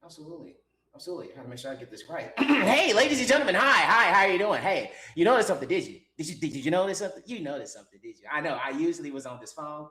Absolutely. Absolutely. I gotta make sure I get this right. Hey, ladies and gentlemen, hi, how are you doing? Hey, you noticed something, did you? Did you notice something? You noticed something, did you? I know, I usually was on this phone.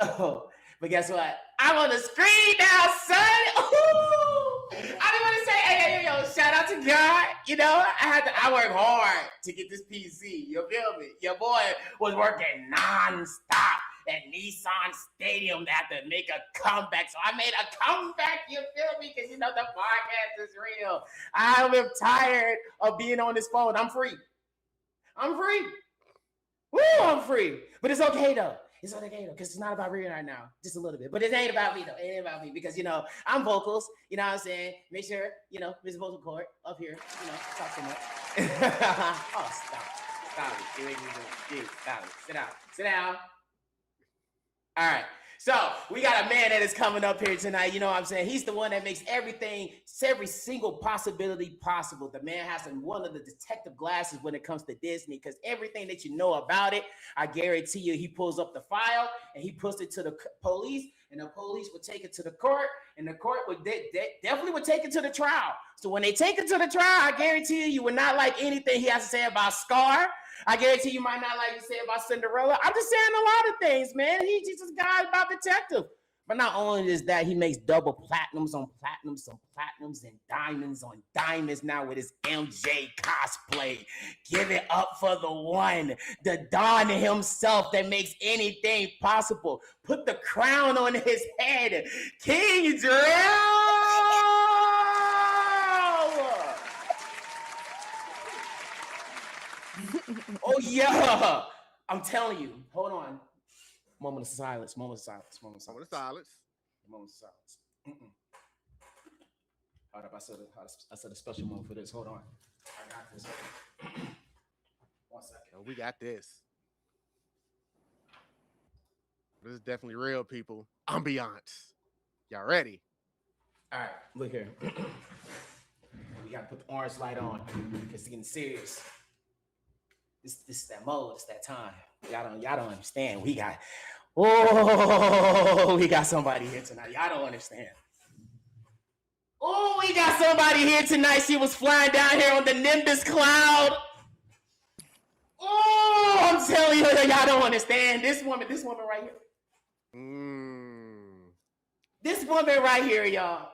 Oh, but guess what? I'm on the screen now, son. Ooh. I didn't want to say, hey, yo, shout out to God. You know, I work hard to get this PC. You feel me? Your boy was working nonstop at Nissan Stadium to have to make a comeback. So I made a comeback, you feel me? Because you know the podcast is real. I'm tired of being on this phone. I'm free. Woo, I'm free. But it's okay though. It's okay though, because it's not about me right now. Just a little bit. But it ain't about me though. It ain't about me because, you know, I'm VoQualz. You know what I'm saying? Make sure, you know, Mr. Vocal Court up here, you know, talk so much. Oh, stop. Stop it. Stop it. Sit down. All right. So we got a man that is coming up here tonight. You know what I'm saying? He's the one that makes everything, every single possibility possible. The man has one of the detective glasses when it comes to Disney, because everything that you know about it, I guarantee you, he pulls up the file and he puts it to the police, and the police would take it to the court, and the court would definitely would take it to the trial. So when they take it to the trial, I guarantee you would not like anything he has to say about Scar. I guarantee you might not like to say about Cinderella. I'm just saying a lot of things, man. He's just a guy about detective. But not only is that, he makes double platinums on platinums on platinums and diamonds on diamonds now with his MJ cosplay. Give it up for the one, the Don himself that makes anything possible. Put the crown on his head. King Drell! Oh, yeah. I'm telling you. Hold on. Moment of silence. Hold up. I said a special moment for this. Hold on. I got this. 1 second. Oh, we got this. This is definitely real, people. Ambiance. Y'all ready? All right. Look here. We got to put the orange light on because it's getting serious. This is that mode. It's that time. Y'all don't understand. We got somebody here tonight. Y'all don't understand. Oh, we got somebody here tonight. She was flying down here on the Nimbus cloud. Oh, I'm telling you, y'all don't understand. This woman right here. This woman right here, y'all.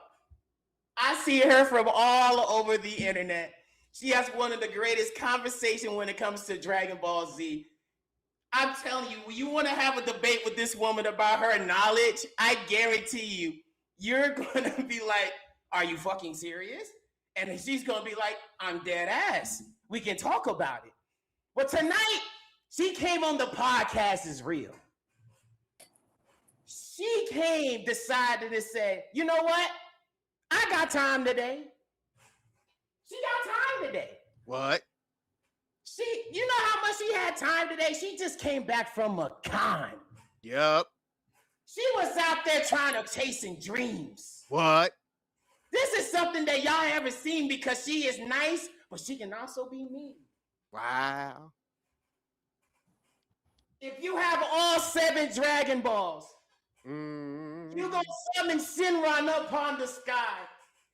I see her from all over the internet. She has one of the greatest conversations when it comes to Dragon Ball Z. I'm telling you, when you want to have a debate with this woman about her knowledge, I guarantee you, you're going to be like, are you fucking serious? And she's going to be like, I'm dead ass. We can talk about it. But tonight, she came on the podcast is real. She decided to say, you know what? I got time today. She got time today. What? You know how much she had time today? She just came back from a con. Yup. She was out there trying to chasing dreams. What? This is something that y'all haven't seen because she is nice, but she can also be mean. Wow. If you have all 7 Dragon Balls, you're going to summon Shinron upon the sky.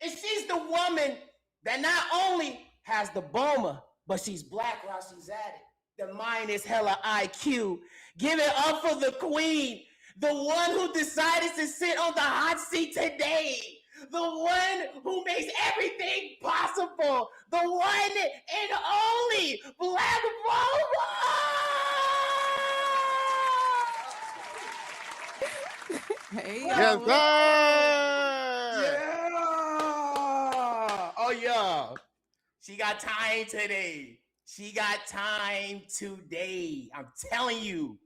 And she's the woman that not only has the Bulmaa, but she's black while she's at it. The mind is hella IQ. Give it up for the queen, the one who decided to sit on the hot seat today. The one who makes everything possible. The one and only Blvck Bulmaa. Hey, yes, sir. Yeah. Oh, yeah. She got time today. I'm telling you.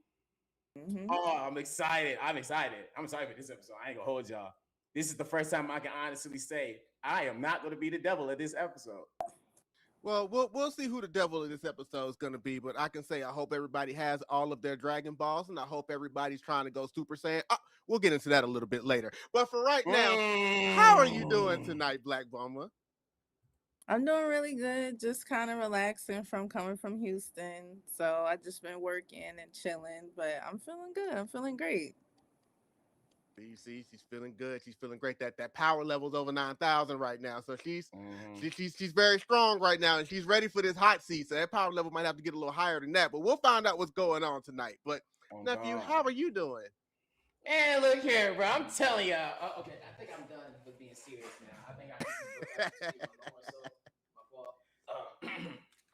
Oh, I'm excited. I'm excited for this episode. I ain't gonna hold y'all. This is the first time I can honestly say I am not gonna be the devil of this episode. Well, we'll see who the devil of this episode is going to be, but I can say I hope everybody has all of their Dragon Balls, and I hope everybody's trying to go Super Saiyan. We'll get into that a little bit later. But for right now, how are you doing tonight, Blvck Bulmaa? I'm doing really good. Just kind of relaxing from coming from Houston. So I just been working and chilling, but I'm feeling good. I'm feeling great. You see, she's feeling good. She's feeling great. That power level's over 9,000 right now. So she's very strong right now, and she's ready for this hot seat. So that power level might have to get a little higher than that. But we'll find out what's going on tonight. But nephew, how are you doing? Man, look here, bro. I'm telling y'all. Okay, I think I'm done with being serious now. I think I can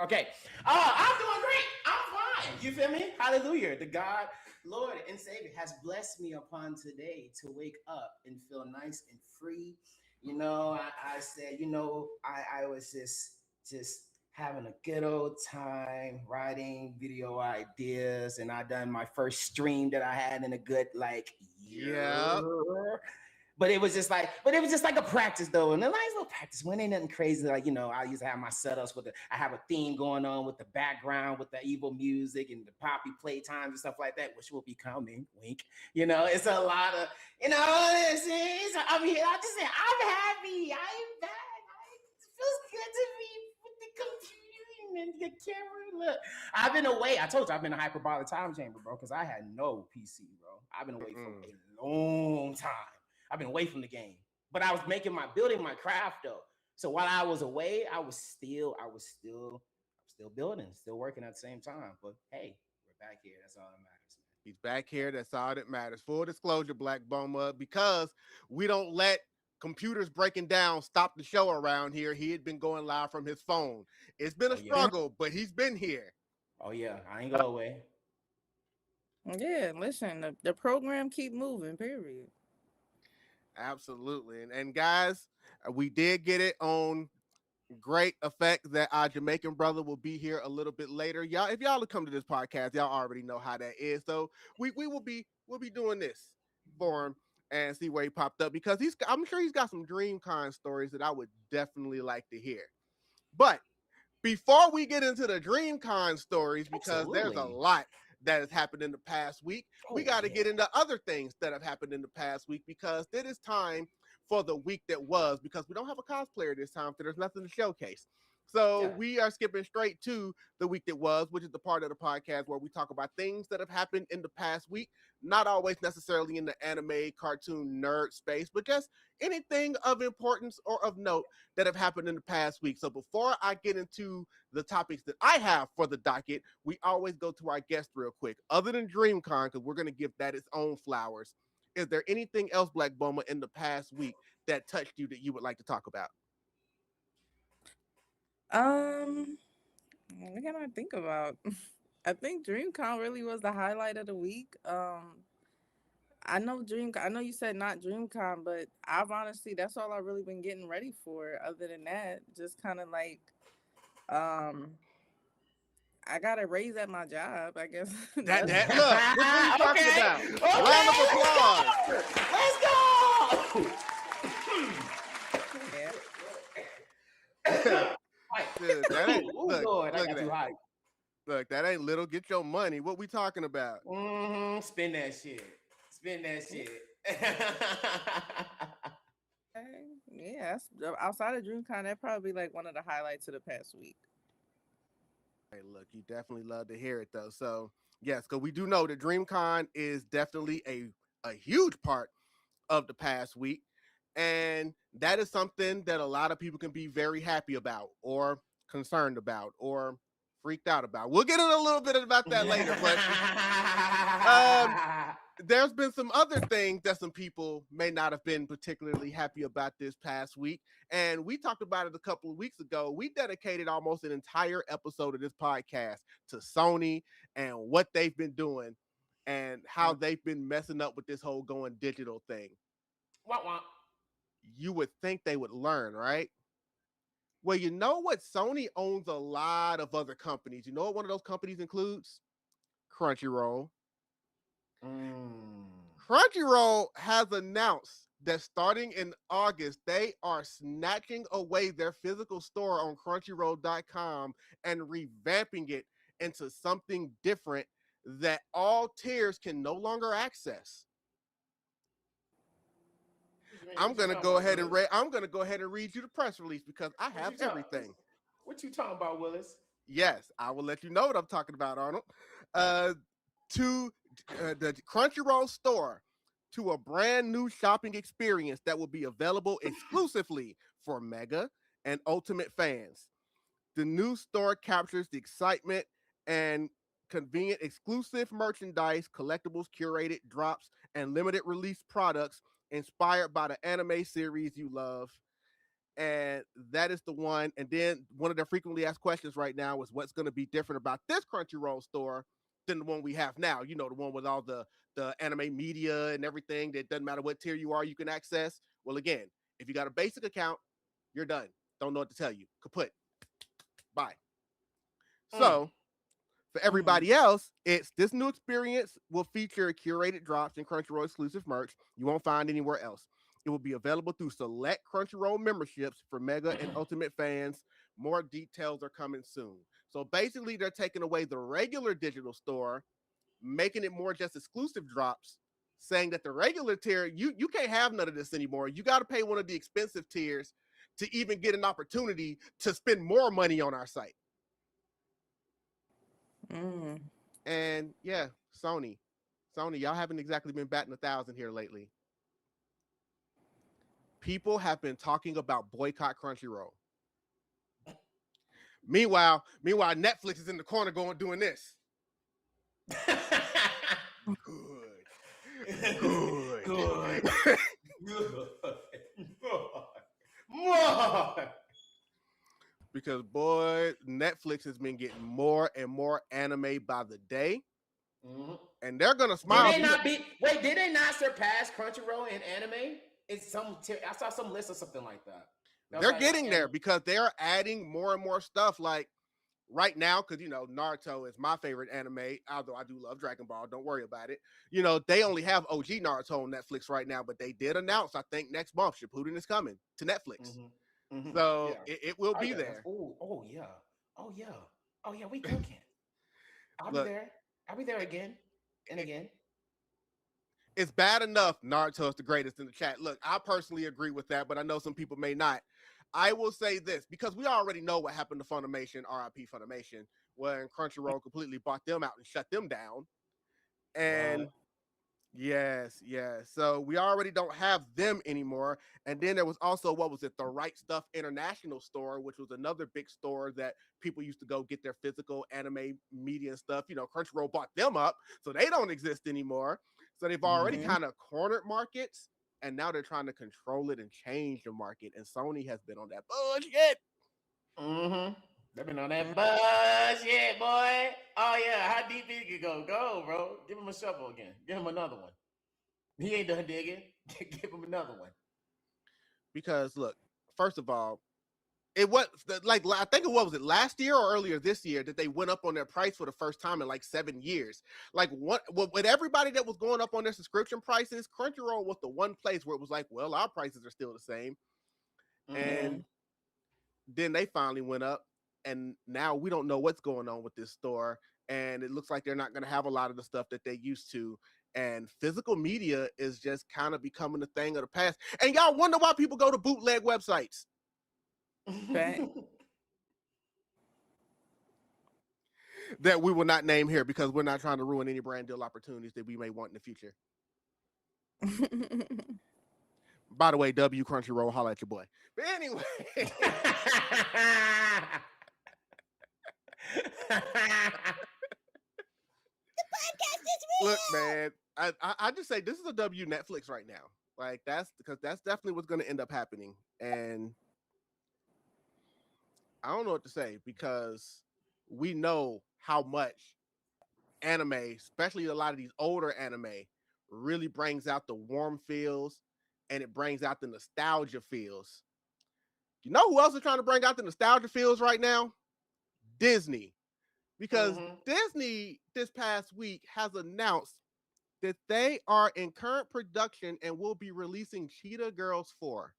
okay. I'm doing great. I'm fine. You feel me? Hallelujah. The God, Lord, and Savior has blessed me upon today to wake up and feel nice and free. You know, I said, you know, I was just having a good old time writing video ideas, and I done my first stream that I had in a good like year. Yeah. But it was just like a practice though, and a nice little practice. When ain't nothing crazy. Like, you know, I used to have my setups I have a theme going on with the background, with the evil music and the poppy playtimes and stuff like that, which will be coming. Wink. You know, it's a lot of, you know, I'm here. I just say I'm happy. I'm back. It feels good to be with the computer and the camera. Look, I've been away. I told you I've been in a hyperbolic time chamber, bro, because I had no PC, bro. I've been away for a long time. I've been away from the game, but I was building my craft though. So while I was away, I was still building, still working at the same time. But hey, we're back here. That's all that matters, man. He's back here. That's all that matters. Full disclosure, Blvck Bulmaa, because we don't let computers breaking down stop the show around here. He had been going live from his phone. It's been a struggle, but he's been here. Oh yeah, I ain't go away. Yeah, listen, the program keep moving, period. Absolutely. And guys, we did get it on great effect that our Jamaican brother will be here a little bit later. Y'all, if y'all come to this podcast, y'all already know how that is. So we'll be doing this for him and see where he popped up, because I'm sure he's got some DreamCon stories that I would definitely like to hear. But before we get into the DreamCon stories, because there's a lot that has happened in the past week, we got to get into other things that have happened in the past week, because it is time for the week that was, because we don't have a cosplayer this time, so there's nothing to showcase. So we are skipping straight to the week that was, which is the part of the podcast where we talk about things that have happened in the past week, not always necessarily in the anime, cartoon, nerd space, but just anything of importance or of note that have happened in the past week. So before I get into the topics that I have for the docket, we always go to our guest real quick. Other than DreamCon, because we're going to give that its own flowers, is there anything else, Blvck Bulmaa, in the past week that touched you that you would like to talk about? What can I think about? I think DreamCon really was the highlight of the week. I know you said not DreamCon, but I've honestly, that's all I've really been getting ready for. Other than that, just kind of like, I got a raise at my job, I guess. Look, what are you talking about? Round of applause. Let's go. Dude, that ain't, Lord, look at that. Look, that ain't little. Get your money. What we talking about? Spend that shit. Yeah, outside of DreamCon, that probably like one of the highlights of the past week. Hey, look, you definitely love to hear it though. So yes, because we do know that DreamCon is definitely a huge part of the past week. And that is something that a lot of people can be very happy about, or concerned about, or freaked out about. We'll get into a little bit about that later, but there's been some other things that some people may not have been particularly happy about this past week. And we talked about it a couple of weeks ago. We dedicated almost an entire episode of this podcast to Sony and what they've been doing and how they've been messing up with this whole going digital thing. You would think they would learn, right? Well, you know what? Sony owns a lot of other companies. You know what one of those companies includes? Crunchyroll. Crunchyroll has announced that starting in August, they are snatching away their physical store on Crunchyroll.com and revamping it into something different that all tiers can no longer access. I'm gonna go ahead and read you the press release, because I have everything. What you talking about, Willis? Yes, I will let you know what I'm talking about, Arnold. The Crunchyroll store to a brand new shopping experience that will be available exclusively for Mega and Ultimate fans. The new store captures the excitement and convenient exclusive merchandise, collectibles, curated drops, and limited release products inspired by the anime series you love. And that is the one. And then one of the frequently asked questions right now is what's going to be different about this Crunchyroll store than the one we have now. You know, the one with all the anime media and everything that doesn't matter what tier you are, you can access. Well, again, if you got a basic account, you're done. Don't know what to tell you. Kaput. Bye. So for everybody else, it's this new experience will feature curated drops and Crunchyroll exclusive merch you won't find anywhere else. It will be available through select Crunchyroll memberships for Mega and Ultimate fans. More details are coming soon. So basically, they're taking away the regular digital store, making it more just exclusive drops, saying that the regular tier, you can't have none of this anymore. You got to pay one of the expensive tiers to even get an opportunity to spend more money on our site. And yeah, Sony, y'all haven't exactly been batting 1,000 here lately. People have been talking about boycott Crunchyroll. Meanwhile, Netflix is in the corner doing this. Good. More. Because boy, Netflix has been getting more and more anime by the day. And they're gonna smile. Did they not surpass Crunchyroll in anime? I saw some list or something like that. They're getting there because they're adding more and more stuff. Like right now, because Naruto is my favorite anime, although I do love Dragon Ball. Don't worry about it. They only have OG Naruto on Netflix right now, but they did announce, I think next month, Shippuden is coming to Netflix. So it will be there. Oh yeah, we cooking. I'll be there again and again. It's bad enough Naruto is the greatest in the chat. Look, I personally agree with that, but I know some people may not. I will say this, because we already know what happened to Funimation, RIP Funimation, when Crunchyroll completely bought them out and shut them down. And yes. So we already don't have them anymore. And then there was also, the Right Stuff International store, which was another big store that people used to go get their physical anime media and stuff. Crunchyroll bought them up, so they don't exist anymore. So they've already kind of cornered markets, and now they're trying to control it and change the market. And Sony has been on that bullshit. They've been on that bullshit, boy. Oh yeah, how deep you can go? Go, bro. Give him a shovel again. Give him another one. He ain't done digging. Give him another one. Because look, first of all, it was like, I think was it last year or earlier this year that they went up on their price for the first time in like 7 years. Like with everybody that was going up on their subscription prices, Crunchyroll was the one place where it was like, well, our prices are still the same. And then they finally went up, and now we don't know what's going on with this store. And it looks like they're not going to have a lot of the stuff that they used to. And physical media is just kind of becoming a thing of the past. And y'all wonder why people go to bootleg websites. That we will not name here because we're not trying to ruin any brand deal opportunities that we may want in the future. By the way, W Crunchyroll, holla at your boy. But anyway. Look, man, I just say this is a W Netflix right now. Like that's definitely what's going to end up happening. And I don't know what to say because we know how much anime, especially a lot of these older anime, really brings out the warm feels and it brings out the nostalgia feels. You know who else is trying to bring out the nostalgia feels right now? Disney. Because Disney this past week has announced that they are in current production and will be releasing Cheetah Girls 4.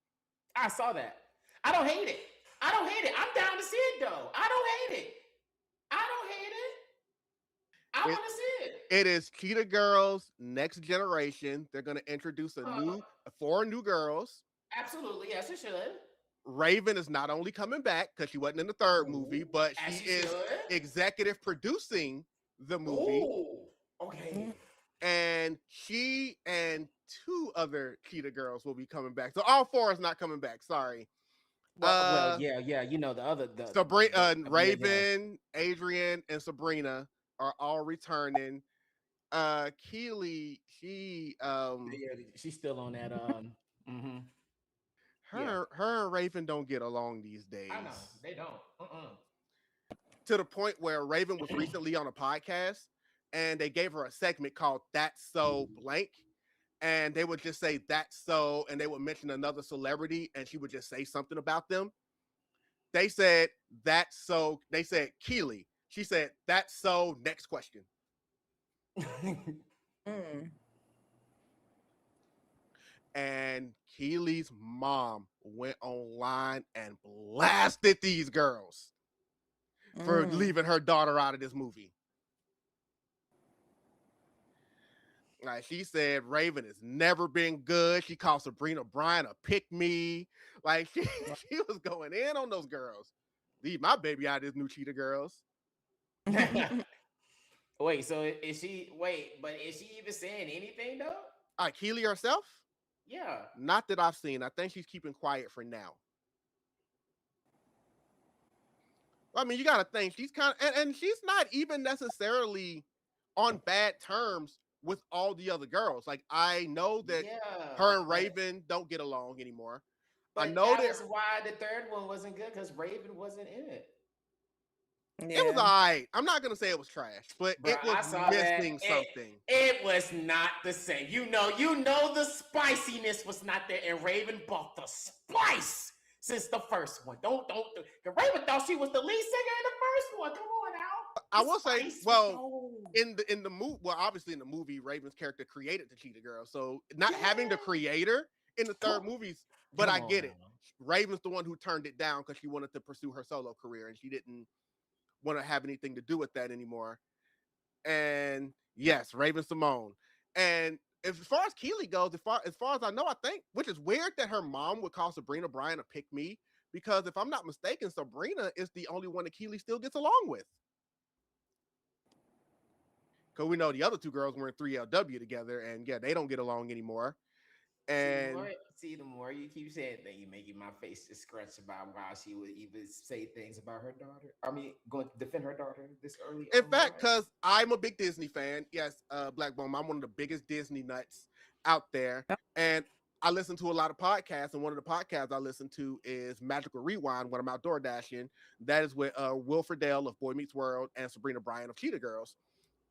I saw that. I don't hate it. I'm down to see it though. I don't hate it. I want to see it. It is Cheetah Girls Next Generation. They're going to introduce 4 new girls. Absolutely, yes, it should. Raven is not only coming back because she wasn't in the third movie, but she is executive producing the movie. Okay. and she and 2 other Cheetah girls will be coming back. So all 4 is not coming back. Sorry. Well, yeah. You know Sabrina, the Raven, Adrian, and Sabrina are all returning. Keely, she's still on that. Mm-hmm. Yeah, her and Raven don't get along these days. I know they don't. To the point where Raven was recently on a podcast and they gave her a segment called That's So Blank. And they would just say that's so, and they would mention another celebrity and she would just say something about them. They said that's so, they said Keely. She said that's so, next question. And Keely's mom went online and blasted these girls for leaving her daughter out of this movie. Like, she said Raven has never been good. She called Sabrina Bryan a pick-me. Like, she was going in on those girls. Leave my baby out of this new Cheetah Girls. Wait, so is she? Wait, but is she even saying anything though? Keely herself? Yeah. Not that I've seen. I think she's keeping quiet for now. I mean, you got to think she's kind of, and she's not even necessarily on bad terms with all the other girls. Like, I know that her and Raven don't get along anymore. But I know that's why the third one wasn't good, because Raven wasn't in it. Yeah. It was all right. I'm not gonna say it was trash, but it was missing something. It was not the same. You know the spiciness was not there, and Raven bought the spice since the first one. Don't. Raven thought she was the lead singer in the first one. Come on now. I will say, well, in the movie, well, obviously in the movie, Raven's character created the Cheetah Girl, so not having the creator in the third movies, but I get it. Raven's the one who turned it down because she wanted to pursue her solo career, and she didn't want to have anything to do with that anymore. And yes, Raven Simone. And as far as Keely goes, as far as I know, I think, which is weird that her mom would call Sabrina Bryan a pick-me, because if I'm not mistaken, Sabrina is the only one that Keely still gets along with. Because we know the other 2 girls were in 3LW together, and yeah, they don't get along anymore. And see, the more you keep saying that, you making my face just scratch about why she would even say things about her daughter. I mean, going to defend her daughter this early. In fact, because I'm a big Disney fan. Yes, Blvck Bulmaa, I'm one of the biggest Disney nuts out there. And I listen to a lot of podcasts, and one of the podcasts I listen to is Magical Rewind when I'm outdoor dashing. That is with Will Friedle of Boy Meets World and Sabrina Bryan of Cheetah Girls.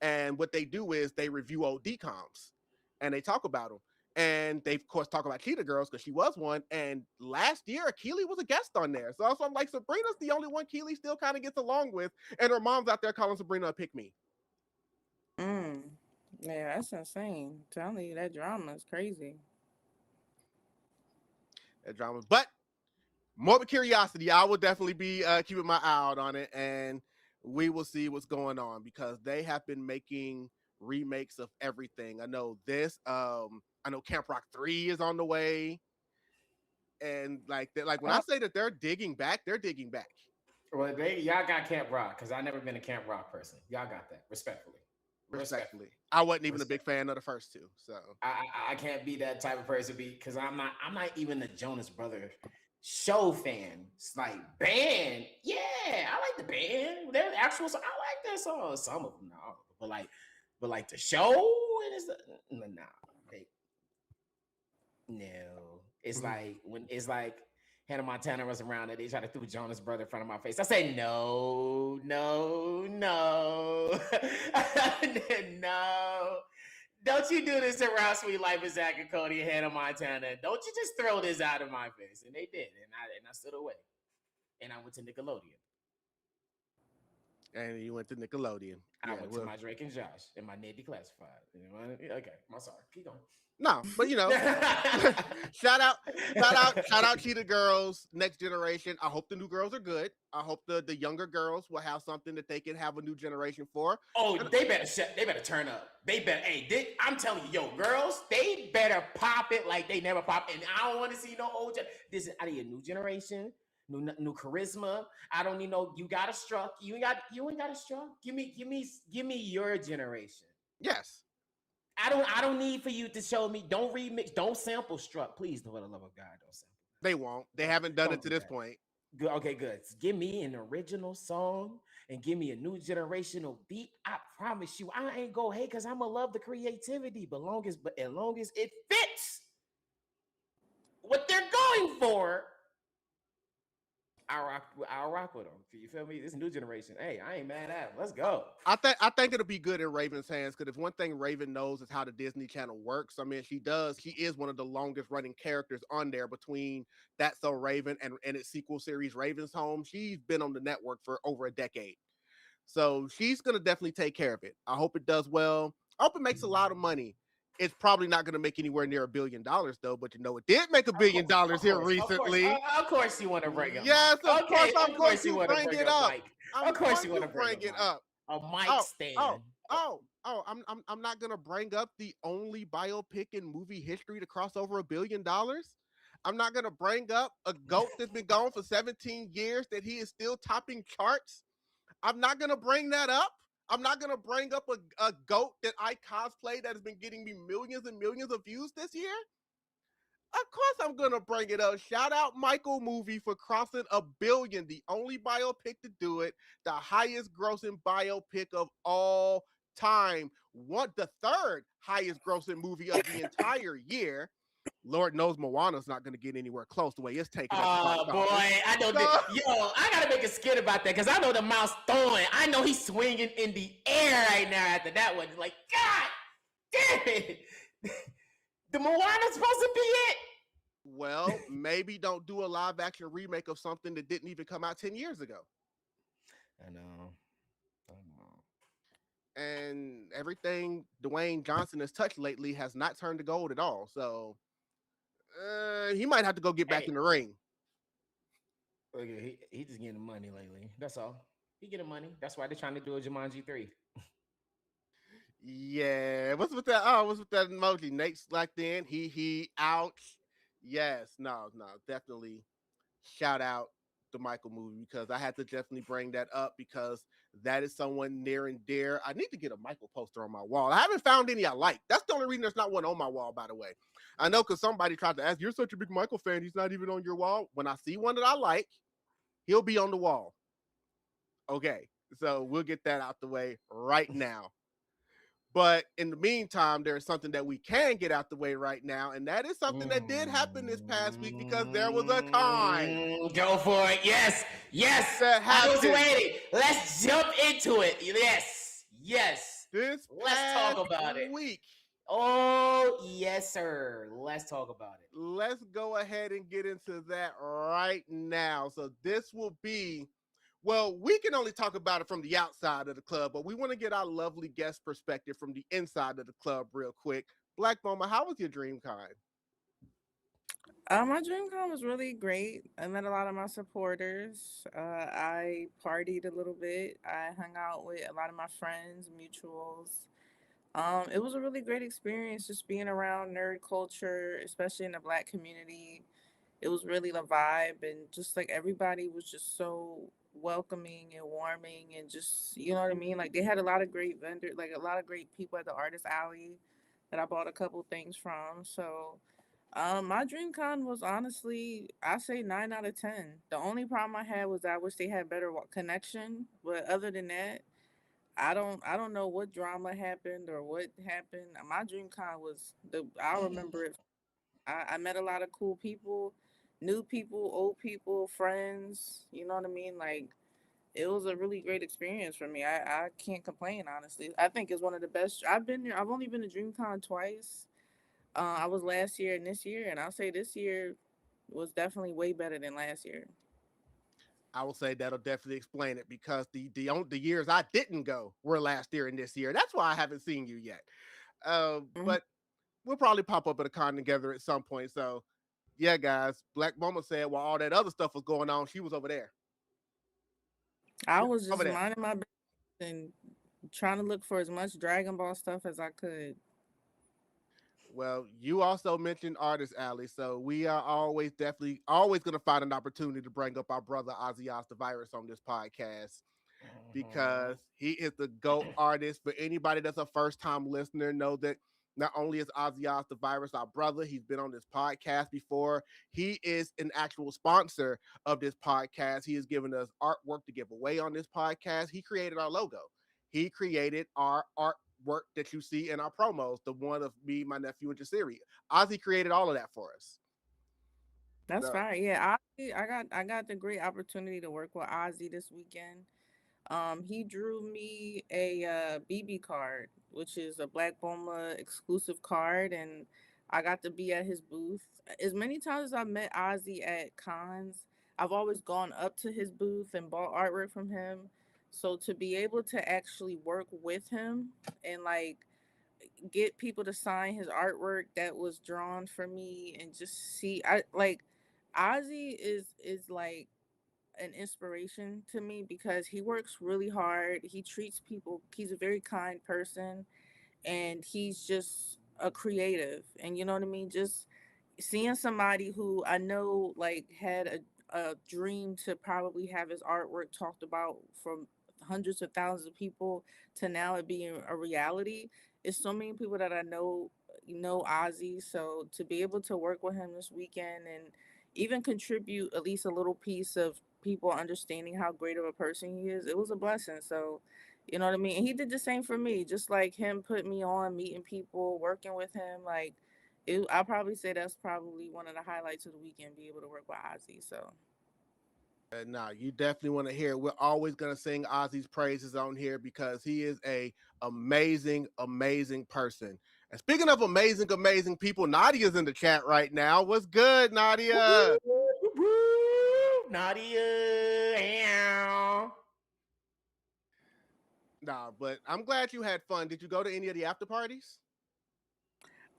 And what they do is they review old DComs, and they talk about them. And they, of course, talk about Cheetah Girls because she was one. And last year, Keely was a guest on there. So I'm like, Sabrina's the only one Keely still kind of gets along with. And her mom's out there calling Sabrina a pick-me. Yeah, that's insane. I'm telling you, that drama is crazy. That drama. But morbid curiosity, I will definitely be keeping my eye out on it. And we will see what's going on, because they have been making remakes of everything. I know this. I know Camp Rock 3 is on the way. And like when I say that they're digging back, they're digging back. Well, y'all got Camp Rock, because I've never been a Camp Rock person. Y'all got that, respectfully. I wasn't even a big fan of the first 2, so I can't be that type of person, because I'm not even the Jonas Brothers show fan. It's like band, yeah, I like the band. They're actual, so I like their songs. Some of them, no, but like the show, and it's no. It's like when it's like Hannah Montana was around and they try to throw Jonas Brother in front of my face. I say no. No. Don't you do this around Sweet Life of Zach and Cody and Hannah Montana. Don't you just throw this out of my face. And they did. And I stood away. And I went to Nickelodeon. And you went to Nickelodeon. I went to my Drake and Josh and my Ned Declassified. You know, okay, I'm sorry. Keep going. No, but you know, shout out Cheetah Girls, Next Generation. I hope the new girls are good. I hope the younger girls will have something that they can have a new generation for. Oh, they better turn up. They better. I'm telling you, girls, they better pop it like they never popped. And I don't want to see no old. I need a new generation. New charisma. I don't need no. You got a struck. You ain't got a struck. Give me your generation. Yes. I don't need for you to show me. Don't remix. Don't sample Struck. Please, for the love of God, don't sample. They won't. They haven't done Don't it to do this that. point. Good. Okay, good. Give me an original song and give me a new generational beat. I promise you, I ain't go hate because I'ma love the creativity, but as long as it fits what they're going for, I'll rock with them. You feel me? This new generation. Hey, I ain't mad at them. Let's go. I think it'll be good in Raven's hands because if one thing Raven knows is how the Disney Channel works. I mean, she is one of the longest running characters on there between That's So Raven and its sequel series Raven's Home. She's been on the network for over a decade. So she's gonna definitely take care of it. I hope it does well. I hope it makes a lot of money. It's probably not going to make anywhere near $1 billion though, but it did make $1 billion here recently. Of course, you want to bring it. Yes, of course I'm going to bring it up. Of course, you want to bring it up. A mic stand. I'm not going to bring up the only biopic in movie history to cross over $1 billion. I'm not going to bring up a GOAT that's been gone for 17 years that he is still topping charts. I'm not going to bring that up. I'm not going to bring up a GOAT that I cosplay that has been getting me millions and millions of views this year. Of course I'm going to bring it up. Shout out Michael Movie for crossing $1 billion, the only biopic to do it, the highest grossing biopic of all time. The third highest grossing movie of the entire year. Lord knows Moana's not going to get anywhere close the way it's taking. Oh boy, I know. I gotta make a skit about that because I know the mouse throwing. I know he's swinging in the air right now after that one. Like, God damn it, the Moana's supposed to be it. Well, maybe don't do a live action remake of something that didn't even come out 10 years ago. I know. And everything Dwayne Johnson has touched lately has not turned to gold at all. So. He might have to go get back in the ring. Okay, he just getting money lately. That's all. He getting money. That's why they're trying to do a Jumanji 3. Yeah. What's with that? Oh, what's with that emoji? Nate slacked in. He ouch. Yes. No. Definitely. Shout out the Michael Movie because I had to definitely bring that up because that is someone near and dear. I need to get a Michael poster on my wall. I haven't found any I like. That's the only reason there's not one on my wall, by the way. I know because somebody tried to ask, you're such a big Michael fan, he's not even on your wall. When I see one that I like, he'll be on the wall. Okay, so we'll get that out the way right now. But in the meantime, there's something that we can get out the way right now, and that is something that did happen this past week because there was a con. Go for it. Yes. I was waiting. Let's jump into it. Yes. Let's talk about it. Week. Oh, yes, sir. Let's talk about it. Let's go ahead and get into that right now. So this will be, well, we can only talk about it from the outside of the club, but we want to get our lovely guest perspective from the inside of the club real quick. Blvck Bulmaa, how was your DreamCon? My DreamCon was really great. I met a lot of my supporters. I partied a little bit. I hung out with a lot of my friends, mutuals. It was a really great experience just being around nerd culture, especially in the Black community. It was really the vibe, and just like everybody was just so welcoming and warming, and just, you know what I mean? Like they had a lot of great vendors, like a lot of great people at the Artist Alley that I bought a couple things from. So my DreamCon was honestly, I say 9 out of 10. The only problem I had was I wish they had better connection, but other than that, I don't know what drama happened or what happened. My DreamCon was I remember it. I met a lot of cool people, new people, old people, friends. You know what I mean? Like it was a really great experience for me. I can't complain, honestly. I think it's one of the best. I've been there. I've only been to DreamCon twice. I was last year and this year, and I'll say this year was definitely way better than last year. I will say that'll definitely explain it because the years I didn't go were last year and this year. That's why I haven't seen you yet. But we'll probably pop up at a con together at some point. So, yeah, guys, Blvck Bulmaa said while all that other stuff was going on, she was over there. I was just minding my business and trying to look for as much Dragon Ball stuff as I could. Well, you also mentioned Artist Alley, so we are always going to find an opportunity to bring up our brother Ozias the Virus on this podcast because he is the GOAT artist. But anybody that's a first-time listener know that Not only is Ozzy the Virus our brother, he's been on this podcast before. He is an actual sponsor of this podcast. He has given us artwork to give away on this podcast. He created our logo. He created our artwork that you see in our promos, the one of me, my nephew, and Jasirii. Ozzy created all of that for us. That's So, fine. Yeah, I got the great opportunity to work with Ozzy this weekend. He drew me a BB card, which is a Blvck Bulmaa exclusive card, and I got to be at his booth. As many times as I've met Ozzy at cons, I've always gone up to his booth and bought artwork from him. So to be able to actually work with him and like get people to sign his artwork that was drawn for me and just see, I like Ozzy is like an inspiration to me because he works really hard. He treats people, he's a very kind person, and he's just a creative. And you know what I mean? Just seeing somebody who I know like had a dream to probably have his artwork talked about from hundreds of thousands of people to now it being a reality. It's so many people that I know Ozzy. So to be able to work with him this weekend and even contribute at least a little piece of people understanding how great of a person he is, it was a blessing. So you know what I mean? And he did the same for me, just like him put me on, meeting people, working with him. Like, I'll probably say that's probably one of the highlights of the weekend, be able to work with Ozzy. So, nah, you definitely want to hear. We're always gonna sing Ozzy's praises on here because he is a amazing, amazing person. And speaking of amazing, amazing people, Nadia's in the chat right now. What's good, Nadia? Nadia. Nah, but I'm glad you had fun. Did you go to any of the after parties?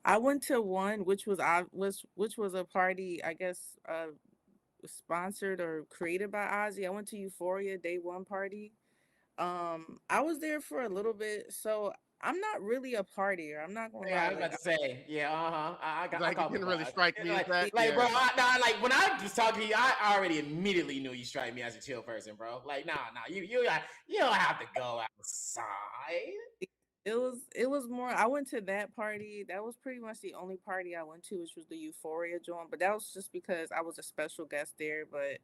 I went to one, which was a party, I guess, sponsored or created by Ozzy. I went to Euphoria Day One party. I was there for a little bit, so I'm not really a partier. I'm not gonna Yeah, I lie. was about to say, yeah, I Like it caught the didn't really vibe. strike me as that. Like, Yeah. bro, like when I was talking to you, I already immediately knew you strike me as a chill person, bro. Like, nah, you don't have to go outside. It was more. I went to that party. That was pretty much the only party I went to, which was the Euphoria joint. But that was just because I was a special guest there. But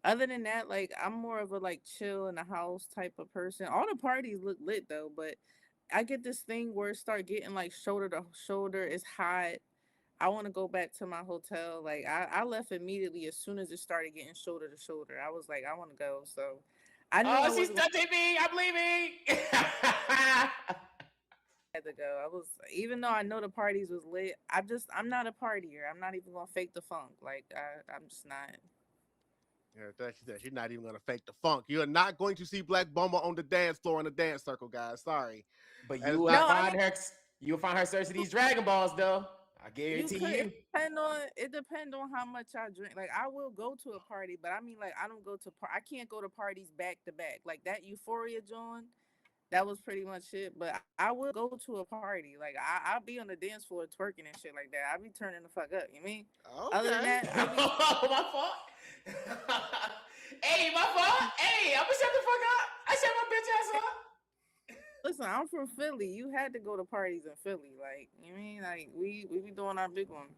other than that, like I'm more of a like chill in the house type of person. All the parties look lit though, but I get this thing where it start getting like shoulder to shoulder. It's hot. I want to go back to my hotel. Like I left immediately as soon as it started getting shoulder to shoulder. I was like, I want to go. So I knew I Oh, she's wasn't touching me. I'm leaving. had to go. I was even though I know the parties was lit. I'm not a partier. I'm not even gonna fake the funk. Like I'm just not. Yeah, that she said she's not even gonna fake the funk. You're not going to see Blvck Bulmaa on the dance floor in the dance circle, guys. Sorry. But That is you will not. No, I find her. You'll find her searching these Dragon Balls, though. I you guarantee could. you. It depend on how much I drink. Like I will go to a party, but I mean like I don't go to I can't go to parties back to back. Like that Euphoria John, that was pretty much it. But I will go to a party. Like I'll be on the dance floor twerking and shit like that. I'll be turning the fuck up. You mean? Other than Okay. that, I'll be Oh, my fault. Hey, my fault. Hey, I'm gonna shut the fuck up. I shut my bitch ass up. listen. I'm from Philly. You had to go to parties in Philly. Like you mean like we be doing our big one.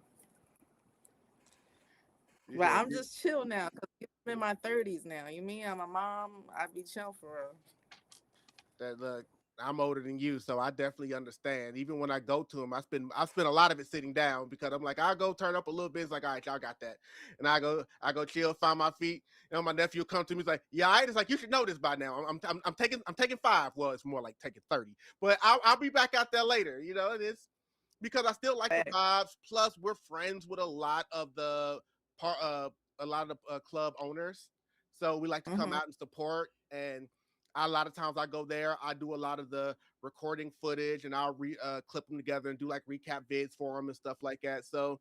You But said I'm just chill now because I'm in my 30s now. You mean I'm a mom? I be chill for real. that look. I'm older than you, so I definitely understand. Even when I go to them, I spend a lot of it sitting down because I'm like, I'll go turn up a little bit. It's like, all right, y'all got that. And I go chill, find my feet. You know, my nephew will come to me, he's like, yeah, all right. It's like, you should know this by now. I'm taking 5. Well, it's more like taking 30. But I'll be back out there later. You know, it is because I still like the vibes. Plus, we're friends with a lot of the club owners, so we like to come Mm-hmm. out and support. And a lot of times I go there, I do a lot of the recording footage, and I'll clip them together and do like recap vids for them and stuff like that. So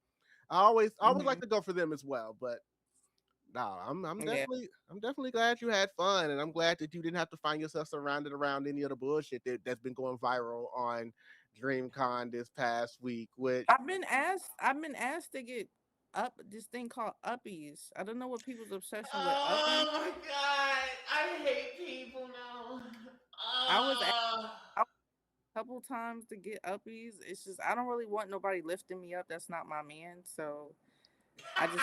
I always like Mm-hmm. to go for them as well. But no, Yeah. I'm definitely glad you had fun, and I'm glad that you didn't have to find yourself surrounded around any of the bullshit that's been going viral on DreamCon this past week. Which I've been asked to get up this thing called uppies. I don't know what people's obsession with uppies. Oh my god, I hate people now. I was asked Oh. a couple times to get uppies. It's just I don't really want nobody lifting me up. That's not my man. So I just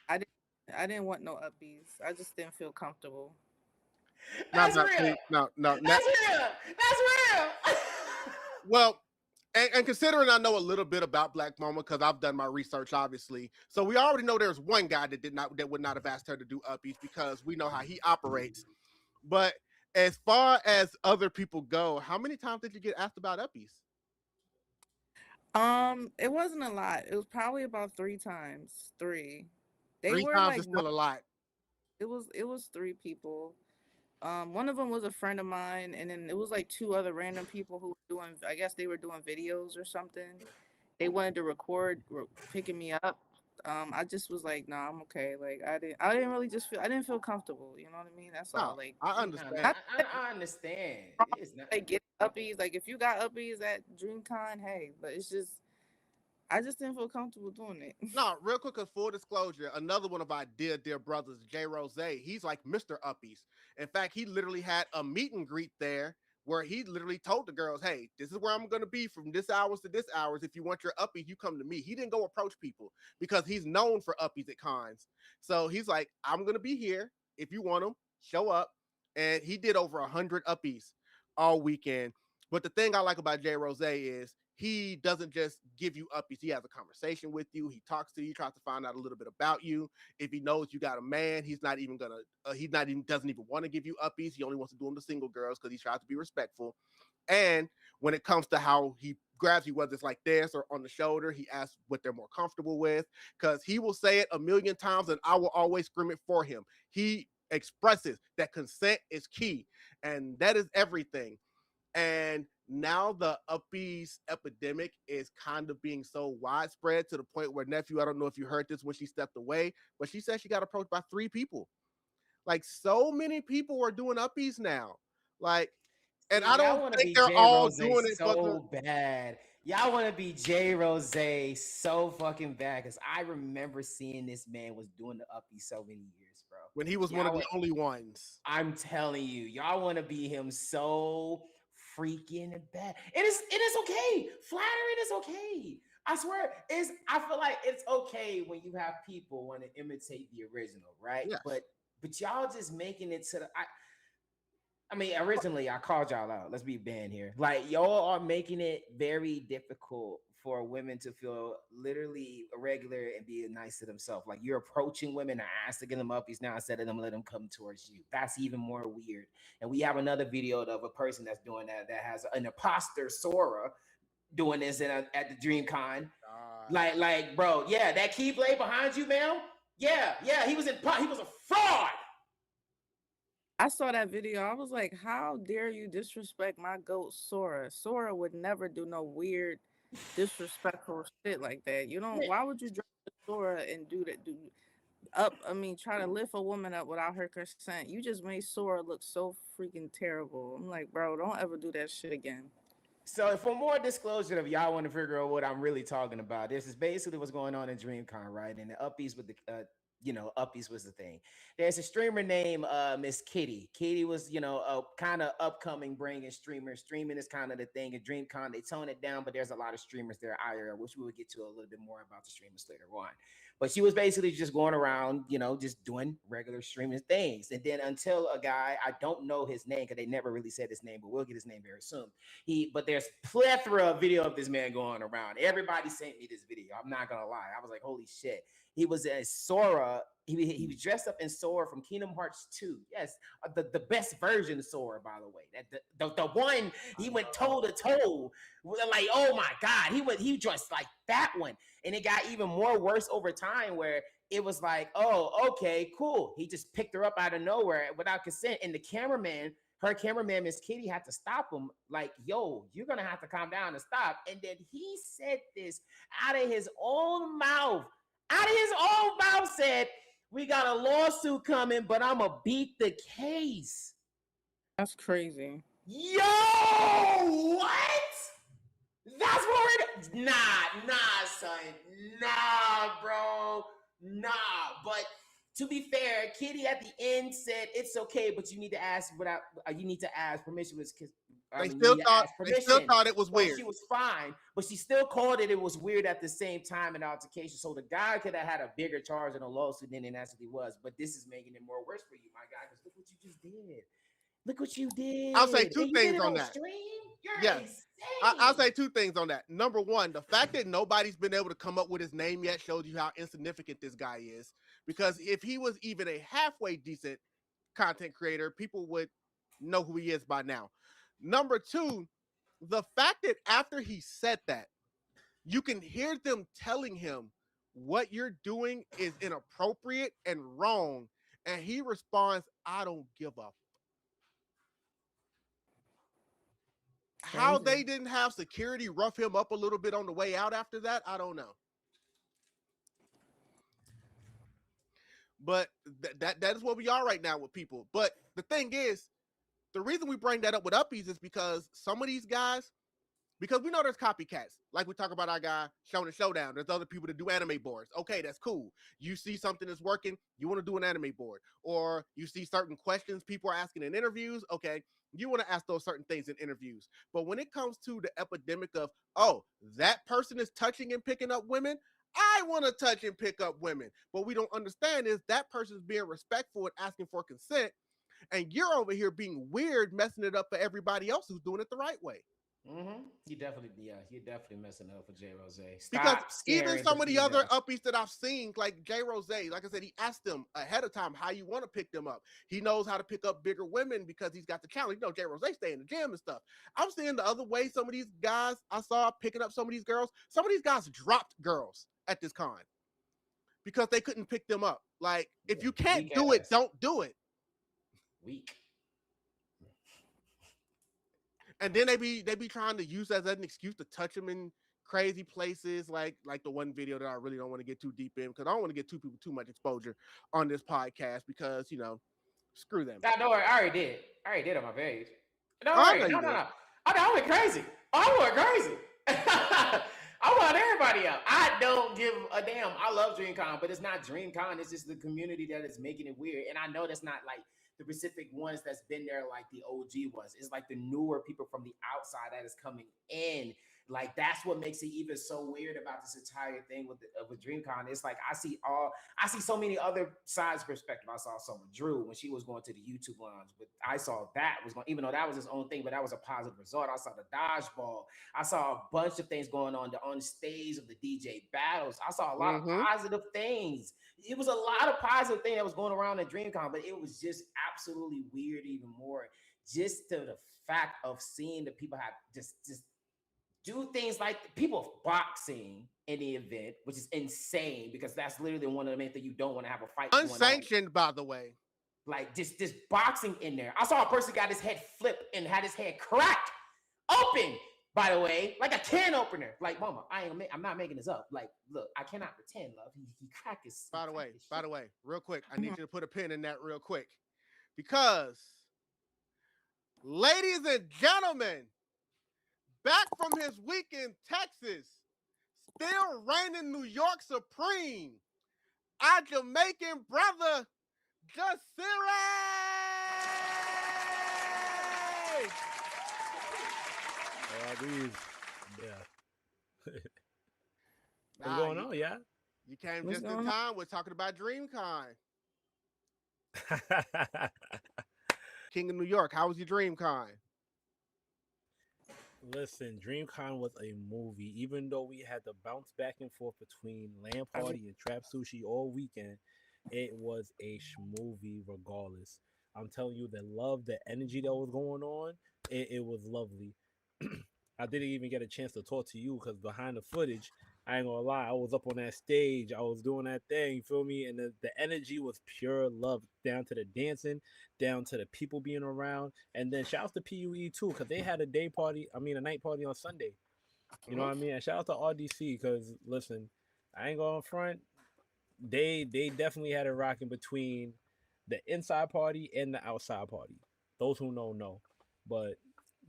I didn't I didn't want no uppies. I just didn't feel comfortable. Not That's that. real. No, no. That's real. That's real. Well, and considering I know a little bit about Black Mama because I've done my research, obviously, so we already know there's one guy that would not have asked her to do uppies because we know how he operates. But as far as other people go, how many times did you get asked about uppies? It wasn't a lot. It was probably about 3 times. Three. They Three were times like is still a lot. it was 3 people. One of them was a friend of mine, and then it was like 2 other random people who were doing. I guess they were doing videos or something. They wanted to record picking me up. I just was like, nah, I'm okay. Like I didn't really just feel. I didn't feel comfortable. You know what I mean? That's all. No, Like, I Nah, man, understand. not I understand. It's not. like get uppies. Like if you got uppies at DreamCon, hey, but it's just I just didn't feel comfortable doing it. No, real quick, full disclosure, another one of our dear brothers, Jay Rose, he's like Mr. Uppies. In fact, he literally had a meet and greet there where he literally told the girls, hey, this is where I'm going to be from this hours to this hours. If you want your uppies, you come to me. He didn't go approach people because he's known for uppies at cons. So he's like, I'm going to be here. If you want them, show up. And he did over 100 uppies all weekend. But the thing I like about Jay Rose is he doesn't just give you uppies. He has a conversation with you. He talks to you, tries to find out a little bit about you. If he knows you got a man, he's not even gonna. Doesn't even want to give you uppies. He only wants to do them to single girls because he tries to be respectful. And when it comes to how he grabs you, whether it's like this or on the shoulder, he asks what they're more comfortable with because he will say it a million times, and I will always scream it for him. He expresses that consent is key, and that is everything. And now the uppies epidemic is kind of being so widespread to the point where, nephew, I don't know if you heard this when she stepped away, but she said she got approached by 3 people. Like, so many people are doing uppies now. Like, and See, I y'all don't want to think be they're J all Rose doing it for the. so bad. Y'all want to be J Rose so fucking bad because I remember seeing this man was doing the uppie so many years, bro. When he was one of the only ones. I'm telling you, y'all want to be him so freaking bad. It is okay. Flattering is okay. I swear, I feel like it's okay when you have people want to imitate the original, right? Yes. But y'all just making it to the I mean, originally I called y'all out. Let's be banned here. Like y'all are making it very difficult for women to feel literally regular and be nice to themselves. Like you're approaching women and asking them uppies now instead of them let them come towards you. That's even more weird. And we have another video of a person that's doing that has an imposter Sora doing this at the DreamCon. Like, bro, yeah, that keyblade behind you, ma'am. Yeah, he was a fraud. I saw that video. I was like, how dare you disrespect my goat Sora? Sora would never do no weird, disrespectful shit like that. You don't. Why would you drop the Sora and do that? Try to lift a woman up without her consent. You just made Sora look so freaking terrible. I'm like, bro, don't ever do that shit again. So for more disclosure, if y'all want to figure out what I'm really talking about, this is basically what's going on in DreamCon, right? And the uppies with the uppies was the thing. There's a streamer named Miss Kitty. Kitty was, a kind of upcoming bringing streamer. Streaming is kind of the thing at DreamCon. They tone it down, but there's a lot of streamers there IRL, which we will get to a little bit more about the streamers later on. But she was basically just going around, just doing regular streaming things. And then until a guy, I don't know his name because they never really said his name, but we'll get his name very soon. But there's plethora of video of this man going around. Everybody sent me this video. I'm not gonna lie. I was like, holy shit. He was a Sora. He was dressed up in Sora from Kingdom Hearts 2. Yes, the best version of Sora, by the way. The one he went toe to toe. Like, oh my god, he dressed like that one, and it got even more worse over time where it was like, oh, okay, cool. He just picked her up out of nowhere without consent, and her cameraman, Miss Kitty, had to stop him. Like, yo, you're gonna have to calm down and stop. And then he said this out of his own mouth. Said, we got a lawsuit coming, but I'm gonna beat the case. That's crazy. Yo, what? That's what we're nah, son. Nah, bro. Nah. But to be fair, Kitty at the end said it's okay, but you need to ask permission They mean, you still need to thought ask permission. it was So weird. she was fine, but she still called it was weird at the same time in altercation. So the guy could have had a bigger charge and a lawsuit than it actually was. But this is making it more worse for you, my guy, because look what you just did. Look what you did. I'll say two and you things did it on that. Stream? You're Yes. insane. I'll say two things on that. Number one, the fact that nobody's been able to come up with his name yet shows you how insignificant this guy is. Because if he was even a halfway decent content creator, people would know who he is by now. Number two, the fact that after he said that, you can hear them telling him what you're doing is inappropriate and wrong. And he responds, I don't give a How they didn't have security rough him up a little bit on the way out after that, I don't know. But that is where we are right now with people. But the thing is, the reason we bring that up with Uppies is because some of these guys, because we know there's copycats. Like we talk about our guy, Shonen Showdown. There's other people that do anime boards. Okay, that's cool. You see something that's working, you want to do an anime board. Or you see certain questions people are asking in interviews. Okay, you want to ask those certain things in interviews. But when it comes to the epidemic of, oh, that person is touching and picking up women, I want to touch and pick up women. What we don't understand is that person's being respectful and asking for consent. And you're over here being weird, messing it up for everybody else who's doing it the right way. Mm-hmm. You're definitely messing up for J Rose. Because even some of the other uppies that I've seen, like J Rose, like I said, he asked them ahead of time how you want to pick them up. He knows how to pick up bigger women because he's got the challenge. You know, J Rose stay in the gym and stuff. I'm seeing the other way some of these guys I saw picking up some of these girls. Some of these guys dropped girls at this con because they couldn't pick them up. Like, if you can't do it, don't do it. Weak. And then they be trying to use that as an excuse to touch them in crazy places, like the one video that I really don't want to get too deep in because I don't want to get too much exposure on this podcast because, you know, screw them. I already did on my page. No. I went crazy. I want everybody out. I don't give a damn. I love DreamCon, but it's not DreamCon. It's just the community that is making it weird. And I know that's not like the specific ones that's been there like the OG was. It's like the newer people from the outside that is coming in. Like, that's what makes it even so weird about this entire thing with DreamCon. It's like I see so many other sides perspective. I saw some with Drew when she was going to the YouTube lounge, but I saw that was going, even though that was his own thing, but that was a positive result. I saw the dodgeball. I saw a bunch of things going on stage of the DJ battles. I saw a lot of positive things. It was a lot of positive things that was going around at DreamCon, but it was just absolutely weird even more. Just to the fact of seeing the people have just do things like people boxing in the event, which is insane because that's literally one of the main things you don't want to have a fight. Unsanctioned, by the way. Like this boxing in there. I saw a person got his head flipped and had his head cracked open, by the way, like a can opener. Like, mama, I'm not making this up. Like, look, I cannot pretend, love. He cracked his. By the way, real quick, I need you to put a pin in that real quick because, ladies and gentlemen, back from his week in Texas, still reigning New York supreme, our Jamaican brother, Jasirii! What's going on, yeah? You came just in time. We're talking about DreamCon. King of New York, how was your DreamCon? Listen, DreamCon was a movie. Even though we had to bounce back and forth between Land Party and Trap Sushi all weekend, it was a movie regardless. I'm telling you, the love, the energy that was going on, it was lovely. I didn't even get a chance to talk to you because behind the footage, I ain't gonna lie, I was up on that stage. I was doing that thing, you feel me? And the energy was pure love, down to the dancing, down to the people being around. And then shout out to PUE too, because they had a night party on Sunday. You know what I mean? And shout out to RDC, because listen, I ain't going front. They definitely had it rocking between the inside party and the outside party. Those who know. But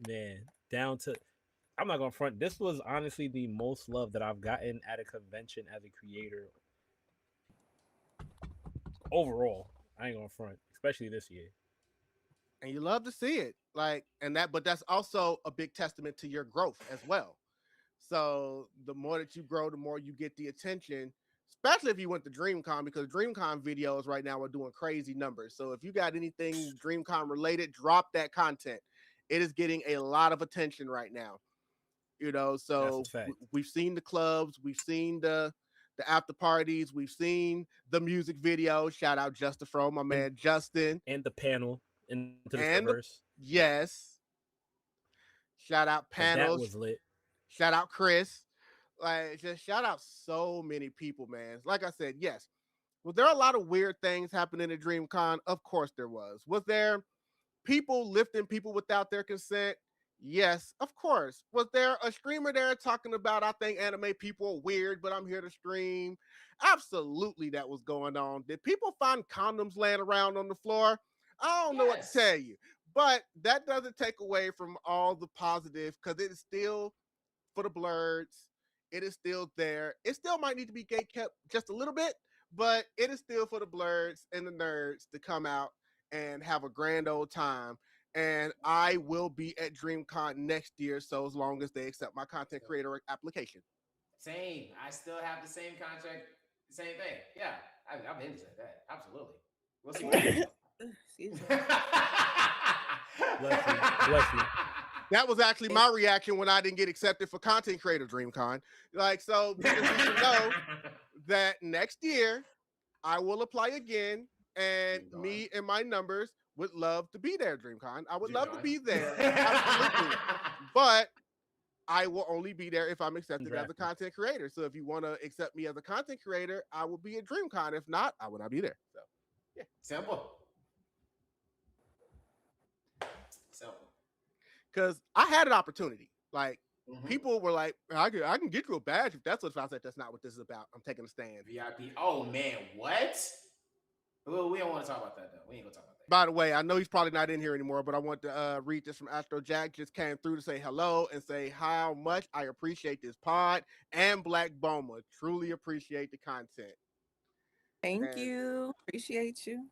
man, I'm not gonna front. This was honestly the most love that I've gotten at a convention as a creator overall. I ain't gonna front, especially this year. and you love to see it. Like, and that, but that's also a big testament to your growth as well. So the more that you grow, the more you get the attention, especially if you went to DreamCon, because DreamCon videos right now are doing crazy numbers. So if you got anything DreamCon related, drop that content. It is getting a lot of attention right now. You know, That's so a fact. we've seen the clubs, we've seen the after parties, we've seen the music video. Shout out Justin Fro, my And man Justin, and the panel into the and the, Spider-Verse. yes, shout out Like that panels, was lit. shout out Chris. Like, just shout out so many people, man. Like I said, yes. Was there a lot of weird things happening at DreamCon? Of course there was. Was there people lifting people without their consent? Yes, of course. Was there a streamer there talking about, I think anime people are weird, but I'm here to stream? Absolutely, that was going on. Did people find condoms laying around on the floor? I don't know what to tell Yes. you, but that doesn't take away from all the positive, because it is still for the blurs. It is still there. It still might need to be gate kept just a little bit, but it is still for the blurs and the nerds to come out and have a grand old time. And I will be at DreamCon next year, so as long as they accept my content creator application. Same. I still have the same contract. Same thing. Yeah. I've been to that. Absolutely. We'll see what happens. Excuse me. Bless you. Bless you. That was actually my reaction when I didn't get accepted for content creator DreamCon. Like, so you should know that next year I will apply again, and me and my numbers would love to be there, DreamCon. I would love to be there, absolutely. But I will only be there if I'm accepted as a content creator. So if you want to accept me as a content creator, I will be at DreamCon. If not, I will not be there. So, yeah. Simple. Simple. Because I had an opportunity. Like, people were like, I can get you a badge if that's what I said. That's not what this is about. I'm taking a stand. VIP. Oh, man. What? Well, we don't want to talk about that, though. We ain't going to talk about that. By the way, I know he's probably not in here anymore, but I want to read this from Astro Jack. Just came through to say hello and say how much I appreciate this pod and Blvck Bulmaa. Truly appreciate the content. Thank you. Appreciate you.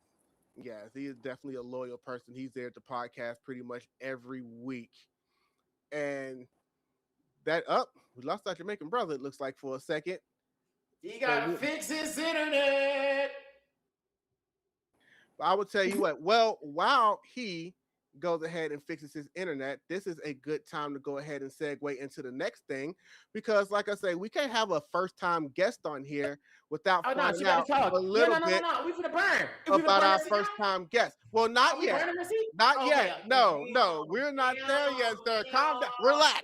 Yes, he is definitely a loyal person. He's there at the podcast pretty much every week. And that we lost our Jamaican brother, it looks like, for a second. He got to fix his internet. I would tell you what, well, while he goes ahead and fixes his internet, this is a good time to go ahead and segue into the next thing, because like I say, we can't have a first-time guest on here without finding out a little bit we finna burn. about our first-time guest. Well, not yet. Not yet. No, we're not there yet, sir. Calm down. Relax.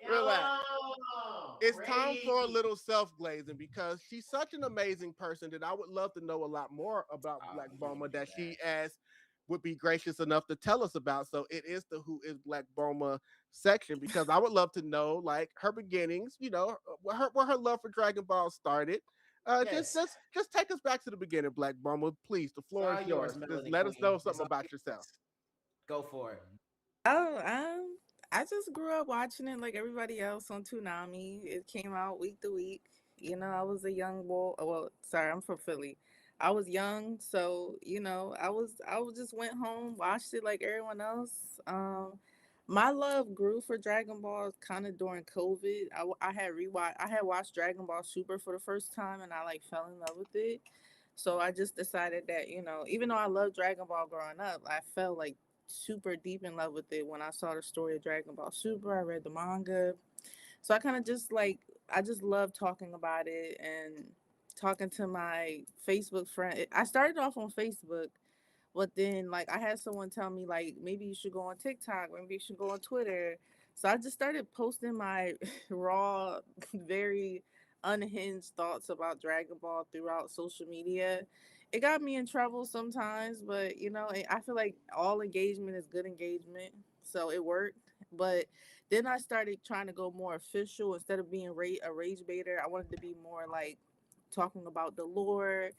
Relax. It's time for a little self-glazing, because she's such an amazing person that I would love to know a lot more about Blvck Bulmaa that she would be gracious enough to tell us about. So it is the Who is Blvck Bulmaa section, because I would love to know, like, her beginnings, you know, where her love for Dragon Ball started. Just take us back to the beginning, Blvck Bulmaa. Please, the floor is yours. Just let us know something about yourself. Go for it. Oh, I just grew up watching it like everybody else on Toonami. It came out week to week. You know, I was a young boy. Well, sorry, I'm from Philly. I was young, so you know, I just went home, watched it like everyone else. My love grew for Dragon Ball kind of during COVID. I had watched Dragon Ball Super for the first time, and I like fell in love with it. So I just decided that, you know, even though I loved Dragon Ball growing up, I felt like super deep in love with it when I saw the story of Dragon Ball Super. I read the manga. So I kind of just like, I just love talking about it and talking to my Facebook friend. I started off on Facebook, but then like I had someone tell me like, maybe you should go on TikTok, maybe you should go on Twitter. So I just started posting my raw, very unhinged thoughts about Dragon Ball throughout social media. It got me in trouble sometimes, but you know, I feel like all engagement is good engagement, so it worked. But then I started trying to go more official instead of being a rage baiter. I wanted to be more like talking about the lore,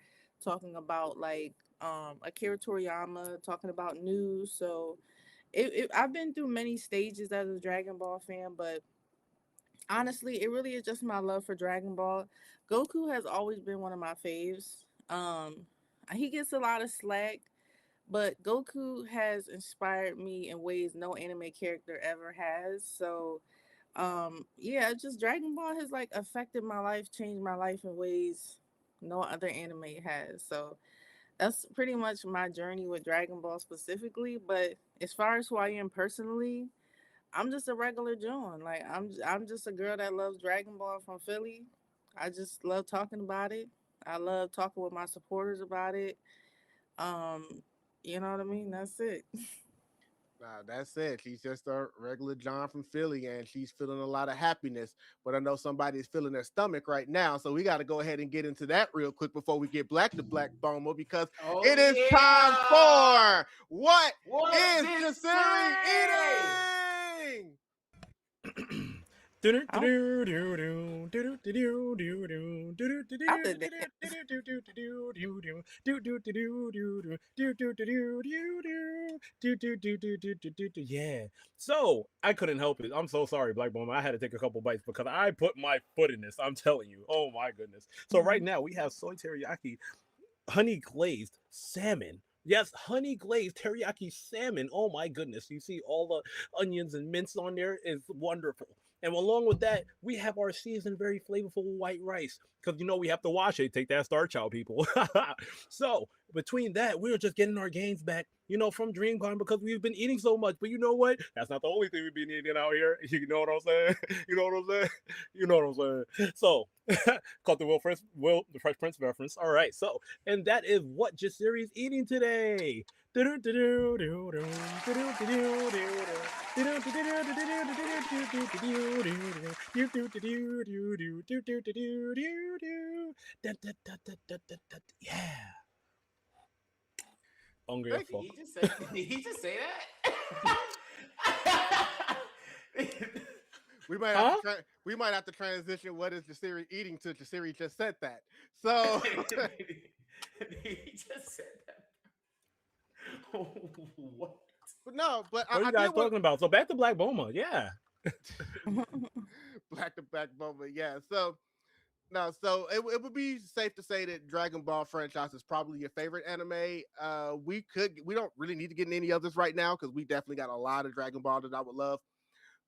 talking about like Akira Toriyama, talking about news. So I've been through many stages as a Dragon Ball fan, but honestly, it really is just my love for Dragon Ball. Goku has always been one of my faves. He gets a lot of slack, But Goku has inspired me in ways no anime character ever has. So, yeah, just Dragon Ball has like affected my life, changed my life in ways no other anime has. So that's pretty much my journey with Dragon Ball specifically. But as far as who I am personally, I'm just a regular Joan. Like I'm just a girl that loves Dragon Ball from Philly. I just love talking about it. I love talking with my supporters about it. Um, you know what I mean? That's it. Nah, that's it. She's just a regular John from Philly, and she's feeling a lot of happiness. But I know somebody's feeling their stomach right now, so we got to go ahead and get into that real quick before we get Black to Black Bomo, because it is time for What is Jasirii Eating? Yeah. So I couldn't help it. I'm so sorry, Black Bowman. I had to take a couple bites because I put my foot in this. I'm telling you. Oh my goodness. So right now we have soy teriyaki, honey glazed salmon. Yes, honey glazed teriyaki salmon. Oh my goodness. You see all the onions and mince on there is wonderful. And along with that, we have our seasoned, very flavorful white rice. Because we have to wash it, take that starch out, people. So between that, we're just getting our gains back, from DreamCon because we've been eating so much. But you know what? That's not the only thing we've been eating out here. You know what I'm saying? You know what I'm saying? You know what I'm saying? So, caught the Fresh Prince reference. All right. So, and that is what Jasiri's eating today. Yeah. Hungry as fuck. Did he just say that? We might have to transition what is Jasirii eating to Jasirii just said that. So he just said that. What? but no, but What are you guys talking about? So back to Black Boma, yeah. Black to Black Bulmaa, yeah. So no, so it would be safe to say that Dragon Ball franchise is probably your favorite anime. We don't really need to get in any others right now because we definitely got a lot of Dragon Ball that I would love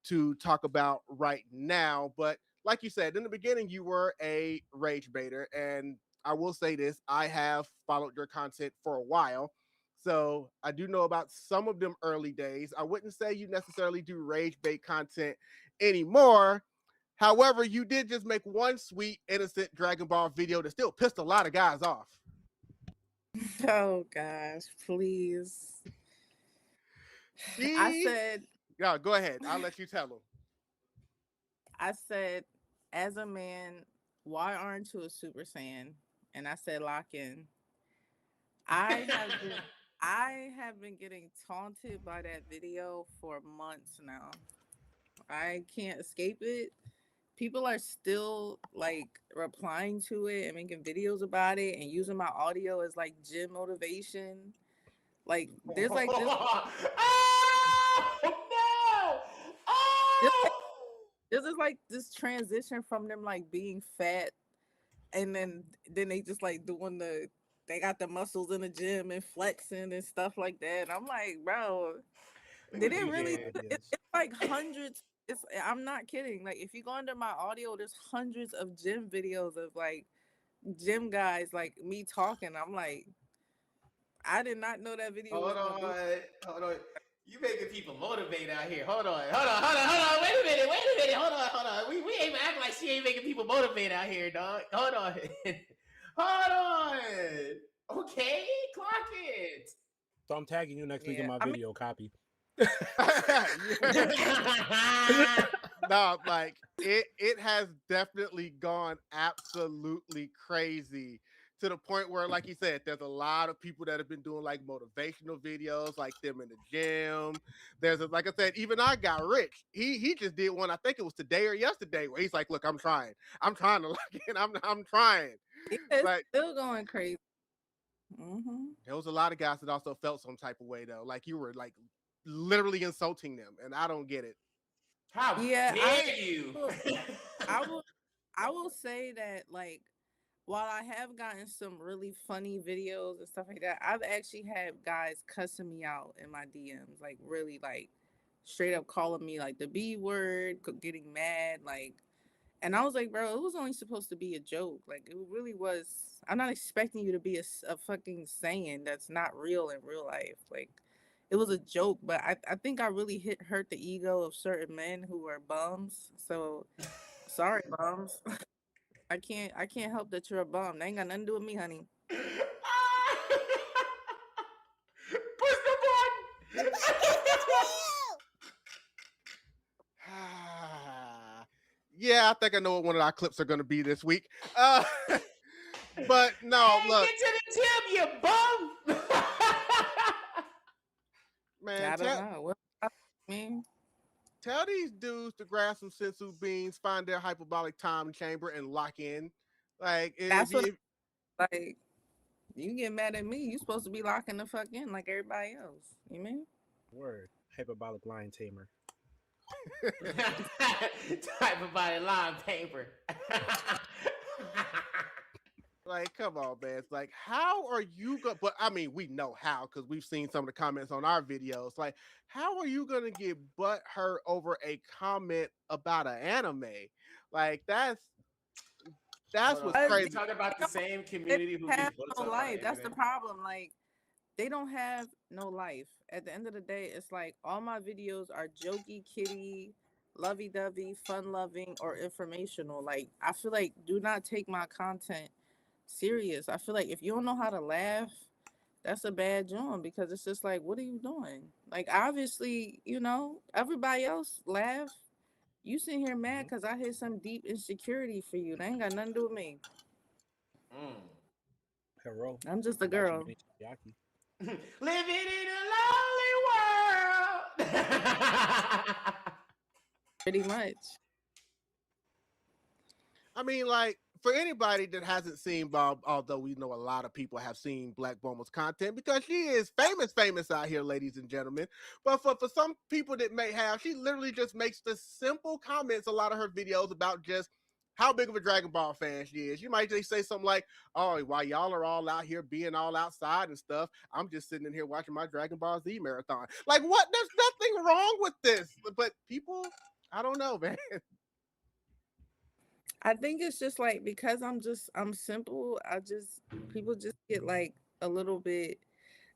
to talk about right now. But like you said in the beginning, you were a rage baiter, and I will say this: I have followed your content for a while, so I do know about some of them early days. I wouldn't say you necessarily do rage bait content anymore. However, you did just make one sweet, innocent Dragon Ball video that still pissed a lot of guys off. Oh gosh, please. I said, yeah, go ahead. I'll let you tell them. I said, as a man, why aren't you a Super Saiyan? And I said, lock in. I have been getting taunted by that video for months now. I can't escape it. People are still like replying to it and making videos about it and using my audio as like gym motivation. Like there's like this. Oh no! Oh! This is like this transition from them like being fat, and then they just like doing they got the muscles in the gym and flexing and stuff like that. And I'm like, bro, did it really? It's like hundreds. I'm not kidding. Like if you go under my audio, there's hundreds of gym videos of like gym guys like me talking. I'm like, I did not know that video. Hold on. You making people motivate out here. Hold on. Wait a minute. Hold on. We ain't even act like she ain't making people motivate out here, dog. Hold on. Okay, clock it. So I'm tagging you next week in my video copy. No, like it has definitely gone absolutely crazy to the point where, like you said, there's a lot of people that have been doing like motivational videos, like them in the gym. Like I said, even I got rich. He just did one. I think it was today or yesterday, where he's like, "Look, I'm trying to lock in. I'm trying." It's like, still going crazy. Mm-hmm. There was a lot of guys that also felt some type of way though, like you were like literally insulting them, and I don't get it. How dare you? I will say that like while I have gotten some really funny videos and stuff like that, I've actually had guys cussing me out in my DMs, like really like straight up calling me like the B word, getting mad, like. And I was like, bro, it was only supposed to be a joke. Like, it really was. I'm not expecting you to be a fucking Saiyan that's not real in real life. Like, it was a joke, but I think I really hurt the ego of certain men who are bums. So, sorry, bums. I can't help that you're a bum. That ain't got nothing to do with me, honey. Push the button. Yeah, I think I know what one of our clips are going to be this week. But no, Hey, look, get to the gym, you bum. man, I don't know. What I mean? tell these dudes to grab some sensu beans, find their hyperbolic time chamber, and lock in. Like, That's what, like, you get mad at me. You supposed to be locking the fuck in like everybody else. You mean? Word. Hyperbolic lion tamer. Type of body line paper. like, come on, man. It's like, how are you going? But I mean, we know how because we've seen some of the comments on our videos. Like, how are you gonna get butt hurt over a comment about an anime? Like, that's what's crazy. Talking about the same They community who have get books no on life. That's the everything. problem. Like, they don't have no life. At the end of the day, it's like all my videos are jokey, kitty, lovey-dovey, fun-loving, or informational. Like, I feel like do not take my content serious. I feel like if you don't know how to laugh, that's a bad joint because it's just like, what are you doing? Like, obviously, everybody else laugh. You sitting here mad because I hit some deep insecurity for you. That ain't got nothing to do with me. Hero. I'm just a girl. Living in a lonely world. Pretty much. I mean, like, for anybody that hasn't seen Bob, although we know a lot of people have seen Blvck Bulmaa's content because she is famous out here, ladies and gentlemen. But for some people that may have, she literally just makes the simple comments, a lot of her videos about just how big of a Dragon Ball fan she is. You might just say something like, oh, while y'all are all out here being all outside and stuff, I'm just sitting in here watching my Dragon Ball Z marathon. Like, what? There's nothing wrong with this. But people, I don't know, man. I think it's just like because I'm simple, people just get like a little bit.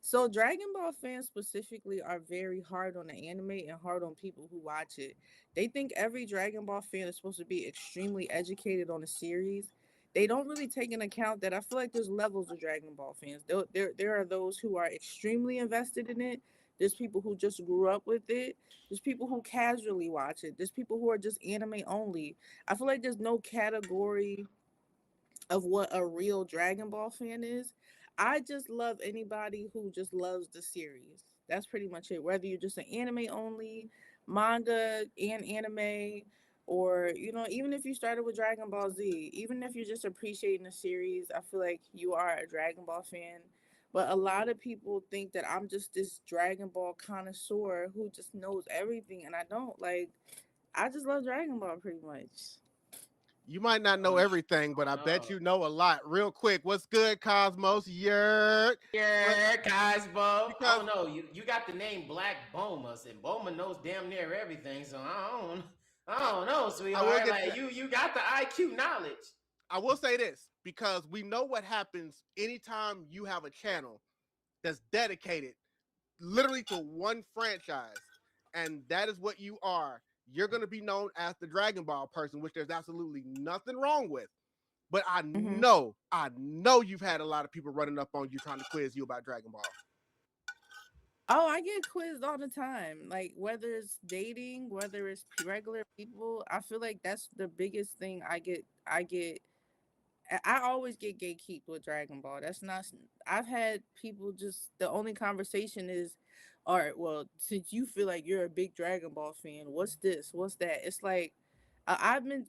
So Dragon Ball fans specifically are very hard on the anime and hard on people who watch it. They think every Dragon Ball fan is supposed to be extremely educated on the series. They don't really take into account that I feel like there's levels of Dragon Ball fans. There are those who are extremely invested in it. There's people who just grew up with it. There's people who casually watch it. There's people who are just anime only. I feel like there's no category of what a real Dragon Ball fan is. I just love anybody who just loves the series. That's pretty much it. Whether you're just an anime only, manga and anime, or even if you started with Dragon Ball Z, even if you're just appreciating the series, I feel like you are a Dragon Ball fan. But a lot of people think that I'm just this Dragon Ball connoisseur who just knows everything, and I don't. Like, I just love Dragon Ball pretty much. You might not know everything, but I bet you know a lot. Real quick, what's good, Cosmos? Yerk. Cosmo. I don't know. You got the name Blvck Bulmaa, and Bulmaa knows damn near everything. So I don't know, sweetheart. Like you got the IQ knowledge. I will say this because we know what happens anytime you have a channel that's dedicated literally to one franchise, and that is what you are. You're going to be known as the Dragon Ball person, which there's absolutely nothing wrong with. But I know you've had a lot of people running up on you trying to quiz you about Dragon Ball. Oh, I get quizzed all the time. Like, whether it's dating, whether it's regular people, I feel like that's the biggest thing I always get gatekeeped with Dragon Ball. I've had people just, the only conversation is, all right, well, since you feel like you're a big Dragon Ball fan, what's this? What's that? It's like,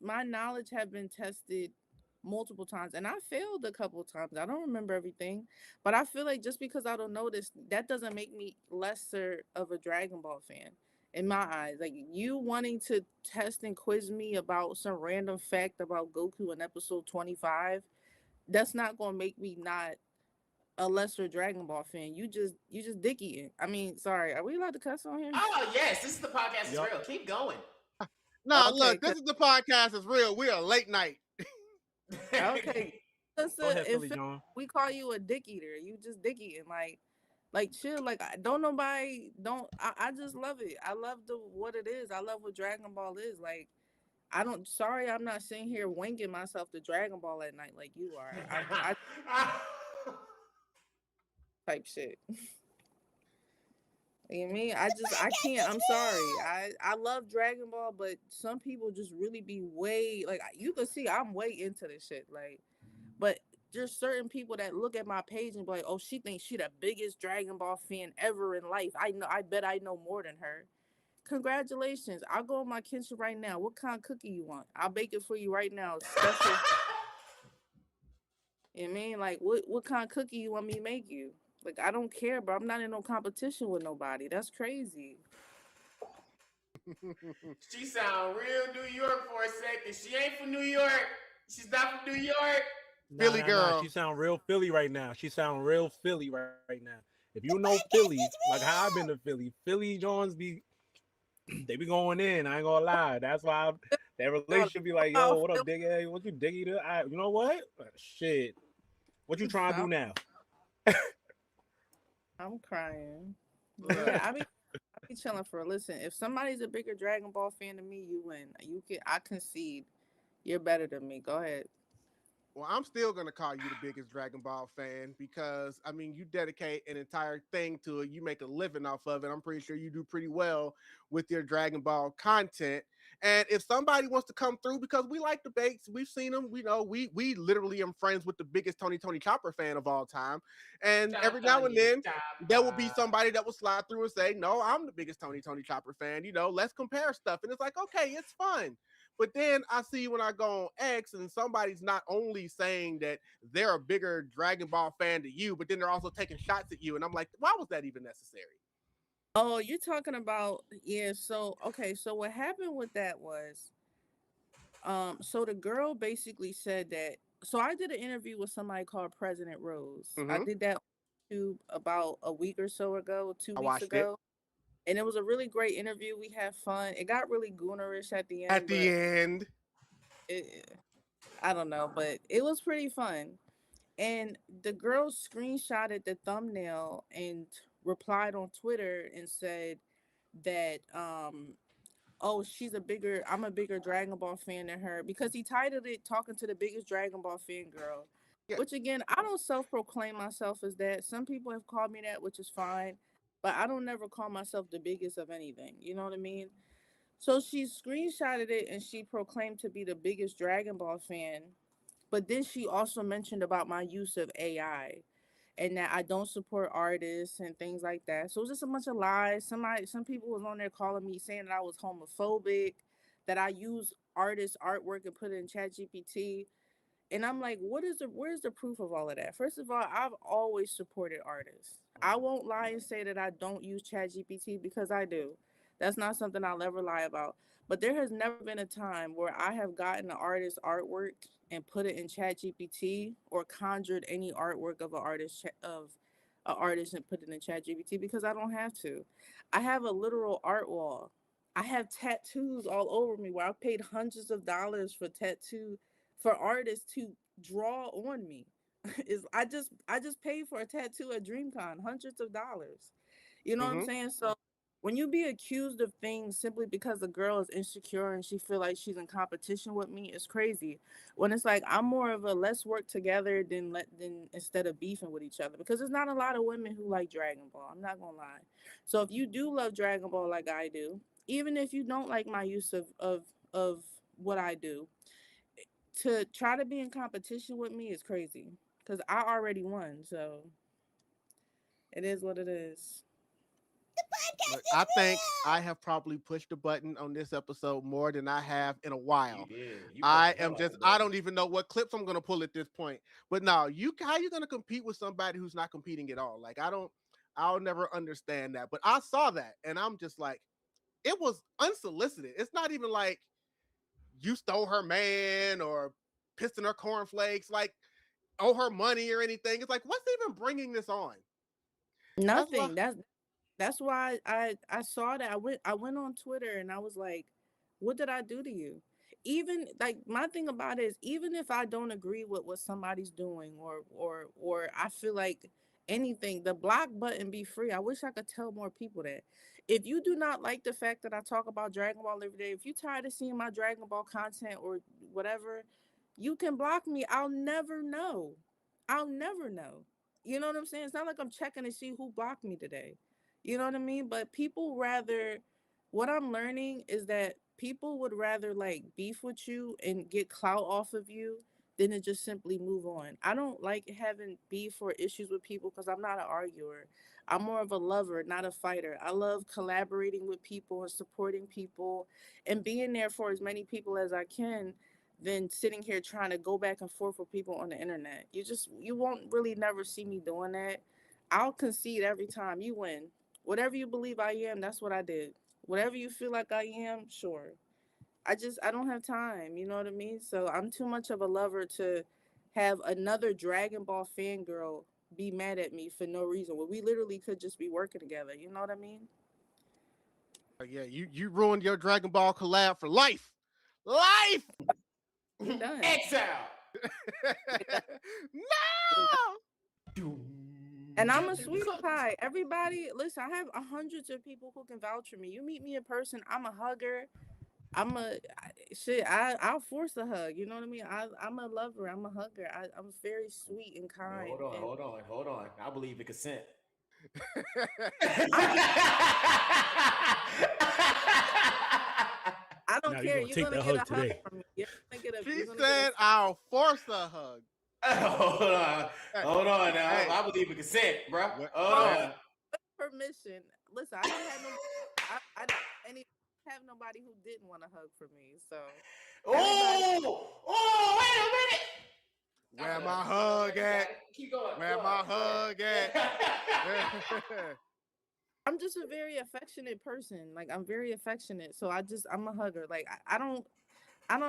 my knowledge have been tested multiple times and I failed a couple of times. I don't remember everything, but I feel like just because I don't know this, that doesn't make me lesser of a Dragon Ball fan. In my eyes, like, you wanting to test and quiz me about some random fact about Goku in episode 25, that's not gonna make me not a lesser Dragon Ball fan. You just dick eating. I mean, sorry, are we allowed to cuss on here? Oh yes, this is the podcast is Yup. real. Keep going. Nah, Okay, look, this is the podcast is real. We are late night. okay. Go ahead, If Philly John. we call you a dick eater, you just dick eating. Like chill. Like don't nobody don't. I just love it. I love what it is. I love what Dragon Ball is. Like I don't. Sorry, I'm not sitting here winking myself to Dragon Ball at night like you are. I type shit. You mean I can't. I'm sorry. I love Dragon Ball, but some people just really be way like you can see I'm way into this shit. Like, but there's certain people that look at my page and be like, oh, she thinks she the biggest Dragon Ball fan ever in life. I know. I bet I know more than her. Congratulations. I'll go in my kitchen right now. What kind of cookie you want? I'll bake it for you right now. Special. You know what I mean? Like, what kind of cookie you want me to make you? Like, I don't care, but I'm not in no competition with nobody. That's crazy. She sound real New York for a second. She ain't from New York. She's not from New York. Philly girl. She sound real Philly right now. She sound real Philly right now. If you know Philly, like how I've been to Philly Johns they be going in. I ain't gonna lie. That's why that relationship be like, yo, what up, digga? What you diggy to? You know what? Shit. What you trying to do now? I'm crying. Yeah, I be chilling for. Listen, if somebody's a bigger Dragon Ball fan than me, you win. I concede. You're better than me. Go ahead. Well, I'm still going to call you the biggest Dragon Ball fan because, I mean, you dedicate an entire thing to it. You make a living off of it. I'm pretty sure you do pretty well with your Dragon Ball content. And if somebody wants to come through, because we like debates, we've seen them, we know, we literally am friends with the biggest Tony Chopper fan of all time. And every now and then, there will be somebody that will slide through and say, no, I'm the biggest Tony Chopper fan. You know, let's compare stuff. And it's like, okay, it's fun. But then I see when I go on X and somebody's not only saying that they're a bigger Dragon Ball fan to you, but then they're also taking shots at you. And I'm like, why was that even necessary? Oh, you're talking about, yeah. So, okay. So what happened with that was, so the girl basically said that, so I did an interview with somebody called President Rose. I did that on YouTube about a week or so ago, 2 weeks ago. And it was a really great interview. We had fun. It got really goonerish at the end. I don't know, but it was pretty fun. And the girl screenshotted the thumbnail and replied on Twitter and said that oh, I'm a bigger Dragon Ball fan than her, because he titled it talking to the biggest Dragon Ball fan girl. Yeah. Which again, I don't self-proclaim myself as that. Some people have called me that, which is fine. But I don't never call myself the biggest of anything. You know what I mean? So she screenshotted it and she proclaimed to be the biggest Dragon Ball fan. But then she also mentioned about my use of AI and that I don't support artists and things like that. So it was just a bunch of lies. Some people was on there calling me saying that I was homophobic, that I use artists' artwork and put it in ChatGPT. And I'm like, where's the proof of all of that? First of all, I've always supported artists. I won't lie and say that I don't use ChatGPT, because I do. That's not something I'll ever lie about. But there has never been a time where I have gotten an artist's artwork and put it in ChatGPT, or conjured any artwork of an artist and put it in ChatGPT, because I don't have to. I have a literal art wall. I have tattoos all over me where I paid hundreds of dollars for artists to draw on me. I just paid for a tattoo at DreamCon, hundreds of dollars. You know what I'm saying? So when you be accused of things simply because the girl is insecure and she feel like she's in competition with me, it's crazy. When it's like, I'm more of a let's work together than instead of beefing with each other, because there's not a lot of women who like Dragon Ball. I'm not gonna lie. So if you do love Dragon Ball like I do, even if you don't like my use of what I do, to try to be in competition with me is crazy, because I already won. So it is what it is. Look, I think I have probably pushed the button on this episode more than I have in a while. You did. I don't even know what clips I'm going to pull at this point. But no, how you going to compete with somebody who's not competing at all? Like, I'll never understand that. But I saw that and I'm just like, it was unsolicited. It's not even like you stole her man or pissed in her cornflakes. Like, owe her money or anything. It's like, what's even bringing this on? Nothing. That's why I saw that. I went on Twitter and I was like, what did I do to you? Even like my thing about it is, even if I don't agree with what somebody's doing, or I feel like anything, the block button be free. I wish I could tell more people that. If you do not like the fact that I talk about Dragon Ball every day, if you're tired of seeing my Dragon Ball content or whatever, you can block me. I'll never know. I'll never know. You know what I'm saying? It's not like I'm checking to see who blocked me today. You know what I mean? But people rather, what I'm learning is that people would rather like beef with you and get clout off of you than to just simply move on. I don't like having beef or issues with people because I'm not an arguer. I'm more of a lover, not a fighter. I love collaborating with people and supporting people and being there for as many people as I can than sitting here trying to go back and forth with people on the internet. You won't really never see me doing that. I'll concede every time. You win. Whatever you believe I am, that's what I did. Whatever you feel like I am, sure. I don't have time, you know what I mean? So I'm too much of a lover to have another Dragon Ball fangirl be mad at me for no reason. Well, we literally could just be working together, you know what I mean? Yeah, you ruined your Dragon Ball collab for life. Life. We done. Exile. No. And I'm a sweet pie. Everybody, listen, I have hundreds of people who can vouch for me. You meet me in person, I'm a hugger. I'll force a hug. You know what I mean? I'm a lover. I'm a hugger. I'm very sweet and kind. Hold on. I believe in consent. I don't care. You're gonna get a hug today. from me. She said, "I'll force a hug." Hold on now. Hey. I believe in consent, bro. Permission. Listen, I didn't have no. I didn't have nobody who didn't want a hug from me. So. Oh, wait a minute. Where my hug at? Keep going. Where my hug at? I'm just a very affectionate person. Like I'm very affectionate. So I'm a hugger. Like I don't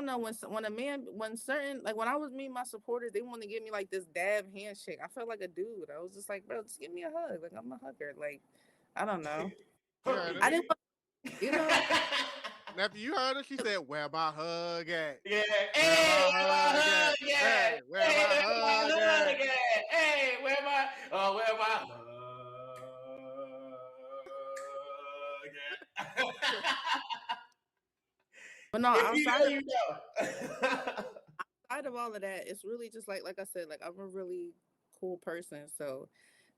know when I was meeting my supporters, they want to give me like this dab handshake. I felt like a dude. I was just like, bro, just give me a hug. Like I'm a hugger. Like I don't know. I didn't. You know. After you heard her, she said, "Where my hug at?" Yeah. Hey, where my hug at? Where my hug at? Hey, where my hug at? But no, outside of all of that, it's really just like I said, like I'm a really cool person. So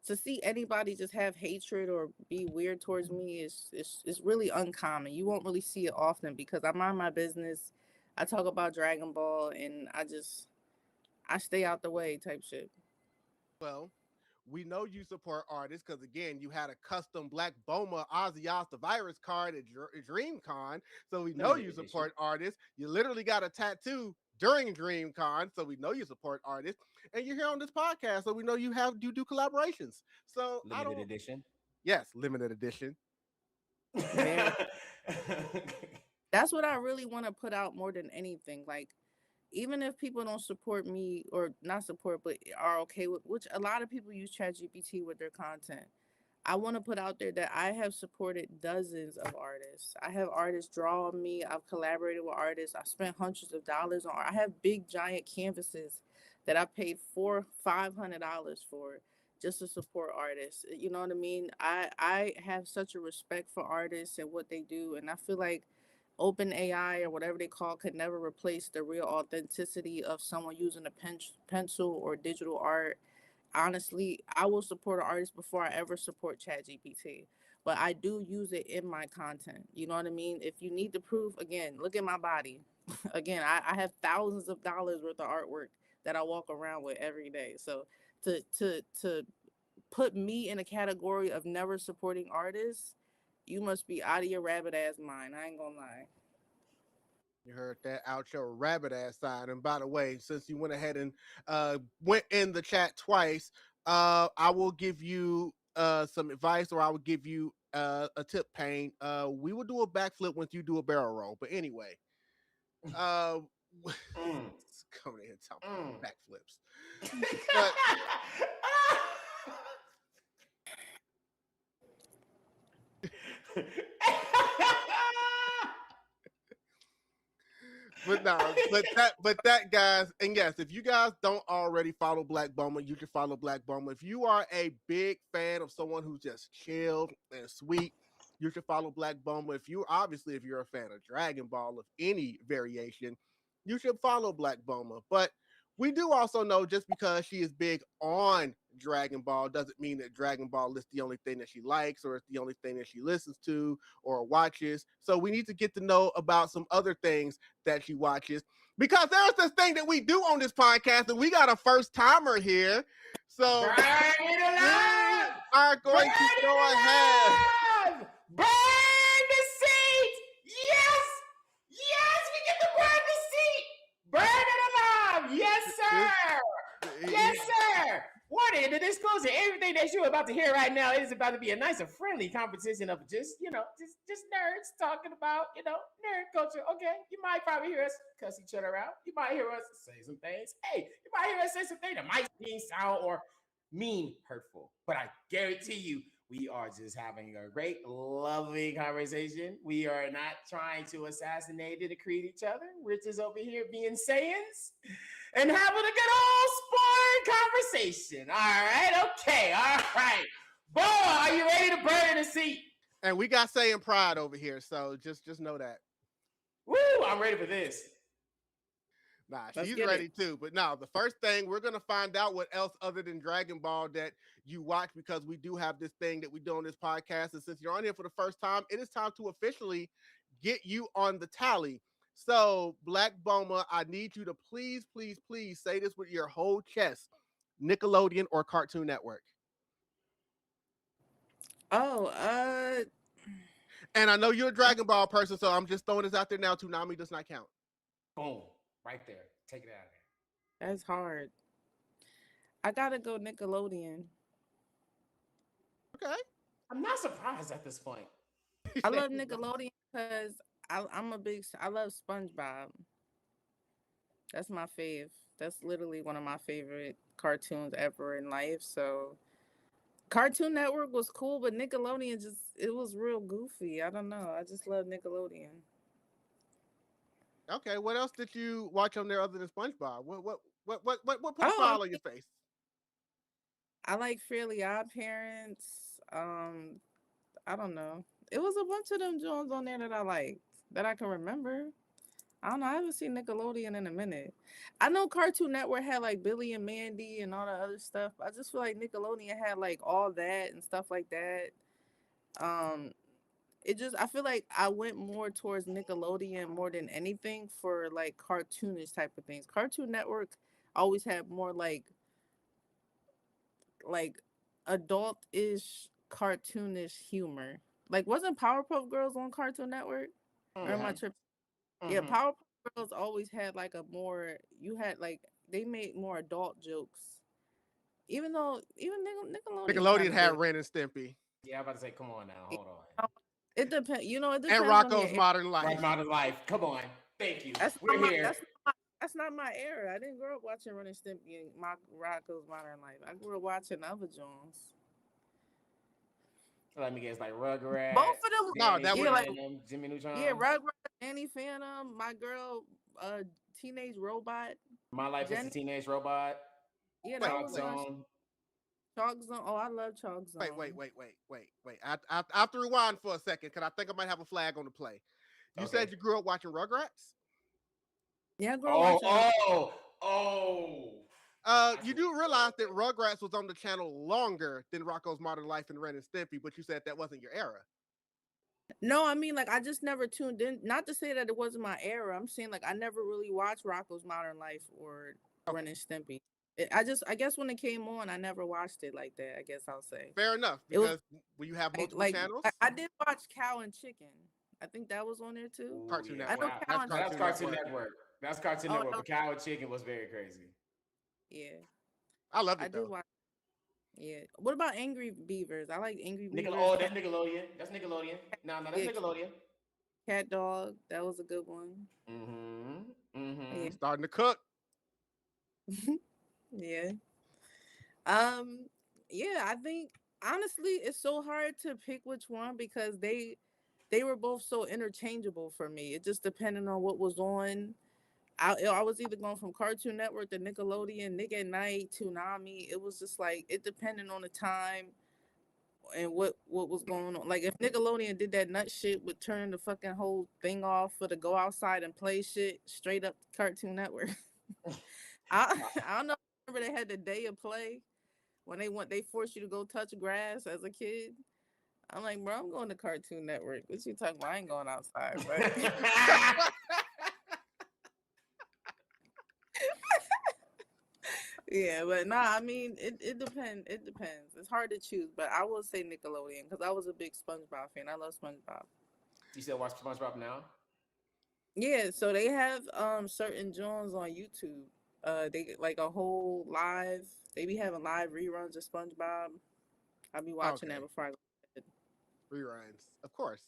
to see anybody just have hatred or be weird towards me is really uncommon. You won't really see it often because I mind my business. I talk about Dragon Ball and I stay out the way type shit. Well, we know you support artists because again, you had a custom Blvck Bulmaa Oz the Virus card at DreamCon, so we know you support artists. You literally got a tattoo during DreamCon, so we know you support artists, and you're here on this podcast, so we know you do collaborations. So limited edition. Yes, limited edition. That's what I really want to put out more than anything. Like, even if people don't support me or not support, but are okay with, which a lot of people use ChatGPT with their content. I want to put out there that I have supported dozens of artists. I have artists draw on me. I've collaborated with artists. I spent hundreds of dollars on art. I have big giant canvases that I paid $400-500 for just to support artists. You know what I mean? I have such a respect for artists and what they do, and I feel like open AI or whatever they call could never replace the real authenticity of someone using a pencil or digital art. Honestly, I will support an artist before I ever support ChatGPT. But I do use it in my content. You know what I mean? If you need the proof, again, look at my body. Again, I have thousands of dollars worth of artwork that I walk around with every day. So to put me in a category of never supporting artists, you must be out of your rabbit ass mind. I ain't gonna lie. You heard that out your rabbit ass side. And by the way, since you went ahead and went in the chat twice, I will give you some advice, or I will give you a tip, Pain. We will do a backflip once you do a barrel roll. But anyway, Coming in talking backflips. But no, but that guys, and yes, if you guys don't already follow Blvck Bulmaa, you can follow Blvck Bulmaa. If you are a big fan of someone who's just chilled and sweet, you should follow Blvck Bulmaa. If you're a fan of Dragon Ball of any variation, you should follow Blvck Bulmaa. But we do also know just because she is big on Dragon Ball doesn't mean that Dragon Ball is the only thing that she likes or it's the only thing that she listens to or watches. So we need to get to know about some other things that she watches, because there's this thing that we do on this podcast, and we got a first timer here. So we are going to go ahead. Burn the seat! Yes! Yes, we get to burn the seat! Burn it alive! Yes, sir! Yes, sir! Warning, the disclosure, everything that you're about to hear right now is about to be a nice and friendly competition of just nerds talking about, nerd culture. Okay, you might probably hear us cuss each other out. You might hear us say some things. Hey, you might hear us say some things that might sound or mean hurtful. But I guarantee you, we are just having a great, lovely conversation. We are not trying to assassinate or create each other. We're just over here being Saiyans and having a good old sport conversation. All right, okay, all right. Boy, are you ready to burn in the seat? And we got Saiyan pride over here, so just know that. Woo, I'm ready for this. Nah, she's ready too. But now, the first thing, we're going to find out what else other than Dragon Ball that you watch, because we do have this thing that we do on this podcast. And since you're on here for the first time, it is time to officially get you on the tally. So, Blvck Bulmaa, I need you to please say this with your whole chest. Nickelodeon or Cartoon Network? Oh, and I know you're a Dragon Ball person, so I'm just throwing this out there now. Toonami does not count. Boom. Right there. Take it out of there. That's hard. I gotta go Nickelodeon. Okay. I'm not surprised at this point. I love Nickelodeon because I love SpongeBob. That's my fave. That's literally one of my favorite cartoons ever in life. So Cartoon Network was cool, but Nickelodeon it was real goofy. I don't know. I just love Nickelodeon. Okay, what else did you watch on there other than SpongeBob? What put a smile on your face? I like Fairly Odd Parents. I don't know. It was a bunch of them Jones on there that I liked, that I can remember. I don't know. I haven't seen Nickelodeon in a minute. I know Cartoon Network had like Billy and Mandy and all the other stuff. I just feel like Nickelodeon had like all that and stuff like that. I feel like I went more towards Nickelodeon more than anything for like cartoonish type of things. Cartoon Network always had more like adult-ish cartoonish humor. Like, wasn't Powerpuff Girls on Cartoon Network? Mm-hmm. Or am I tripping? Mm-hmm. Yeah, Powerpuff Girls always had like they made more adult jokes. Even Nickelodeon had Ren and Stimpy. Yeah, I'm about to say, come on now, hold on. It depends. It depends. And Rocko's Modern Life. Right, Modern Life. Come on. Thank you. We're here. That's not my era. I didn't grow up watching Ren and Stimpy and Rocko's Modern Life. I grew up watching other Jones. Let me guess, like Rugrats. Both of them. No, that was like Jimmy Neutron. Yeah, Rugrats, Danny Phantom, My Girl, Teenage Robot. My Life is a Teenage Robot. Yeah, that was Chalk Zone. Oh, I love Chalk Zone. Wait. I have to rewind for a second because I think I might have a flag on the play. You said you grew up watching Rugrats? Yeah, I grew up watching. You do realize that Rugrats was on the channel longer than Rocko's Modern Life and Ren and Stimpy, but you said that wasn't your era. No, I mean, like, I just never tuned in. Not to say that it wasn't my era. I'm saying, like, I never really watched Rocko's Modern Life or Ren and Stimpy. I guess when it came on, I never watched it like that. I guess I'll say. Fair enough. Because when you have multiple channels, I did watch Cow and Chicken. I think that was on there too. Cartoon Network. I know that's Cartoon Network. That's Cartoon Network. But Cow and Chicken was very crazy. Yeah, I love it. I do watch. Yeah. What about Angry Beavers? I like Angry Beavers. Oh, that's Nickelodeon. That's Nickelodeon. No, that's Nickelodeon. Cat Dog, that was a good one. Yeah. Starting to cook. Yeah. Um, yeah, I think honestly it's so hard to pick which one because they were both so interchangeable for me. It just depended on what was on. I was either going from Cartoon Network to Nickelodeon, Nick at Night, Toonami. It was just like it depended on the time and what was going on. Like if Nickelodeon did that nut shit with turning the fucking whole thing off for the go outside and play shit straight up Cartoon Network. I don't know. Remember they had the day of play when they forced you to go touch grass as a kid. I'm like, bro, I'm going to Cartoon Network. What you talking about? I ain't going outside, bro. Yeah, but nah, I mean, it depends. It depends. It's hard to choose, but I will say Nickelodeon because I was a big SpongeBob fan. I love SpongeBob. You still watch SpongeBob now? Yeah, so they have certain joints on YouTube. They get like a whole live. They be having live reruns of SpongeBob. I'll be watching that before I go to bed. Reruns, of course.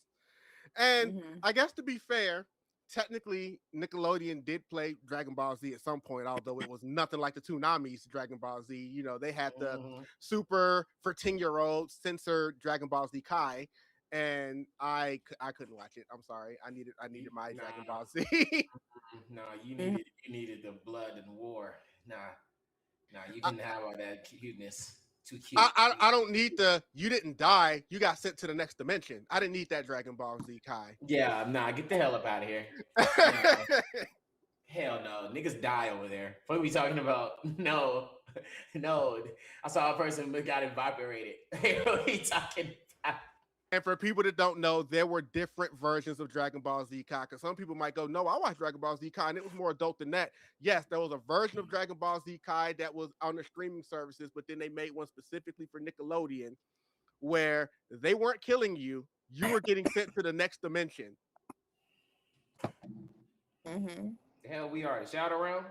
And Mhm. I guess to be fair, technically Nickelodeon did play Dragon Ball Z at some point, although it was nothing like the Toonami's Dragon Ball Z. You know, they had the super for 10-year-olds censored Dragon Ball Z Kai, and I couldn't watch it. I'm sorry. I needed my Dragon Ball Z. No, you Mhm. needed the blood and war. Nah, you couldn't have all that cuteness. Too cute. I don't need the you didn't die, you got sent to the next dimension. I didn't need that Dragon Ball Z Kai. Yeah, nah, get the hell up out of here. No. Hell no, niggas die over there. What are we talking about? No, I saw a person who got evaporated. What are we talking about? And for people that don't know, there were different versions of Dragon Ball Z Kai. Because some people might go, no, I watched Dragon Ball Z Kai and it was more adult than that. Yes, there was a version of Dragon Ball Z Kai that was on the streaming services, but then they made one specifically for Nickelodeon where they weren't killing you. You were getting sent to the next dimension. Mhm. The hell we are? The Shadow Realm?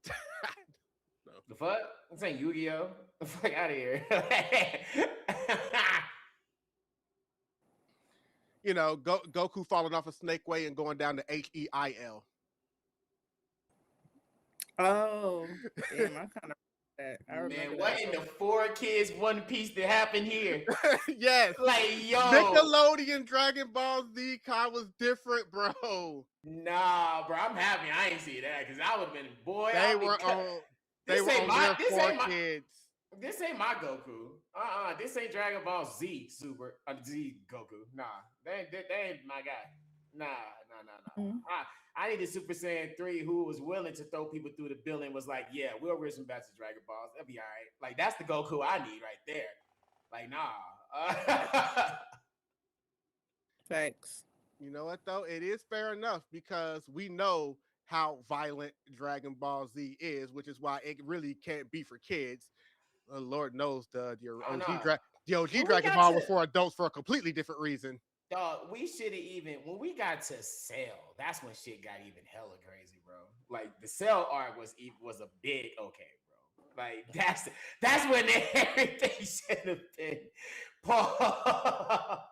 No. The fuck? This ain't Yu-Gi-Oh! The fuck out of here. You know, Goku falling off a snake way and going down to H-E-I-L. Oh, damn! I kind of that. I remember Man, what that. in the 4 Kids One Piece that happened here? Yes. Like, yo. Nickelodeon Dragon Ball Z Kai was different, bro. Nah, bro, I'm happy I ain't see that because I would have been, boy. They were on Kids. This ain't my Goku. This ain't Dragon Ball Z Super Z Goku. Nah, they ain't my guy. Nah. Mhm. I needed Super Saiyan 3 who was willing to throw people through the building, was like, yeah, we'll risen back to Dragon Balls. That'll be all right. Like, that's the Goku I need right there. Like, nah. Facts. You know what, though? It is fair enough because we know how violent Dragon Ball Z is, which is why it really can't be for kids. Lord knows the OG Dragon Ball was for adults for a completely different reason. Dog, we should have even, when we got to Cell, that's when shit got even hella crazy, bro. Like the Cell arc was a big okay, bro. Like that's when everything should have been paused.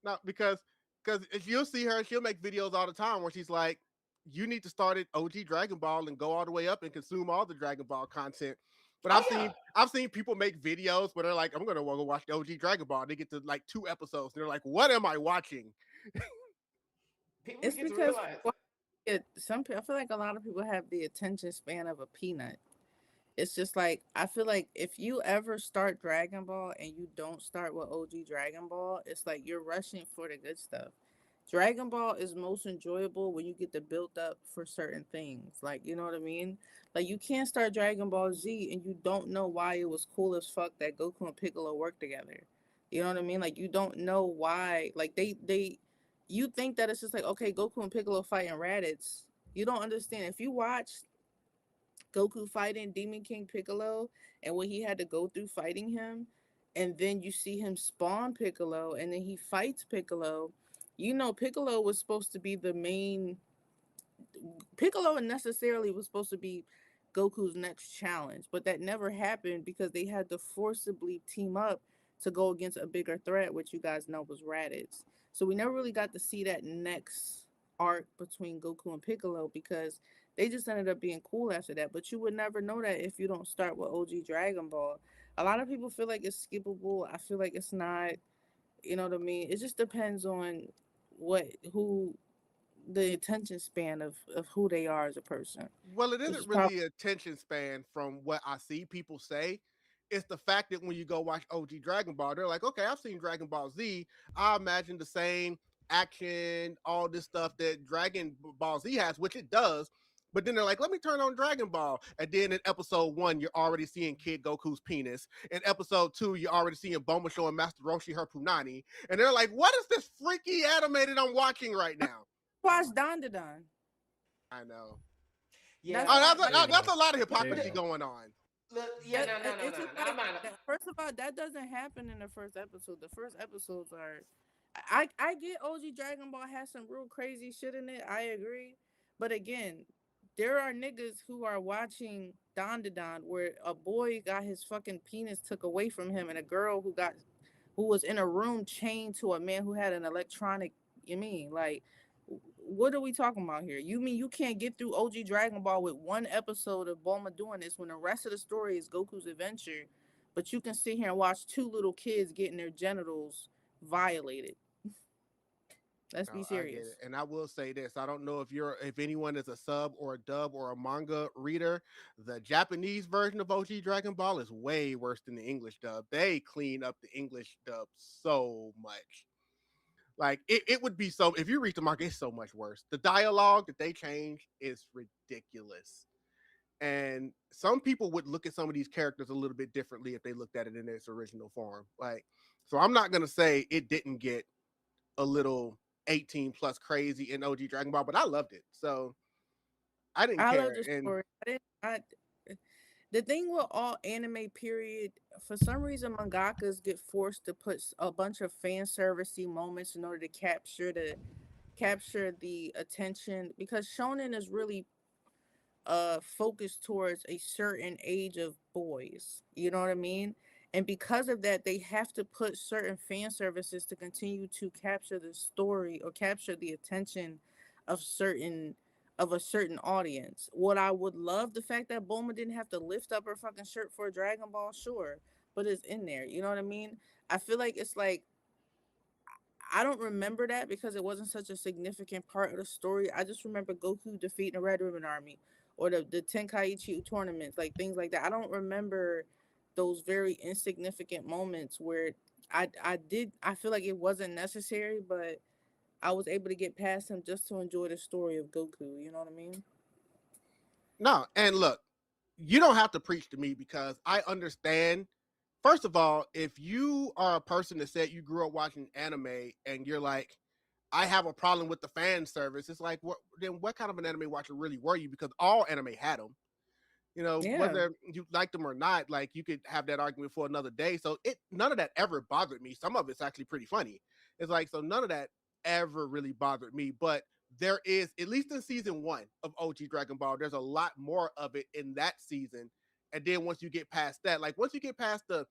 No, because if you'll see her, she'll make videos all the time where she's like, you need to start at OG Dragon Ball and go all the way up and consume all the Dragon Ball content. But I've seen people make videos where they're like, I'm gonna go watch the OG Dragon Ball. They get to like 2 episodes and they're like, what am I watching? It's because I feel like a lot of people have the attention span of a peanut. It's just like I feel like if you ever start Dragon Ball and you don't start with OG Dragon Ball, it's like you're rushing for the good stuff. Dragon Ball is most enjoyable when you get to build up for certain things. Like, you know what I mean? Like you can't start Dragon Ball Z and you don't know why it was cool as fuck that Goku and Piccolo worked together. You know what I mean? Like you don't know why. Like they you think that it's just like, okay, Goku and Piccolo fighting Raditz. You don't understand. If you watch Goku fighting Demon King Piccolo and what he had to go through fighting him, and then you see him spawn Piccolo and then he fights Piccolo. You know, Piccolo was supposed to be the main. Piccolo necessarily was supposed to be Goku's next challenge, but that never happened because they had to forcibly team up to go against a bigger threat, which you guys know was Raditz. So we never really got to see that next arc between Goku and Piccolo because they just ended up being cool after that. But you would never know that if you don't start with OG Dragon Ball. A lot of people feel like it's skippable. I feel like it's not. You know what I mean? It just depends on who the attention span of who they are as a person. Well, it Which is isn't probably really attention span from what I see people say. It's the fact that when you go watch OG Dragon Ball, they're like, okay, I've seen Dragon Ball Z. I imagine the same action, all this stuff that Dragon Ball Z has, which it does. But then they're like, let me turn on Dragon Ball. And then in episode 1, you're already seeing Kid Goku's penis. In episode 2, you're already seeing Bulma showing Master Roshi her punani. And they're like, what is this freaky animated I'm watching right now? watch Don Don. I know. Yeah. That's That's a lot of There you hypocrisy go. going on. Look, yeah, no, no, no, It's no, just no. I'm like not. first of all, that doesn't happen in the first episode. The first episodes are, I get OG Dragon Ball has some real crazy shit in it. I agree, but again, there are niggas who are watching Don where a boy got his fucking penis took away from him, and a girl who was in a room chained to a man who had an electronic. You mean like what are we talking about here? You mean you can't get through OG Dragon Ball with one episode of Bulma doing this when the rest of the story is Goku's adventure, but you can sit here and watch two little kids getting their genitals violated? Let's be No, I get it. serious. And I will say this. I don't know if anyone is a sub or a dub or a manga reader. The Japanese version of OG Dragon Ball is way worse than the English dub. They clean up the English dub so much. Like it would be so if you read the manga, it's so much worse. The dialogue that they change is ridiculous. And some people would look at some of these characters a little bit differently if they looked at it in its original form. Like, so I'm not gonna say it didn't get a little 18 plus crazy in OG Dragon Ball, but I loved it. So I didn't I love care. the And story. The thing with all anime period, for some reason mangakas get forced to put a bunch of fan servicey moments in order to capture the attention because shonen is really focused towards a certain age of boys. You know what I mean? And because of that, they have to put certain fan services to continue to capture the story or capture the attention of a certain audience. What I would love the fact that Bulma didn't have to lift up her fucking shirt for a Dragon Ball, sure, but it's in there. You know what I mean? I feel like it's like I don't remember that because it wasn't such a significant part of the story. I just remember Goku defeating the Red Ribbon Army or the Tenkaichi tournaments, like things like that. I don't remember those very insignificant moments where I feel like it wasn't necessary, but I was able to get past him just to enjoy the story of Goku. You know what I mean? no, and look, you don't have to preach to me because I understand. First of all, if you are a person that said you grew up watching anime and you're like, I have a problem with the fan service, it's like, what kind of an anime watcher really were you? Because all anime had them. You know, Yeah. whether you liked them or not, like you could have that argument for another day. So none of that ever bothered me. Some of it's actually pretty funny. It's like, so none of that ever really bothered me. But there is, at least in season 1 of OG Dragon Ball, there's a lot more of it in that season. And then once you get past that, like once you get past the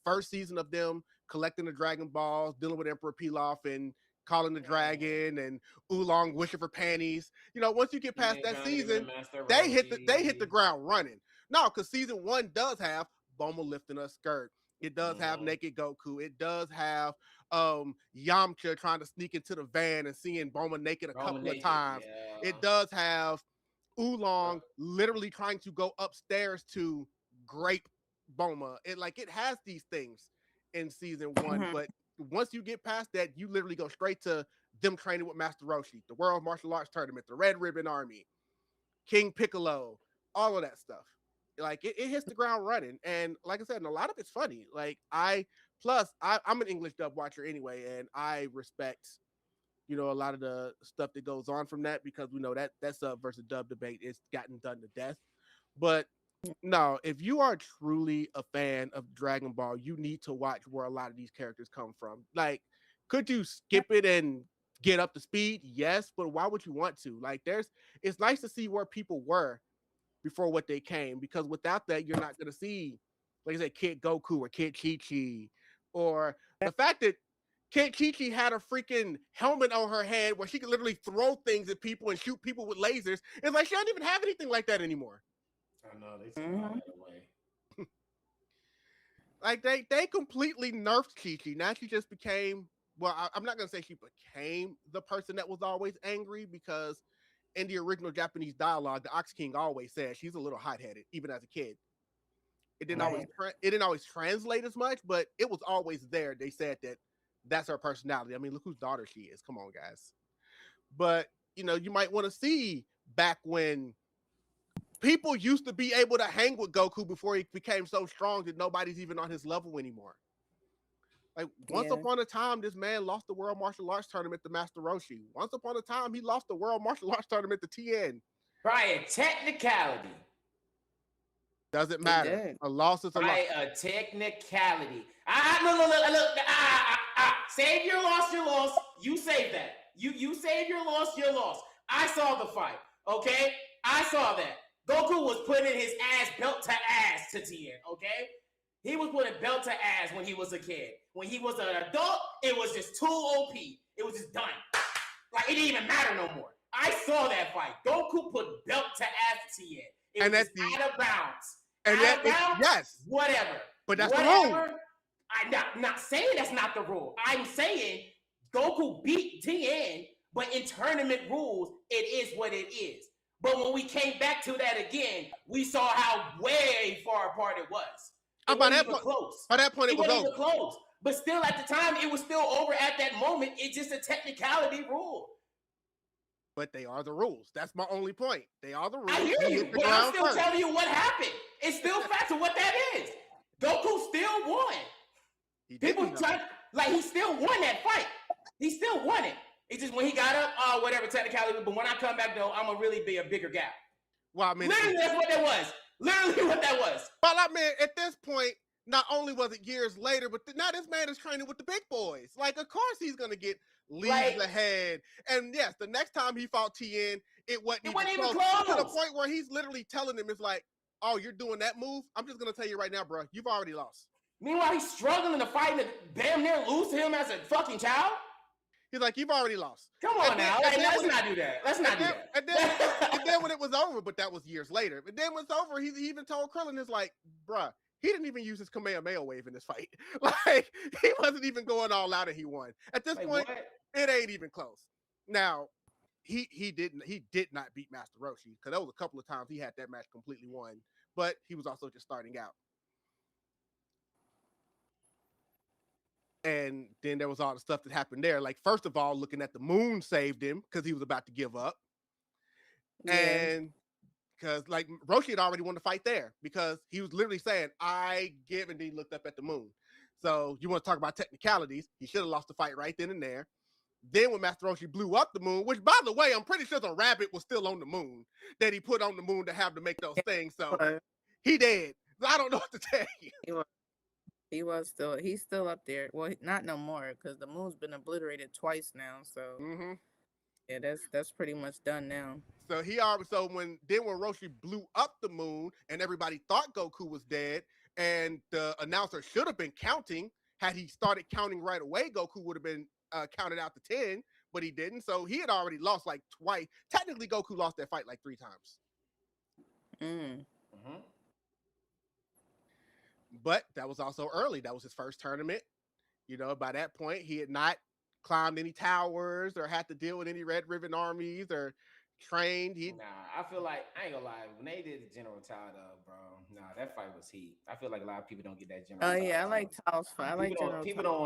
first season of them collecting the Dragon Balls, dealing with Emperor Pilaf and calling the dragon and Oolong wishing for panties. You know, once you get past that season, they hit the ground running. No, because season 1 does have Bulma lifting a skirt. It does have naked Goku. It does have Yamcha trying to sneak into the van and seeing Bulma naked a couple of times. Yeah. It does have Oolong literally trying to go upstairs to grape Bulma. It has these things in season 1, Mhm. but once you get past that, you literally go straight to them training with Master Roshi, the World Martial Arts Tournament, the Red Ribbon Army, King Piccolo, all of that stuff. Like it hits the ground running, and like I said, and a lot of it's funny. Like I'm an English dub watcher anyway, and I respect a lot of the stuff that goes on from that because we know that sub versus dub debate is gotten done to death. But no, if you are truly a fan of Dragon Ball, you need to watch where a lot of these characters come from. Like, could you skip it and get up to speed? Yes, but why would you want to? Like, it's nice to see where people were before what they came, because without that, you're not gonna see, like I said, Kid Goku or Kid Chi Chi or the fact that Chi-Chi had a freaking helmet on her head where she could literally throw things at people and shoot people with lasers. It's like she doesn't even have anything like that anymore. I know they took all that away. Like they completely nerfed Chi-Chi. Now she just became, well, I'm not gonna say she became the person that was always angry, because in the original Japanese dialogue, the Ox King always said she's a little hot-headed, even as a kid. It didn't always translate as much, but it was always there. They said that that's her personality. I mean, look whose daughter she is. Come on, guys. But you know, you might want to see back when people used to be able to hang with Goku before he became so strong that nobody's even on his level anymore. Like once upon a time, this man lost the World Martial Arts Tournament to Master Roshi. Once upon a time, he lost the World Martial Arts Tournament to Tien. By a technicality. Doesn't matter. A loss is a loss. By a technicality. Look. Save your loss. You save that. You save your loss. I saw the fight. Okay? I saw that. Goku was putting his ass belt to ass to Tien. Okay? He was putting belt to ass when he was a kid. When he was an adult, it was just too OP. It was just done. Like, it didn't even matter no more. I saw that fight. Goku put belt to ass to Tien. It was out of bounds. And yes. Whatever. But that's the rule. I'm not saying that's not the rule. I'm saying Goku beat Tien, but in tournament rules, it is what it is. But when we came back to that again, we saw how way far apart it was. By that point, it was over. Close. But still, at the time, it was still over at that moment. It's just a technicality rule. But they are the rules. That's my only point. They are the rules. I hear you, but I'm still telling you what happened. It's still facts of what that is. Goku still won. People try, like, he still won that fight. He still won it. It's just when he got up, whatever technicality. But when I come back, though, I'm gonna really be a bigger gap. Well, I mean, literally, that's what that was. Literally, what that was. Well, I mean, at this point, not only was it years later, but now this man is training with the big boys. Like, of course, he's gonna get leagues ahead. And yes, the next time he fought Tien, it wasn't even close. To the point where he's literally telling him, it's like, oh, you're doing that move? I'm just gonna tell you right now, bro, you've already lost. Meanwhile, he's struggling to fight and damn near lose him as a fucking child. He's like, you've already lost. Come on now. Let's not do that. And then when it was over, but that was years later. But then when it's over, he even told Krillin, it's like, bruh, he didn't even use his Kamehameha wave in this fight. Like, he wasn't even going all out and he won. At this point, it ain't even close. Now, he did not beat Master Roshi, because there was a couple of times he had that match completely won, but he was also just starting out. And then there was all the stuff that happened there. Like, first of all, looking at the moon saved him because he was about to give up. Yeah. And because, like, Roshi had already won the fight there because he was literally saying, I give, and then he looked up at the moon. So you want to talk about technicalities. He should have lost the fight right then and there. Then when Master Roshi blew up the moon, which, by the way, I'm pretty sure the rabbit was still on the moon that he put on the moon to have to make those things. So he dead. So I don't know what to tell you. He's still up there. Well, not no more, because the moon's been obliterated twice now. So yeah, that's pretty much done now. So when Roshi blew up the moon and everybody thought Goku was dead, and the announcer should have been counting. Had he started counting right away, Goku would have been counted out to 10, but he didn't. So he had already lost like twice. Technically, Goku lost that fight like 3 times. But that was also early. That was his first tournament. You know, by that point, he had not climbed any towers or had to deal with any Red Ribbon armies or trained. I feel like, I ain't gonna lie, when they did the General Tao, bro, that fight was heat. I feel like a lot of people don't get that General Tao. Oh yeah, I like Tao's fight. People don't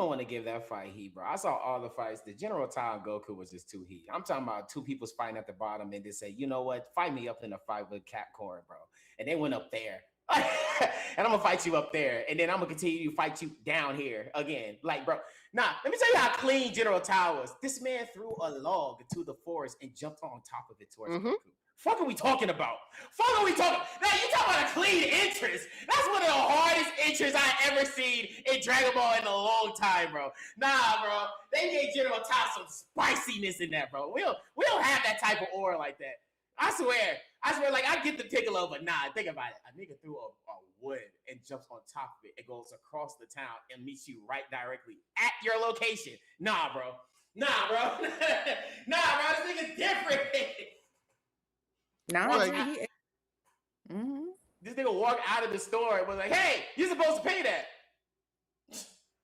want to give that fight heat, bro. I saw all the fights. The General Tao and Goku was just too heat. I'm talking about 2 people fighting at the bottom and they say, you know what, fight me up in a fight with Capcorn, bro. And they went up there. And I'm gonna fight you up there, and then I'm gonna continue to fight you down here again. Like, bro, let me tell you how clean General Tao was. This man threw a log into the forest and jumped on top of it towards Goku. Fuck are we talking about? Now you talking about a clean entrance. That's one of the hardest entrances I ever seen in Dragon Ball in a long time, bro. Nah, bro. They gave General Tao some spiciness in that, bro. We don't have that type of aura like that. I swear, like I get the Piccolo, but nah, think about it. A nigga threw a wood and jumps on top of it. It goes across the town and meets you right directly at your location. Nah, bro. Nah, bro. This nigga's different. Nah, Like, This nigga walked out of the store and was like, "Hey, you're supposed to pay that."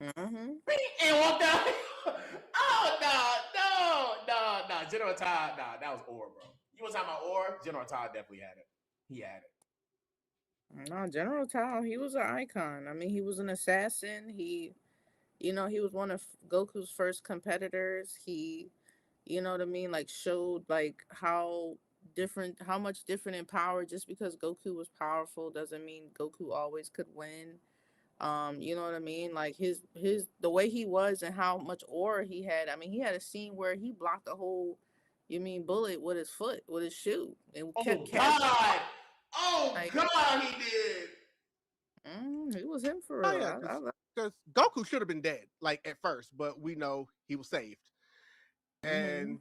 And walked out. Oh no, General Todd, that was Orr, bro. You was talking about Orr? General Todd definitely had it. He had it. No, General Tao, he was an icon. I mean, he was an assassin. He was one of Goku's first competitors. He, you know what I mean, like showed like how much different in power. Just because Goku was powerful doesn't mean Goku always could win. You know what I mean? Like his the way he was and how much aura he had. I mean, he had a scene where he blocked a whole bullet with his foot, with his shoe. And kept God! Like, God, he did. He was him for real. Oh, yeah, because Goku should have been dead, like at first, but we know he was saved. And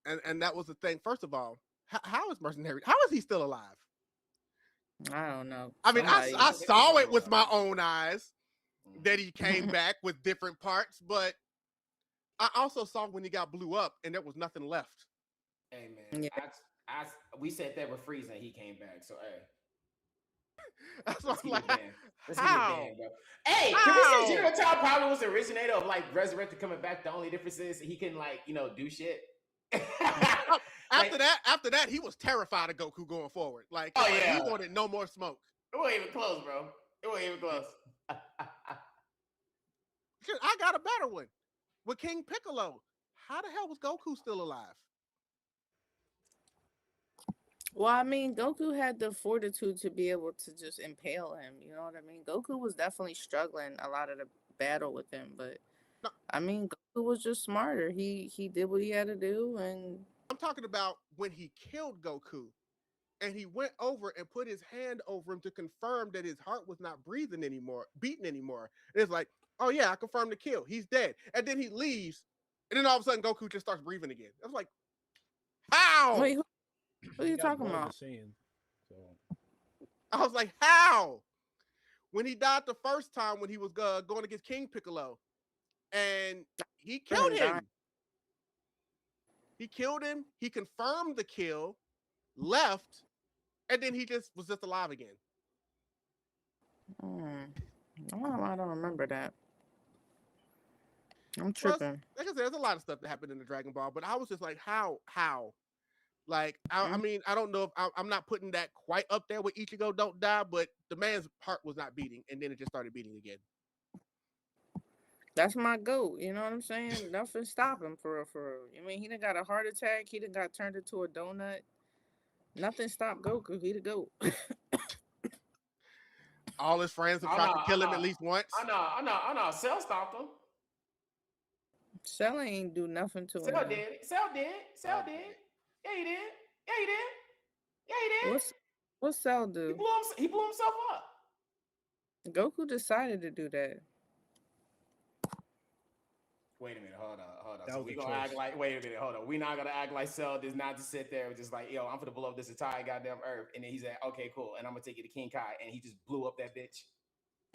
that was the thing. First of all, how is Mercenary? How is he still alive? I don't know. I mean, I saw it with my own eyes that he came back with different parts, but I also saw when he got blew up and there was nothing left. Hey man, Yeah. we said that with Frieza, he came back. So hey, That's what I'm like. How? Bro. Hey, can we say General Tao probably was the originator of like Resurrected coming back? The only difference is he can like do shit. After that, he was terrified of Goku going forward. Like, he wanted no more smoke. It wasn't even close, bro. It wasn't even close. I got a better one. With King Piccolo, how the hell was Goku still alive? Well, I mean, Goku had the fortitude to be able to just impale him. You know what I mean? Goku was definitely struggling a lot of the battle with him, but no. I mean, Goku was just smarter. He did what he had to do, and I'm talking about when he killed Goku, and he went over and put his hand over him to confirm that his heart was not beating anymore. And it's like, oh yeah, I confirmed the kill. He's dead. And then he leaves, and then all of a sudden Goku just starts breathing again. I was like, how? Wait, what are you talking about? I was like, how? When he died the first time, when he was going against King Piccolo, and he killed him. He killed him. He confirmed the kill, left, and then he was just alive again. I don't remember that. I'm tripping. Like I said, there's a lot of stuff that happened in the Dragon Ball, but I was just like, how? Like, I mean, I don't know if I'm not putting that quite up there with Ichigo Don't Die, but the man's heart was not beating, and then it just started beating again. That's my goat. You know what I'm saying? Nothing stop him for real. I mean, he done got a heart attack. He done got turned into a donut. Nothing stopped Goku. He the goat. All his friends have tried to kill him at least once. I know. Cell stopped him. Cell ain't do nothing to him. Cell did. Yeah, he did. What's Cell do? He blew himself up. Goku decided to do that. Wait a minute, hold on. So we gonna act like, wait a minute, hold on. We not gonna act like Cell does not just sit there and just like, yo, I'm gonna blow up this entire goddamn earth. And then he's like, okay, cool. And I'm gonna take you to King Kai. And he just blew up that bitch.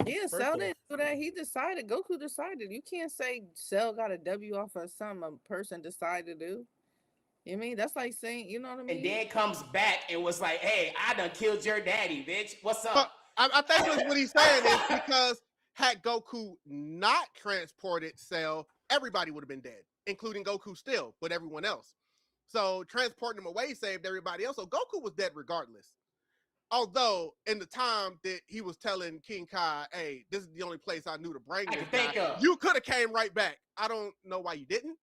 Yeah, Cell didn't do that. He decided. Goku decided. You can't say Cell got a W off of something a person decided to do. You know what I mean? That's like saying, you know what I mean? And then comes back and was like, hey, I done killed your daddy, bitch. What's up? But I think what he's saying is because had Goku not transported Cell, everybody would have been dead, including Goku still, but everyone else. So transporting him away saved everybody else. So Goku was dead regardless. Although in the time that he was telling King Kai, hey, this is the only place I knew to bring this guy, you could have came right back. I don't know why you didn't.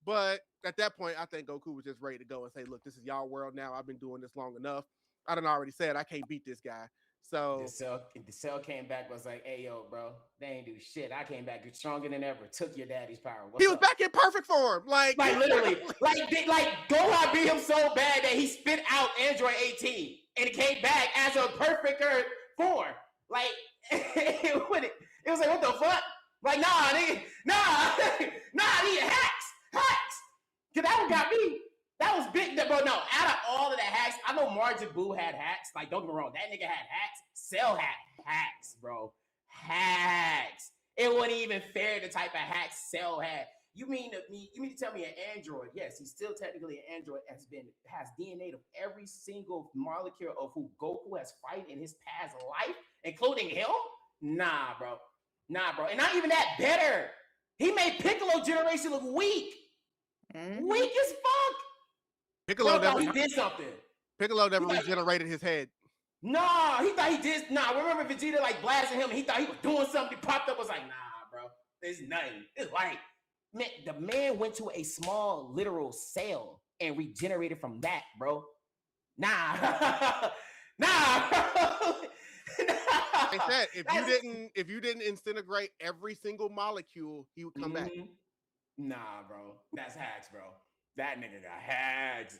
But at that point, I think Goku was just ready to go and say, look, this is y'all world now. I've been doing this long enough. I done already said I can't beat this guy. So the cell came back, was like, hey, yo, bro, they ain't do shit. I came back stronger than ever. Took your daddy's power. He was back in perfect form. Like literally. like Gohan beat him so bad that he spit out Android 18 and it came back as a perfect form. Like, it was like, what the fuck? Like, nah, nigga, nigga, hacks. Cause that one got me. That was bro, no. Out of all of the hacks, I know Margin Boo had hacks. Like, don't get me wrong, that nigga had hacks. Cell had hacks, bro. Hacks. It wasn't even fair the type of hacks Cell had. You mean to tell me an android? Yes, he's still technically an android. Has DNA of every single molecule of who Goku has fight in his past life, including him? Nah, bro. And not even that better. He made Piccolo generation look weak. Mm-hmm. Weak as fuck. Piccolo he did something. Piccolo never regenerated his head. Nah, he thought he did. Nah, remember Vegeta like blasting him and he thought he was doing something. He popped up, was like, nah, bro. There's nothing. It's like, man, the man went to a small literal cell and regenerated from that, bro. Nah. Nah, bro. They said if you didn't disintegrate every single molecule, he would come back. Nah, bro. That's hacks, bro. That nigga got hacks.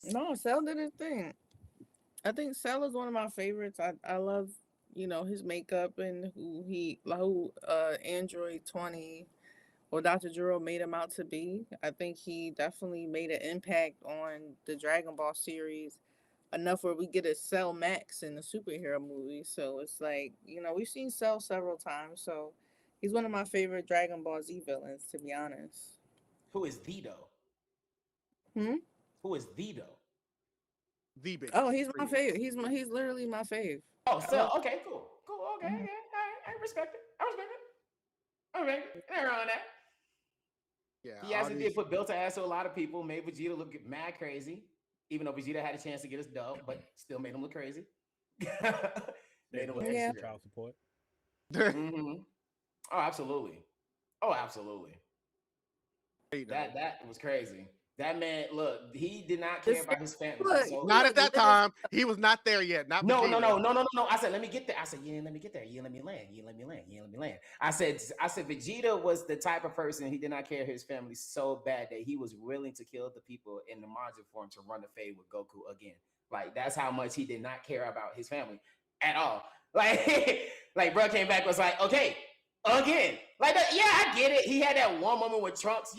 No, Cell did his thing. I think Cell is one of my favorites. I love, his makeup and who Android 20 or Dr. Juro made him out to be. I think he definitely made an impact on the Dragon Ball series enough where we get a Cell Max in the superhero movie. So it's like, we've seen Cell several times. So he's one of my favorite Dragon Ball Z villains, to be honest. Who is Vito? Who is Vito? The big. Oh, he's my favorite. He's literally my fave. Oh, Cell. Okay, cool. Okay, okay. All right. I respect it. All right. They're on that. Yeah. He actually did put belt to ass to a lot of people, made Vegeta look mad crazy. Even though Vegeta had a chance to get his dub, but still made him look crazy. Made him look extra. Child support. Oh, absolutely. That was crazy. That man, look, he did not care about his family. So, not at that time. He was not there yet. No. I said, let me get there. I said, you didn't let me get there. You didn't let me land. I said, Vegeta was the type of person he did not care his family so bad that he was willing to kill the people in the Majin form to run the fade with Goku again. Like, that's how much he did not care about his family at all. Like bro came back, was like, okay, again. Like, yeah, I get it. He had that one moment with Trunks,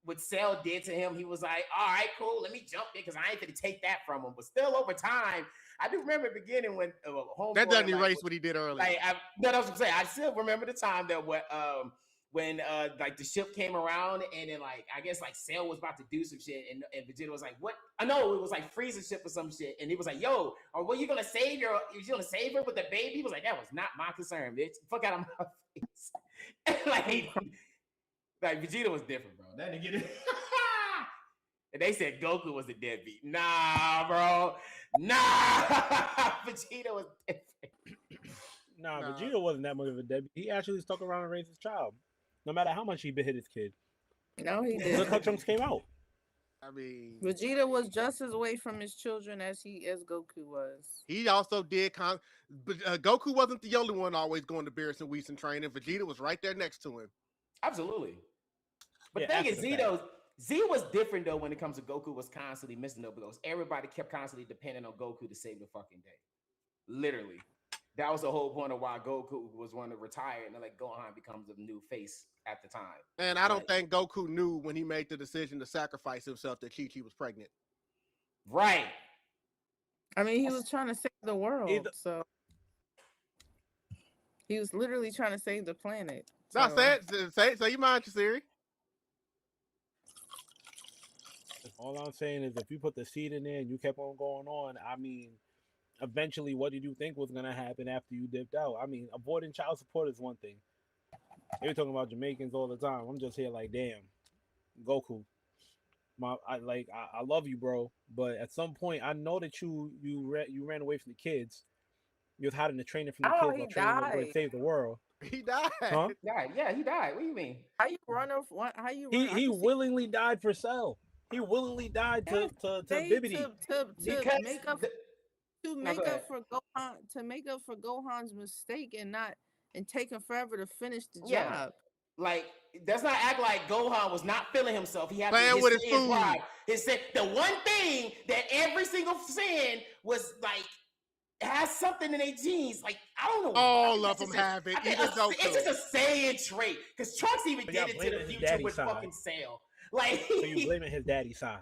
what Cell did to him, he was like, all right, cool, let me jump in because I ain't gonna take that from him. But still, over time, I do remember the beginning when Homeboy, that doesn't erase what he did earlier. That's what I'm saying. I still remember the time that when the ship came around and then I guess Cell was about to do some shit and Vegeta was like, what? I know it was like Frieza ship or some shit, and he was like, yo, are you gonna save her with the baby? He was like, that was not my concern, bitch. Fuck out of my face. Like Vegeta was different, bro. That nigga. And they said Goku was the deadbeat. Nah, bro. Nah. Vegeta was different. Nah, Vegeta wasn't that much of a deadbeat. He actually stuck around and raised his child, no matter how much he hit his kid. No, he didn't. Look how Trunks came out. I mean, Vegeta was just as away from his children as Goku was. He also did but Goku wasn't the only one always going to Beerus and Whis and training. Vegeta was right there next to him. Absolutely. But the thing is, Z was different though when it comes to Goku was constantly missing though, because everybody kept constantly depending on Goku to save the fucking day. Literally. That was the whole point of why Goku was one to retire and then Gohan becomes a new face at the time. And I don't think Goku knew when he made the decision to sacrifice himself that Chi-Chi was pregnant. Right. I mean, he was trying to save the world, so he was literally trying to save the planet. So. No, say you mind, Jasirii. All I'm saying is if you put the seed in there and you kept on going on, I mean, eventually what did you think was going to happen after you dipped out? I mean, avoiding child support is one thing. They were talking about Jamaicans all the time. I'm just here like, damn, Goku. I love you, bro. But at some point, I know that you ran away from the kids. You was hiding the training from the kids while training to save the world. He died. Huh? Yeah, he died. What do you mean? How you run off? How you? He willingly died for Cell. He willingly died to Bibbidi. To make up for Gohan's mistake and taking forever to finish the job. Like, let's not act like Gohan was not feeling himself. He had playing with his food. Pride. The one thing that every single Saiyan was has something in their genes. Like, I don't know. All of them have it. It's just a Saiyan trait. Because Trunks even did it to the future with fucking Cell. Like, So you blaming his daddy's side?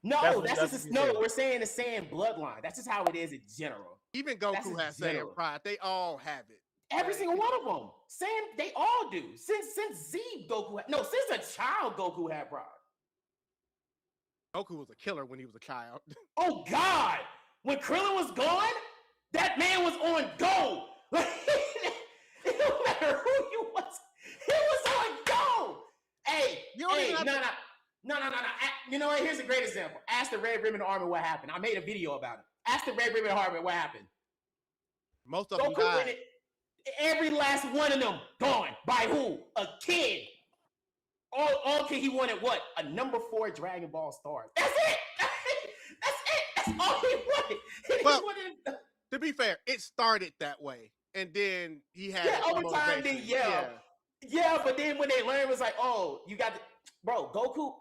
no, That's that's what just you no. said. We're saying the Saiyan bloodline. That's just how it is in general. Even That's Goku in has general. Saiyan pride. They all have it. Every Like, single one of them. Saiyan, they all do. Since Z, Goku. No, since a child, Goku had pride. Goku was a killer when he was a child. Oh God! When Krillin was gone, that man was on go. Like, it don't matter who you was, he was on go. Hey, You don't even hey, have no, to- no. You know what? Here's a great example. Ask the Red Ribbon Army what happened. I made a video about it. Ask the Red Ribbon Army what happened. Most of them Goku died. went it. Every last one of them gone. By who? A kid. All kid, he wanted what? A number 4 Dragon Ball star. That's it. That's it. That's all he wanted. He just Well, wanted. To be fair, it started that way, and then he had Yeah, some over time, then motivation. yeah. But then when they learned, it was like, oh, you got the bro. Goku,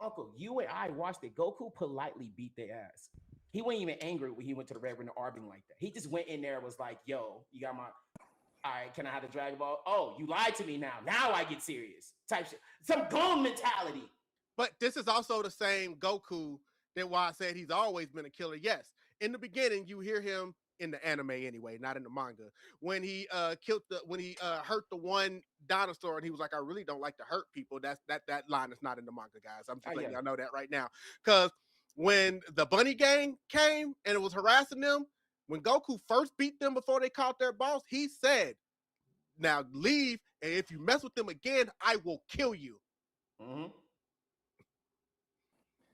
Uncle, you and I watched it. Goku politely beat their ass. He wasn't even angry when he went to the Red Ribbon Army like that. He just went in there and was like, yo, you got my. All right, can I have the Dragon Ball? Oh, you lied to me now. Now I get serious. Type shit. Some gone mentality. But this is also the same Goku that why I said he's always been a killer. Yes, in the beginning, you hear him in the anime anyway, not in the manga. When he hurt the one dinosaur and he was like, I really don't like to hurt people. That line is not in the manga, guys. I'm just letting y'all know that right now. Because when the bunny gang came and it was harassing them, when Goku first beat them before they caught their boss, he said, now leave, and if you mess with them again, I will kill you. Mm-hmm.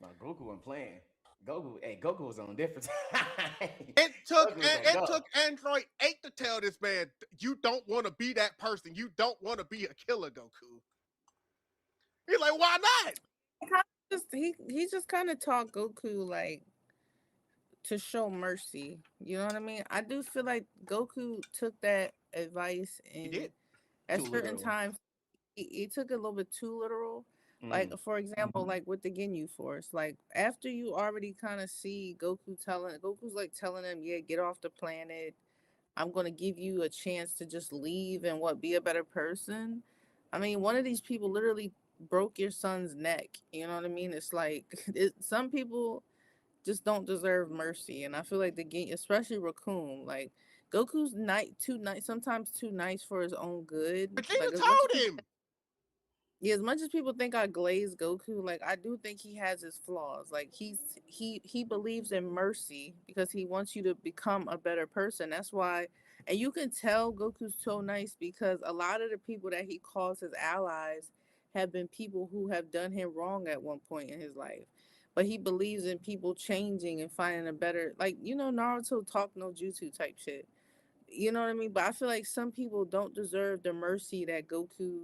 Now, Goku wasn't playing. Goku was on a different time. It took Android 8 to tell this man, you don't want to be that person. You don't want to be a killer, Goku. He's like, why not? He just kind of taught Goku like to show mercy. You know what I mean? I do feel like Goku took that advice and at certain times he took it a little bit too literal. Like, for example, like with the Ginyu Force, like after you already kind of see Goku's like telling him, yeah, get off the planet. I'm going to give you a chance to just leave and be a better person. I mean, one of these people literally broke your son's neck. You know what I mean? It's like some people just don't deserve mercy. And I feel like especially Raccoon, like Goku's sometimes too nice for his own good. Vegeta Like, told him. Yeah, as much as people think I glaze Goku, like I do think he has his flaws. Like he believes in mercy because he wants you to become a better person. That's why, and you can tell Goku's so nice because a lot of the people that he calls his allies have been people who have done him wrong at one point in his life. But he believes in people changing and finding a better, like, Naruto talk no jutsu type shit. You know what I mean? But I feel like some people don't deserve the mercy that Goku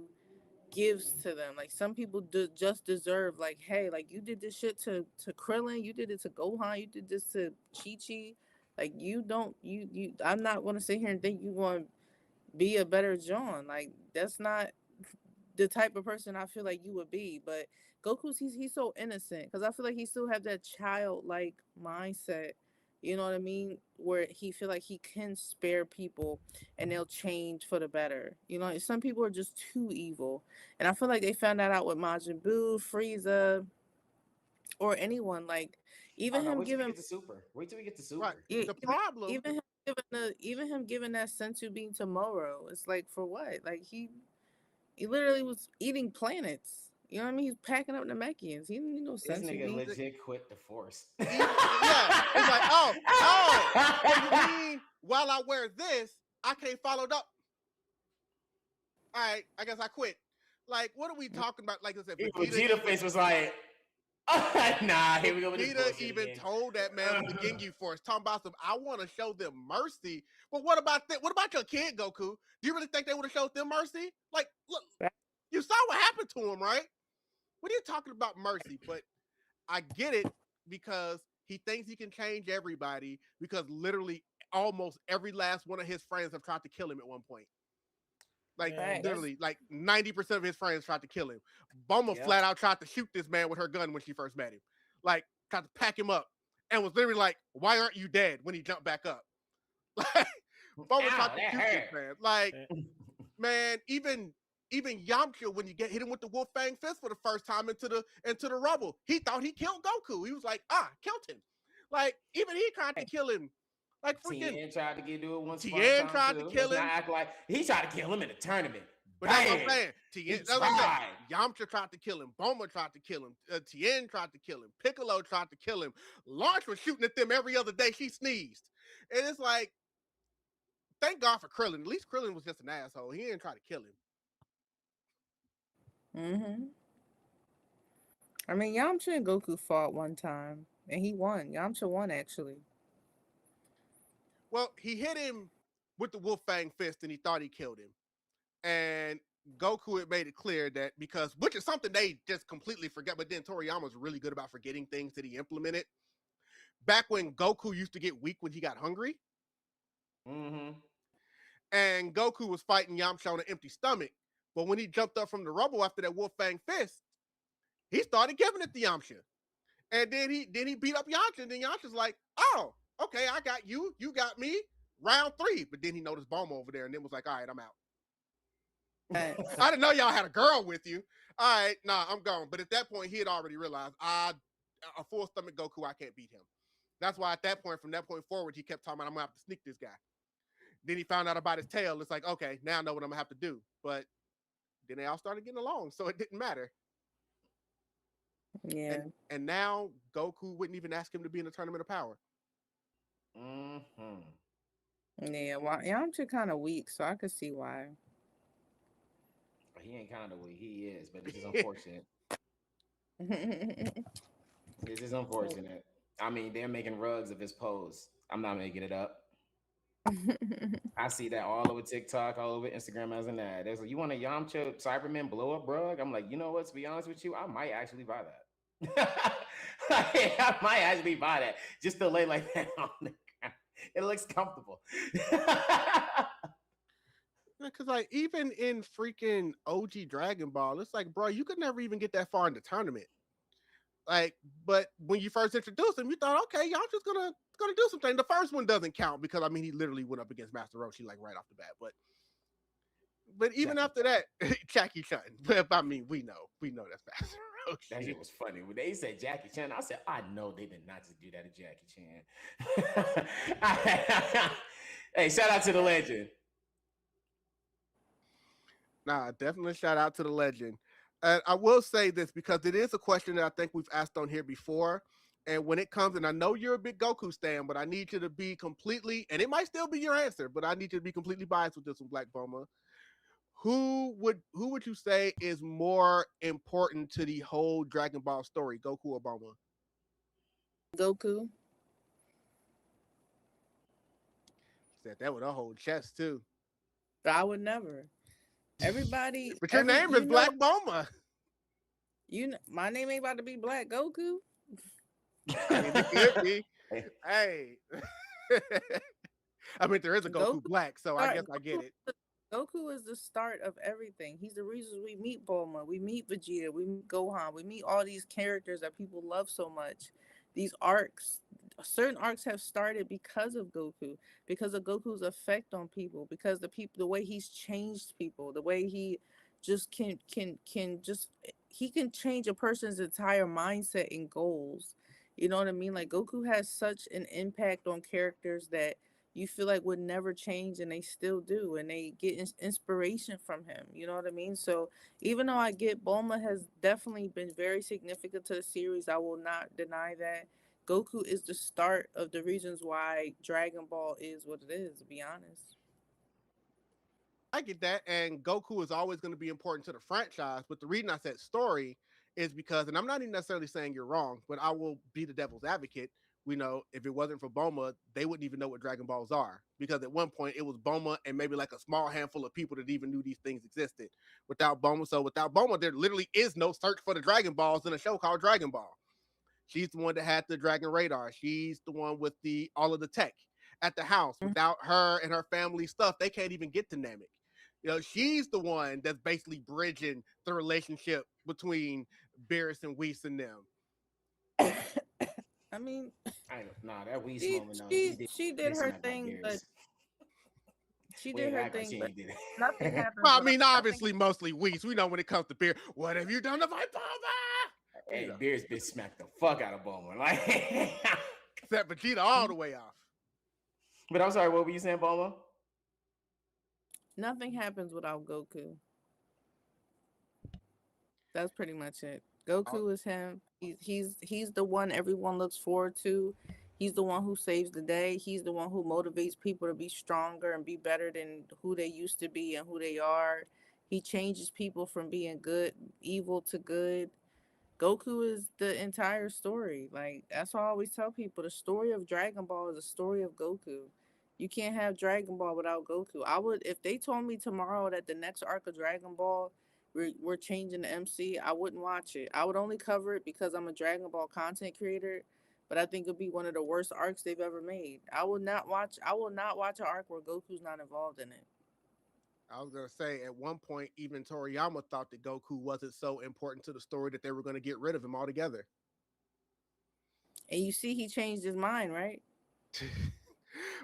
gives to them. Like some people just deserve, like, hey, like you did this shit to Krillin, you did it to Gohan, you did this to Chi-Chi. Like I'm not going to sit here and think you going to be a better John. Like that's not the type of person I feel like you would be. But Goku's he's so innocent because I feel like he still have that childlike mindset. You know what I mean? Where he feel like he can spare people and they'll change for the better. You know, some people are just too evil. And I feel like they found that out with Majin Buu, Frieza, or anyone. Like even him wait till we giving get to Super. Wait till we get to Super. Right. yeah, The problem. even him giving that sensu bean to Moro. It's like for what? Like he literally was eating planets. You know what I mean? He's packing up Namekians. He didn't need no This sense. nigga legit quit the Force. Yeah. It's like, oh, so you mean while I wear this, I can't follow up? All right, I guess I quit. Like, what are we talking about? Like I said, Vegeta face was like, nah, here we go with this Vegeta bullshit even again. told that man with the Ginyu Force, talking about some, I want to show them mercy. But what about that? What about your kid, Goku? Do you really think they would have showed them mercy? Like, look, you saw what happened to him, right? What are you talking about mercy? But I get it because he thinks he can change everybody because literally almost every last one of his friends have tried to kill him at one point. Like literally, like 90% of his friends tried to kill him. Bulma flat out tried to shoot this man with her gun when she first met him. Like, tried to pack him up and was literally like, why aren't you dead when he jumped back up? Like, Bulma tried to shoot this man. Like, man, even even Yamcha, when you hit him with the Wolf Fang Fist for the first time into the rubble, he thought he killed Goku. He was like, killed him. Like, even he tried to kill him. Like, freaking Tien tried to do it once upon a Tien time tried too. to kill Let's him. not act like he tried to kill him in a tournament. But that's what Bang! I'm saying. Tien, that's what I'm saying. Yamcha tried to kill him. Bulma tried to kill him. Tien tried to kill him. Piccolo tried to kill him. Launch was shooting at them every other day she sneezed. And it's like, thank God for Krillin. At least Krillin was just an asshole. He didn't try to kill him. I mean, Yamcha and Goku fought one time, and he won. Yamcha won, actually. Well, he hit him with the Wolf Fang Fist, and he thought he killed him. And Goku had made it clear that which is something they just completely forgot, but then Toriyama's really good about forgetting things that he implemented. Back when Goku used to get weak when he got hungry. And Goku was fighting Yamcha on an empty stomach. But when he jumped up from the rubble after that Wolf Fang Fist, he started giving it to Yamcha. And then he beat up Yamcha, and then Yamcha's like, oh, okay, I got you. You got me. Round 3. But then he noticed Bulma over there and then was like, all right, I'm out. I didn't know y'all had a girl with you. All right, nah, I'm gone. But at that point, he had already realized, a full stomach Goku, I can't beat him. That's why at that point, from that point forward, he kept talking about, I'm going to have to sneak this guy. Then he found out about his tail. It's like, okay, now I know what I'm going to have to do. But then they all started getting along, so it didn't matter. Yeah. And now Goku wouldn't even ask him to be in the Tournament of Power. Yeah, well, Yamcha kind of weak, so I could see why. He ain't kind of weak. He is, but this is unfortunate. This is unfortunate. I mean, they're making rugs of his pose. I'm not making it up. I see that all over TikTok, all over Instagram as an ad. There's like, you want a Yamcha Cyberman blow up rug? I'm like, you know what? To be honest with you, I might actually buy that. I might actually buy that just to lay like that on the ground. It looks comfortable. Because like even in freaking OG Dragon Ball, it's like, bro, you could never even get that far in the tournament. Like, but when you first introduced him, you thought, okay, y'all just gonna do something. The first one doesn't count because I mean he literally went up against Master Roshi like right off the bat. But even after that, Jackie Chan. But I mean, we know that's Master Roshi. That shit was funny. When they said Jackie Chan, I said, I know they did not just do that to Jackie Chan. Hey, shout out to the legend. Nah, definitely shout out to the legend. And I will say this because it is a question that I think we've asked on here before. And when it comes, and I know you're a big Goku stan, but I need you to be completely, and it might still be your answer, but I need you to be completely biased with this one, Blvck Bulmaa. Who would you say is more important to the whole Dragon Ball story, Goku or Bulma? Goku. Said that with a whole chest too. I would never. Everybody. But your name is Blvck Bulmaa. You know, my name ain't about to be Black Goku. It could be. Hey. I mean, there is a Goku Black, so I guess I get it. Goku is the start of everything. He's the reason we meet Bulma, we meet Vegeta, we meet Gohan, we meet all these characters that people love so much. These arcs, certain arcs have started because of Goku, because of Goku's effect on people, because the way he's changed people, the way he just can change a person's entire mindset and goals. You know what I mean? Like Goku has such an impact on characters that you feel like would never change, and they still do, and they get inspiration from him. You know what I mean? So even though I get Bulma has definitely been very significant to the series, I will not deny that. Goku is the start of the reasons why Dragon Ball is what it is, to be honest. I get that, and Goku is always going to be important to the franchise, but the reason I said story is because, and I'm not even necessarily saying you're wrong, but I will be the devil's advocate. We know if it wasn't for Bulma, they wouldn't even know what Dragon Balls are, because at one point it was Bulma and maybe like a small handful of people that even knew these things existed. Without Bulma, there literally is no search for the Dragon Balls in a show called Dragon Ball. She's the one that had the Dragon Radar. She's the one with all of the tech at the house. Without her and her family stuff, they can't even get to Namek. You know, she's the one that's basically bridging the relationship between Beerus and Whis and them. I mean, that Whis moment. She did her thing, but She We did ain't her act like thing, she but ain't did nothing it. happens Well, I without mean, nothing. obviously, mostly Weeks. We know when it comes to beer. What have you done to my father? You Hey, know, Beer's bitch smacked the fuck out of Bowman. Like, set Vegeta all the way off. but I'm sorry, what were you saying, Bowman? Nothing happens without Goku. That's pretty much it. Goku is him. He's the one everyone looks forward to. He's the one who saves the day. He's the one who motivates people to be stronger and be better than who they used to be and who they are. He changes people from being good, evil to good. Goku is the entire story. Like that's why I always tell people the story of Dragon Ball is a story of Goku. You can't have Dragon Ball without Goku. I would if they told me tomorrow that the next arc of Dragon Ball we're changing the MC, I wouldn't watch it. I would only cover it because I'm a Dragon Ball content creator, but I think it'd be one of the worst arcs they've ever made. I will not watch an arc where Goku's not involved in it. I was gonna say at one point, even Toriyama thought that Goku wasn't so important to the story that they were gonna get rid of him altogether. And you see he changed his mind, right?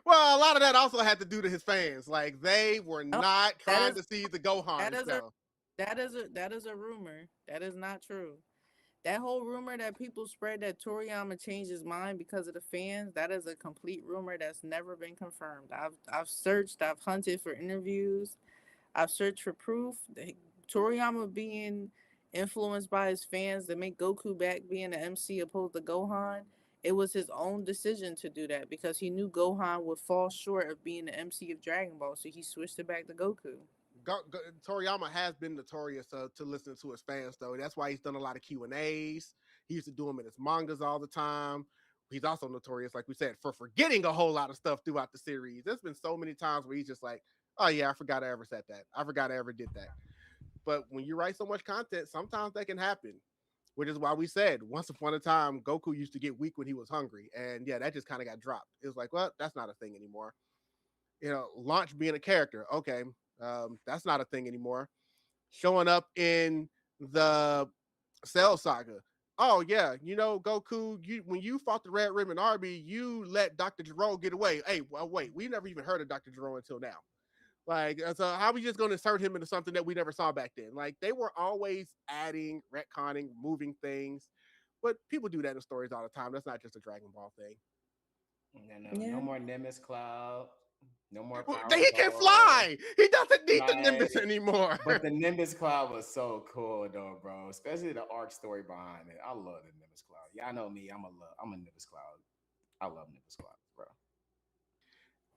Well, a lot of that also had to do to his fans. Like they were No, not that trying is to see the Gohan that is a himself. that is a rumor. That is not true. That whole rumor that people spread that Toriyama changed his mind because of the fans, that is a complete rumor that's never been confirmed. I've searched, I've hunted for interviews, I've searched for proof. Toriyama being influenced by his fans to make Goku back being the MC opposed to Gohan, it was his own decision to do that because he knew Gohan would fall short of being the MC of Dragon Ball, so he switched it back to Goku. Toriyama has been notorious to listen to his fans, though. That's why he's done a lot of Q&As. He used to do them in his mangas all the time. He's also notorious, like we said, for forgetting a whole lot of stuff throughout the series. There's been so many times where he's just like, oh yeah, I forgot I ever said that. I forgot I ever did that. But when you write so much content, sometimes that can happen, which is why we said once upon a time, Goku used to get weak when he was hungry. And yeah, that just kind of got dropped. It was like, well, that's not a thing anymore. You know, Launch being a character. Okay, that's not a thing anymore. Showing up in the Cell Saga. Oh yeah, you know Goku. When you fought the Red Ribbon Army, you let Dr. Gero get away. Hey, well, wait, we never even heard of Dr. Gero until now. Like, so how are we just going to insert him into something that we never saw back then? Like, they were always adding, retconning, moving things, but people do that in stories all the time. That's not just a Dragon Ball thing. No Yeah. more Nimbus Cloud. No more Well, Power he can Sword. fly. He doesn't need the Like, Nimbus anymore. but the Nimbus Cloud was so cool though, bro. Especially the arc story behind it. I love the Nimbus Cloud. Y'all know me. I'm a Nimbus Cloud. I love Nimbus Cloud, bro.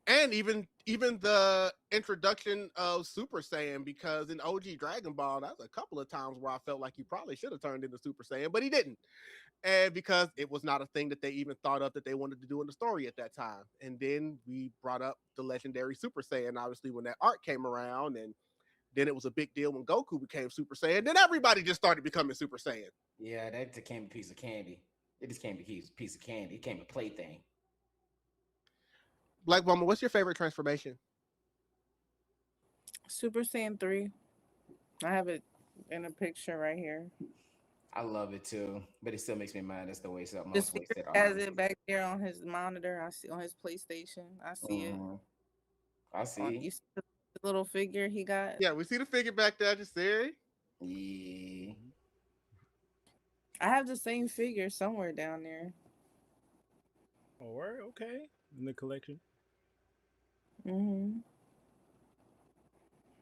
And even the introduction of Super Saiyan, because in OG Dragon Ball, that's a couple of times where I felt like he probably should have turned into Super Saiyan, but he didn't. And because it was not a thing that they even thought of that they wanted to do in the story at that time. And then we brought up the legendary Super Saiyan, obviously, when that arc came around, and then it was a big deal when Goku became Super Saiyan. Then everybody just started becoming Super Saiyan. Yeah, that became a piece of candy. It just came a piece of candy. It came a plaything. Black Bulmaa, what's your favorite transformation? Super Saiyan 3. I have it in a picture right here. I love it too, but it still makes me mad. That's the waste of The most Spirit wasted has arms. it back there on his monitor. I see on his PlayStation. I see it. I On see. you see the little figure he got. Yeah, we see the figure back there, Jasirii. Yeah. I have the same figure somewhere down there. Oh, word? Okay. In the collection. Mm-hmm.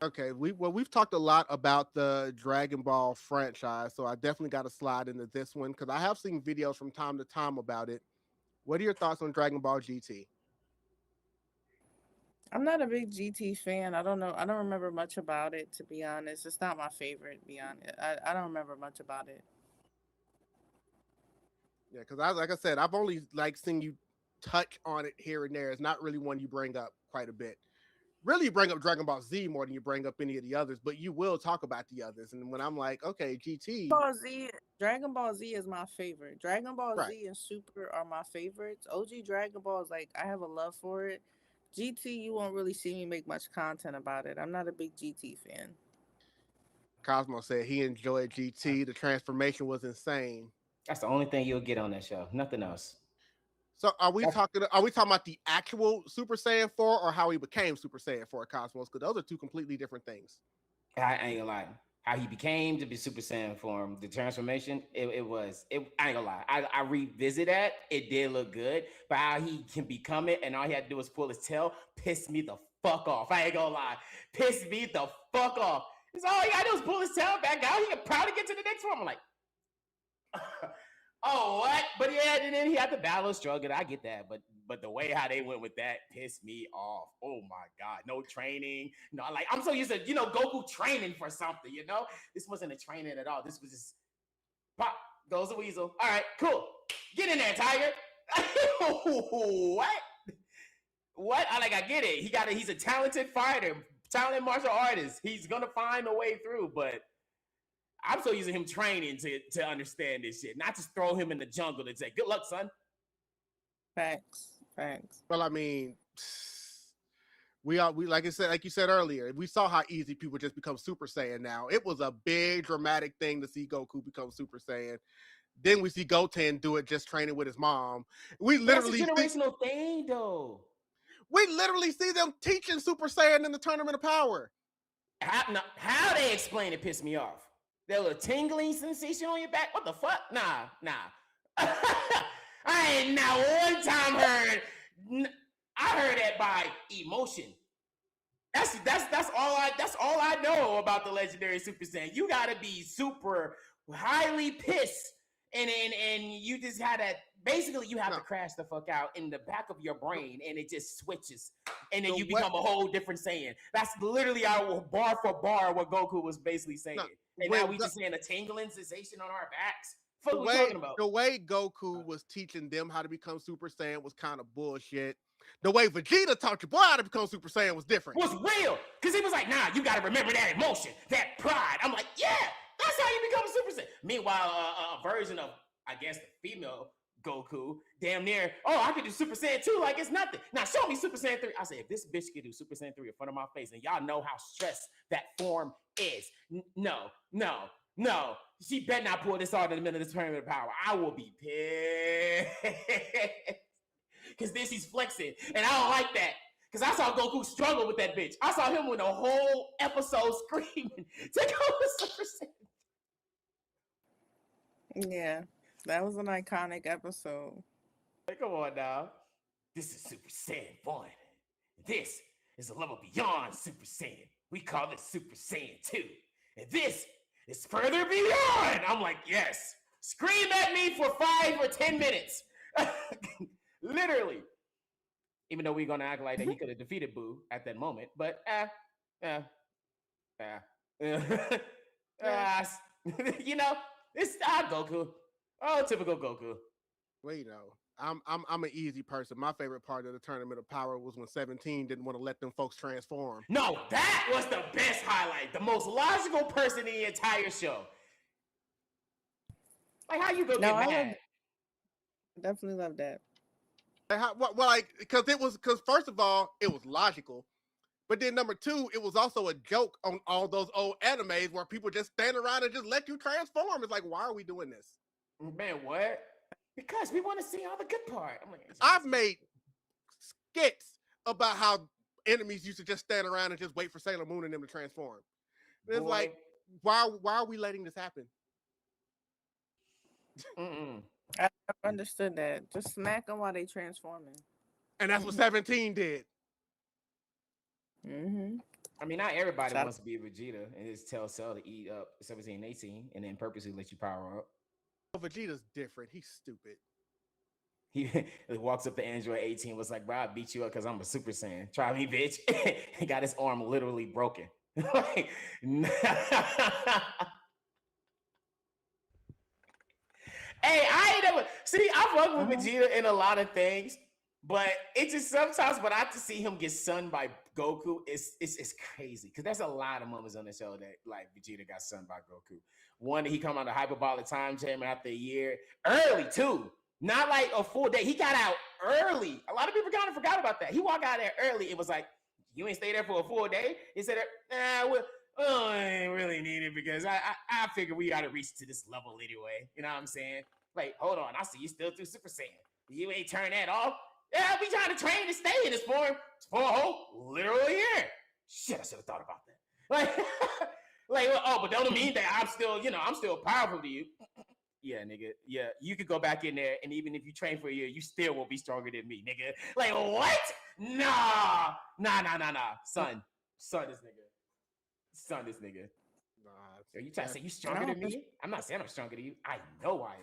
Okay, we've talked a lot about the Dragon Ball franchise, so I definitely got to slide into this one because I have seen videos from time to time about it. What are your thoughts on Dragon Ball GT? I'm not a big GT fan. I don't know. I don't remember much about it, to be honest. It's not my favorite, to be honest. I don't remember much about it. Yeah, because like I said, I've only seen you touch on it here and there. It's not really one you bring up quite a bit. Really, you bring up Dragon Ball Z more than you bring up any of the others, but you will talk about the others. And when I'm like, okay, GT, Dragon Ball Z is my favorite. Dragon Ball right? Z and Super are my favorites. OG Dragon Ball is like I have a love for it. GT, you won't really see me make much content about it. I'm not a big GT fan. Cosmo said he enjoyed GT. The transformation was insane. That's the only thing you'll get on that show. Nothing else. So are we talking about the actual Super Saiyan 4 or how he became Super Saiyan 4 Cosmos? Because those are two completely different things. I ain't gonna lie. How he became to be Super Saiyan form, the transformation, I ain't gonna lie. I revisit that. It did look good, but how he can become it and all he had to do was pull his tail pissed me the fuck off. I ain't gonna lie. Pissed me the fuck off. It's all he gotta do is pull his tail back out. He can probably get to the next form. I'm like, oh, what? But yeah, and then he had to battle, struggle. I get that, but the way how they went with that pissed me off. Oh my god, no training. No, like I'm so used to Goku training for something. This wasn't a training at all. This was just pop goes the weasel. All right, cool. Get in there, Tiger. What? What? I get it. He's a talented fighter, talented martial artist. He's gonna find a way through, but I'm so used to him training to understand this shit, not just throw him in the jungle and say, "Good luck, son." Facts. Well, I mean, we like you said earlier, we saw how easy people just become Super Saiyan now. It was a big dramatic thing to see Goku become Super Saiyan. Then we see Goten do it just training with his mom. That's a generational thing, though. We literally see them teaching Super Saiyan in the Tournament of Power. How they explain it pissed me off. That little tingling sensation on your back. What the fuck? Nah. I ain't not one time heard. I heard that by emotion. That's all I know about the legendary Super Saiyan. You gotta be super highly pissed, and you just had to basically you have to crash the fuck out in the back of your brain, and it just switches, and then you become a whole different Saiyan. That's literally our bar for bar what Goku was basically saying. Now we just saying a tingling sensation on our backs. What are we talking about? The way Goku was teaching them how to become Super Saiyan was kind of bullshit. The way Vegeta taught your boy how to become Super Saiyan was different. Was real. Because he was like, nah, you got to remember that emotion, that pride. I'm like, yeah, that's how you become a Super Saiyan. Meanwhile, a version of, I guess, the female Goku, damn near, I could do Super Saiyan 2 like it's nothing. Now show me Super Saiyan 3. I said, if this bitch could do Super Saiyan 3 in front of my face, and y'all know how stressed that form is. No. She better not pull this out in the middle of this tournament of power. I will be pissed. Because then she's flexing. And I don't like that. Because I saw Goku struggle with that bitch. I saw him with a whole episode screaming to go to Super Saiyan. Yeah, that was an iconic episode. Come on now. This is Super Saiyan 1. This is a level beyond Super Saiyan. We call it Super Saiyan 2. And this is further beyond. I'm like, yes. Scream at me for 5 or 10 minutes. Literally. Even though we're going to act like that he could have defeated Boo at that moment. But, it's Goku. Oh, typical Goku. Well, I'm an easy person. My favorite part of the Tournament of Power was when 17 didn't want to let them folks transform. No, that was the best highlight. The most logical person in the entire show. Like, how you go get mad? I definitely love that. Because first of all, it was logical. But then number two, it was also a joke on all those old animes where people just stand around and just let you transform. It's like, why are we doing this? Man, what? Because we want to see all the good part. I'm like, I've made skits about how enemies used to just stand around and just wait for Sailor Moon and them to transform. It's like, why are we letting this happen? I understood that. Just smack them while they transforming. And that's what 17 did. I mean, not everybody wants to be Vegeta and just tell Cell to eat up 17 and 18 and then purposely let you power up. Vegeta's different. He's stupid. He walks up to Android 18, was like, bro, I beat you up because I'm a Super Saiyan. Try me, bitch. He got his arm literally broken. Hey, I ain't never I fuck with Vegeta in a lot of things, but it just sometimes when I have to see him get sunned by Goku, it's crazy. Because there's a lot of moments on the show that like Vegeta got sunned by Goku. One, he come out of hyperbolic time chamber after a year. Early too. Not like a full day. He got out early. A lot of people kind of forgot about that. He walked out there early. It was like, you ain't stay there for a full day? He said, I ain't really need it because I figure we got to reach to this level anyway. You know what I'm saying? Like, hold on. I see you still through Super Saiyan. You ain't turn that off. Yeah, we trying to train to stay in this form for a whole literal year. Shit, I should have thought about that. Like, but don't mean that I'm still, I'm still powerful to you. Yeah, nigga. Yeah, you could go back in there, and even if you train for a year, you still won't be stronger than me, nigga. Like, what? Nah. Son this nigga. Nah, Are you trying to say you stronger than me? I'm not saying I'm stronger than you. I know I am.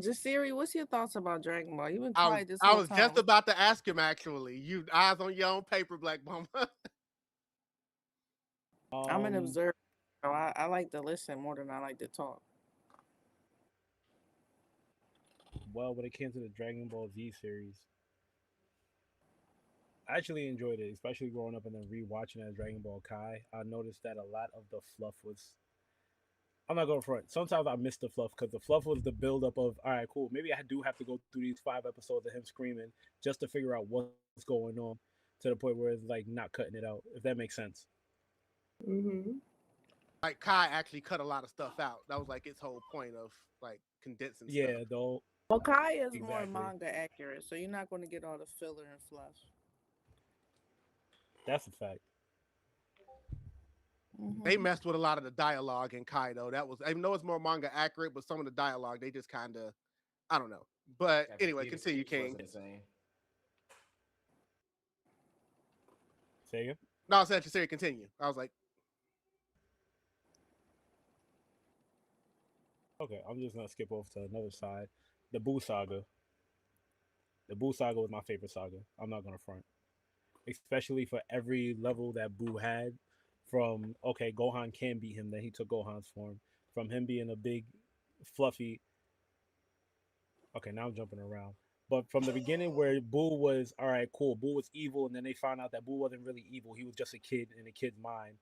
Jasirii, what's your thoughts about Dragon Ball? You've been I quiet this whole was time. just about to ask him, actually. You eyes on your own paper, Black Bulmaa. I'm an observer. So I like to listen more than I like to talk. Well, when it came to the Dragon Ball Z series, I actually enjoyed it, especially growing up and then rewatching as Dragon Ball Kai. I noticed that a lot of the fluff was. I'm not going front. Sometimes I miss the fluff because the fluff was the buildup of, all right, cool. Maybe I do have to go through these 5 episodes of him screaming just to figure out what's going on, to the point where it's like not cutting it out, if that makes sense. Mm-hmm. Like Kai actually cut a lot of stuff out. That was like its whole point of like condensing stuff. Yeah, though. Well, Kai is more Exactly. manga accurate, so you're not going to get all the filler and fluff. That's a fact. Mm-hmm. They messed with a lot of the dialogue in Kai, though. That was, I know it's more manga accurate, but some of the dialogue they just kind of, I don't know. But anyway, continue, King. Say again? No, I said Jasirii, continue. I was like, okay, I'm just gonna skip over to another side. The Buu saga. The Buu saga was my favorite saga. I'm not gonna front, especially for every level that Buu had. From Gohan can beat him, then he took Gohan's form. From him being a big, fluffy. Okay, now I'm jumping around. But from the beginning, where Buu was all right, cool. Buu was evil, and then they found out that Buu wasn't really evil. He was just a kid in a kid's mind.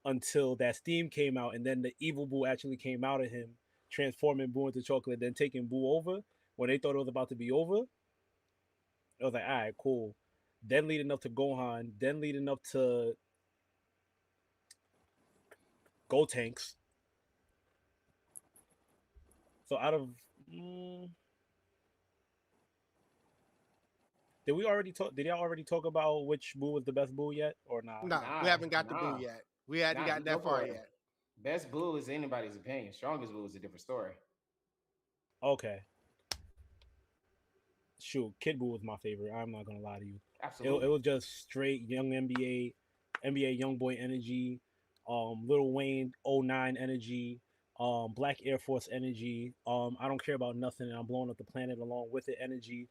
Until that steam came out, and then the evil Buu actually came out of him, transforming Buu into chocolate, then taking Buu over. When they thought it was about to be over, it was like, all right, cool. Then leading up to Gohan, then leading up to Gotenks. So out of did y'all already talk about which Buu was the best Buu yet, or not? nah, we haven't got the Buu yet. We hadn't gotten that far yet. Best Buu is anybody's opinion. Strongest Buu is a different story. Okay. Shoot, Kid Buu was my favorite. I'm not gonna lie to you. Absolutely. It was just straight young NBA young boy energy, Lil Wayne 09 energy, Black Air Force energy. I don't care about nothing, and I'm blowing up the planet along with it energy.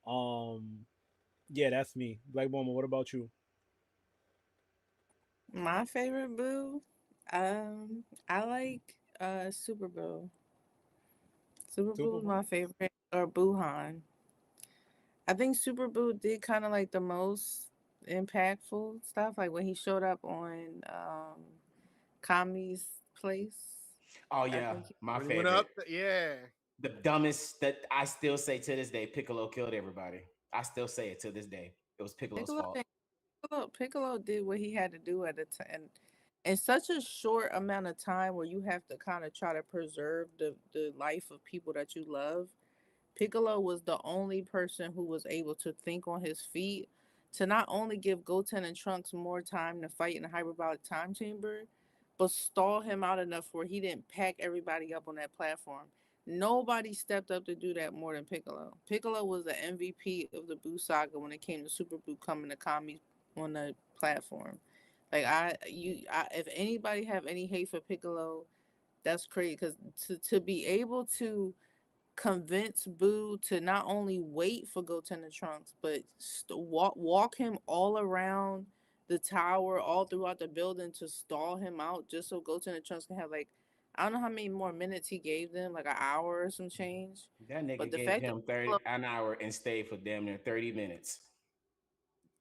Yeah, that's me. Black Bulmaa, what about you? My favorite Buu, I like Super Buu. Super Buu is my favorite, or Buuhan. I think Super Buu did kind of like the most impactful stuff, like when he showed up on Kami's place. Oh yeah, my favorite. Yeah. The dumbest that I still say to this day, Piccolo killed everybody. I still say it to this day. It was Piccolo's fault. Piccolo did what he had to do at the time. In such a short amount of time where you have to kind of try to preserve the life of people that you love, Piccolo was the only person who was able to think on his feet to not only give Goten and Trunks more time to fight in the hyperbolic time chamber, but stall him out enough where he didn't pack everybody up on that platform. Nobody stepped up to do that more than Piccolo. Piccolo was the MVP of the Buu saga when it came to Super Buu coming to Kami on the platform. Like if anybody have any hate for Piccolo, that's crazy, because to be able to convince Buu to not only wait for Goten and Trunks, but walk him all around the tower, all throughout the building to stall him out, just so Goten and Trunks can have, like, I don't know how many more minutes he gave them, like an hour or some change. That nigga gave him an hour and stayed for damn near 30 minutes.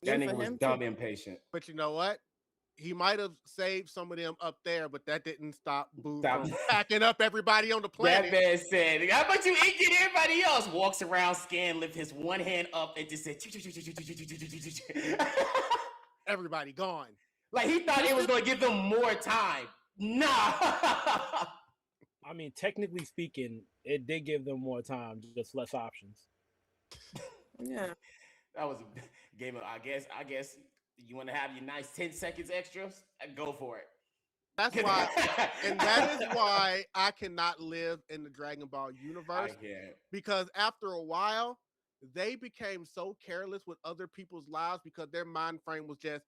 That nigga was dumb impatient. But you know what? He might have saved some of them up there, but that didn't stop Buu from packing up everybody on the planet. That man said, how about you get everybody else? Walks around, lift his one hand up and just said, everybody gone. Like he thought it was going to give them more time. Nah. I mean, technically speaking, it did give them more time, just less options. Yeah. That was a game of. I guess you want to have your nice 10 seconds extras. Go for it. That's why, and that is why I cannot live in the Dragon Ball I universe, can't. because after a while, they became so careless with other people's lives because their mind frame was just,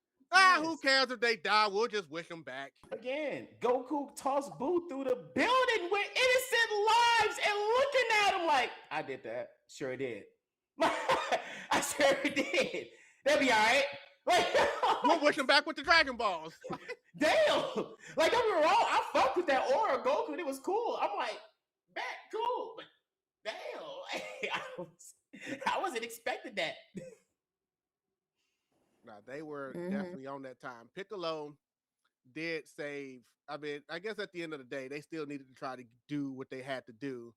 who cares if they die? We'll just wish them back. Again, Goku tossed Boo through the building with innocent lives and looking at him like, I did that. Sure did. I sure did. That'd be all right. Like, We'll wish them back with the Dragon Balls. damn. Like, don't get me wrong. I fucked with that aura of Goku. It was cool. I'm like, that cool. But damn. I wasn't expecting that. Nah, they were definitely on that time. Piccolo did save. I mean, I guess at the end of the day, they still needed to try to do what they had to do.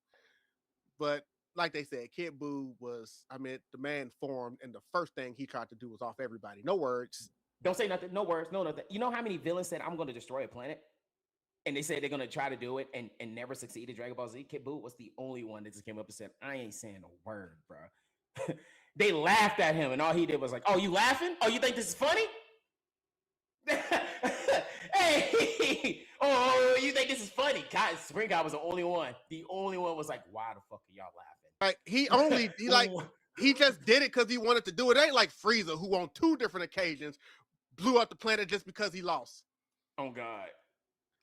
But like they said, Kid Buu was, I mean, the man formed, and the first thing he tried to do was off everybody. No words. Don't say nothing. No words. No nothing. You know how many villains said, I'm going to destroy a planet? And they said they're going to try to do it and never succeed in Dragon Ball Z? Kid Buu was the only one that just came up and said, I ain't saying a word, bro. They laughed at him, and all he did was like, oh, you laughing? Oh, you think this is funny? Hey, oh, you think this is funny? God, Spring God was the only one. The only one was like, why the fuck are y'all laughing? Like he just did it because he wanted to do it. It ain't like Frieza, who on 2 different occasions blew up the planet just because he lost. Oh God.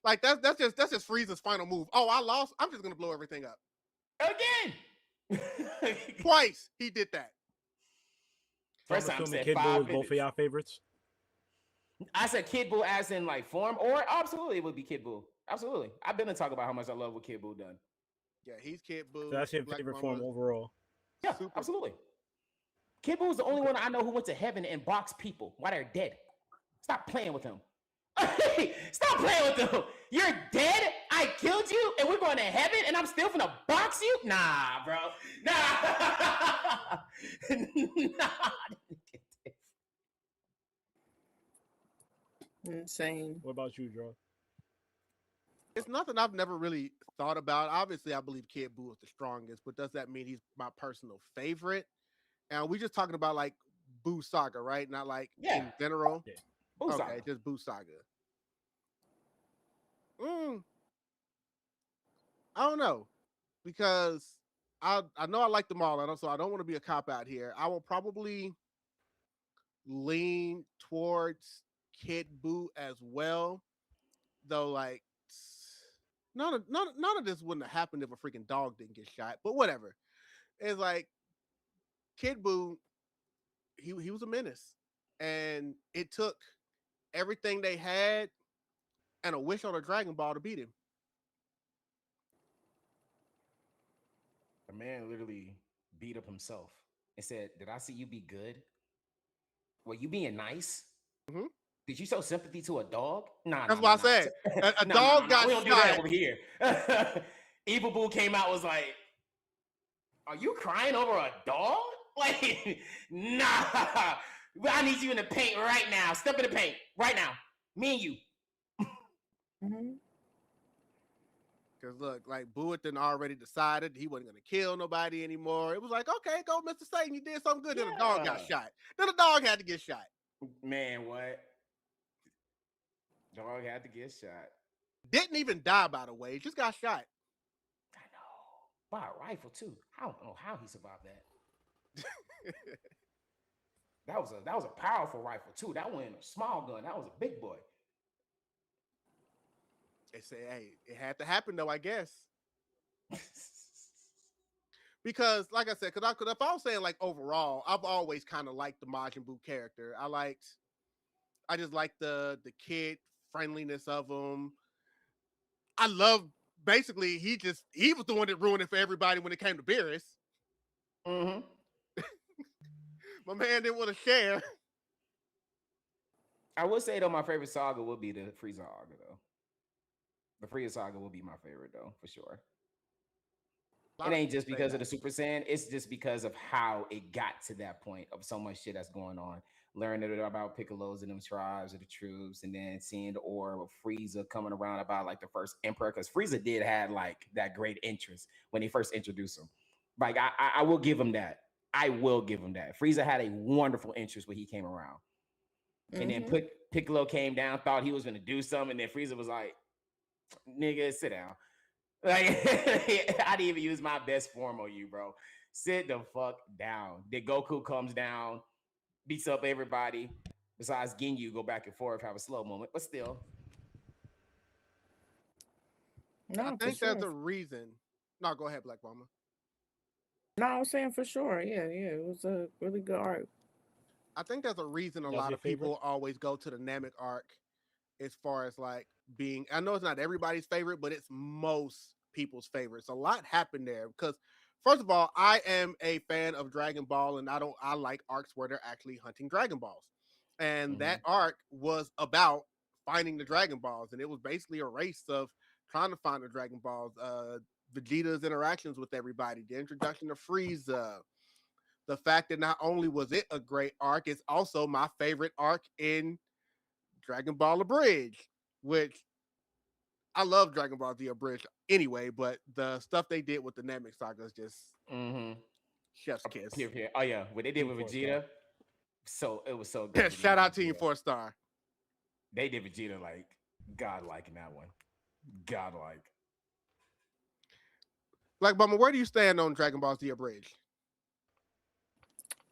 Like that's just Frieza's final move. Oh, I lost. I'm just gonna blow everything up. Again. Twice he did that. First So I'm time assuming said Kid 5 Buu was minutes. both of y'all favorites. I said Kid Buu as in like form, or absolutely it would be Kid Buu. Absolutely. I've been to talk about how much I love what Kid Buu done. Yeah, he's Kid Buu. So that's your Black favorite Mama. form overall. Yeah, absolutely. Kid Buu is the only one I know who went to heaven and boxed people while they're dead. Stop playing with him. Stop playing with him. You're dead. I killed you, and we're going to heaven, and I'm still gonna box you? Nah, bro. Nah. Nah. Insane. What about you, Joe? It's nothing I've never really thought about. Obviously, I believe Kid Buu is the strongest, but does that mean he's my personal favorite? And we just talking about like Buu Saga, right? Not like in general. Yeah. Buu Okay, Saga. just Buu Saga. I don't know, because I know I like them all, and so I don't want to be a cop out here. I will probably lean towards Kid Buu as well, though. Like none of this wouldn't have happened if a freaking dog didn't get shot. But whatever. It's like Kid Buu, he was a menace, and it took everything they had and a wish on a Dragon Ball to beat him. The man literally beat up himself and said, did I see you be good? Were you being nice? Mm-hmm. Did you show sympathy to a dog? Nah, that's what I said. A dog got we don't do that shot over here. Evil Boo came out, was like, are you crying over a dog? Like, nah. I need you in the paint right now. Step in the paint right now. Me and you. Because look, like Buu had already decided he wasn't going to kill nobody anymore. It was like, okay, go Mr. Satan, you did something good. Then the dog got shot. Then the dog had to get shot. Man, what? Dog had to get shot. Didn't even die, by the way. Just got shot. I know. By a rifle, too. I don't know how he survived that. That was a powerful rifle, too. That wasn't a small gun. That was a big boy. They say, hey, it had to happen, though, I guess. Because, like I said, because if I was saying, like, overall, I've always kind of liked the Majin Buu character. I just like the kid friendliness of him. I love, basically, he was the one that ruined it for everybody when it came to Beerus. Mm-hmm. My man didn't want to share. I would say, though, my favorite saga would be the Frieza saga, though. The Frieza saga will be my favorite, though, for sure. It ain't just because of the Super Saiyan. It's just because of how it got to that point of so much shit that's going on. learning about Piccolo's and them tribes of the troops, and then seeing the aura of Frieza coming around about like the first emperor, because Frieza did have like that great interest when they first introduced him. Like I will give him that. I will give him that. Frieza had a wonderful interest when he came around. And then Piccolo came down, thought he was gonna do something, and then Frieza was like, "Nigga, sit down." Like I didn't even use my best form on you, bro. Sit the fuck down. Then Goku comes down, beats up everybody. Besides Ginyu, go back and forth, have a slow moment, but still. No, I for think there's a sure. reason. No, go ahead, Black Mama. No, I was saying for sure. Yeah, it was a really good arc. I think there's a reason a That's lot your of people favorite? always go to the Namek arc as far as like being, I know it's not everybody's favorite, but it's most people's favorites. A lot happened there because first of all, I am a fan of Dragon Ball, and I like arcs where they're actually hunting Dragon Balls. And that arc was about finding the Dragon Balls, and it was basically a race of trying to find the Dragon Balls. Vegeta's interactions with everybody, the introduction of Frieza, the fact that not only was it a great arc, it's also my favorite arc in Dragon Ball Abridged, which I love Dragon Ball Z Abridged anyway, but the stuff they did with the Namek saga is just chef's kiss. Oh yeah, what they did with Vegeta, so it was so good. Shout out to Team 4-Star. They did Vegeta like godlike in that one. Godlike. Black Bummer, where do you stand on Dragon Ball Z Abridged?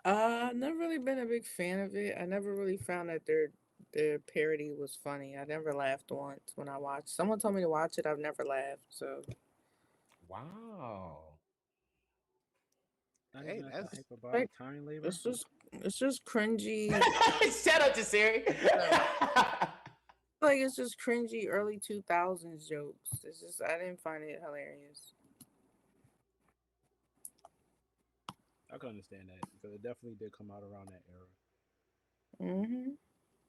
Never really been a big fan of it. I never really found that their parody was funny. I never laughed once when I watched. Someone told me to watch it. I've never laughed. So wow. Hey, that's hyperbolic time labor. It's just cringy. Shut up, Jasirii. Like it's just cringy early 2000s jokes. It's just I didn't find it hilarious. I can understand that because it definitely did come out around that era.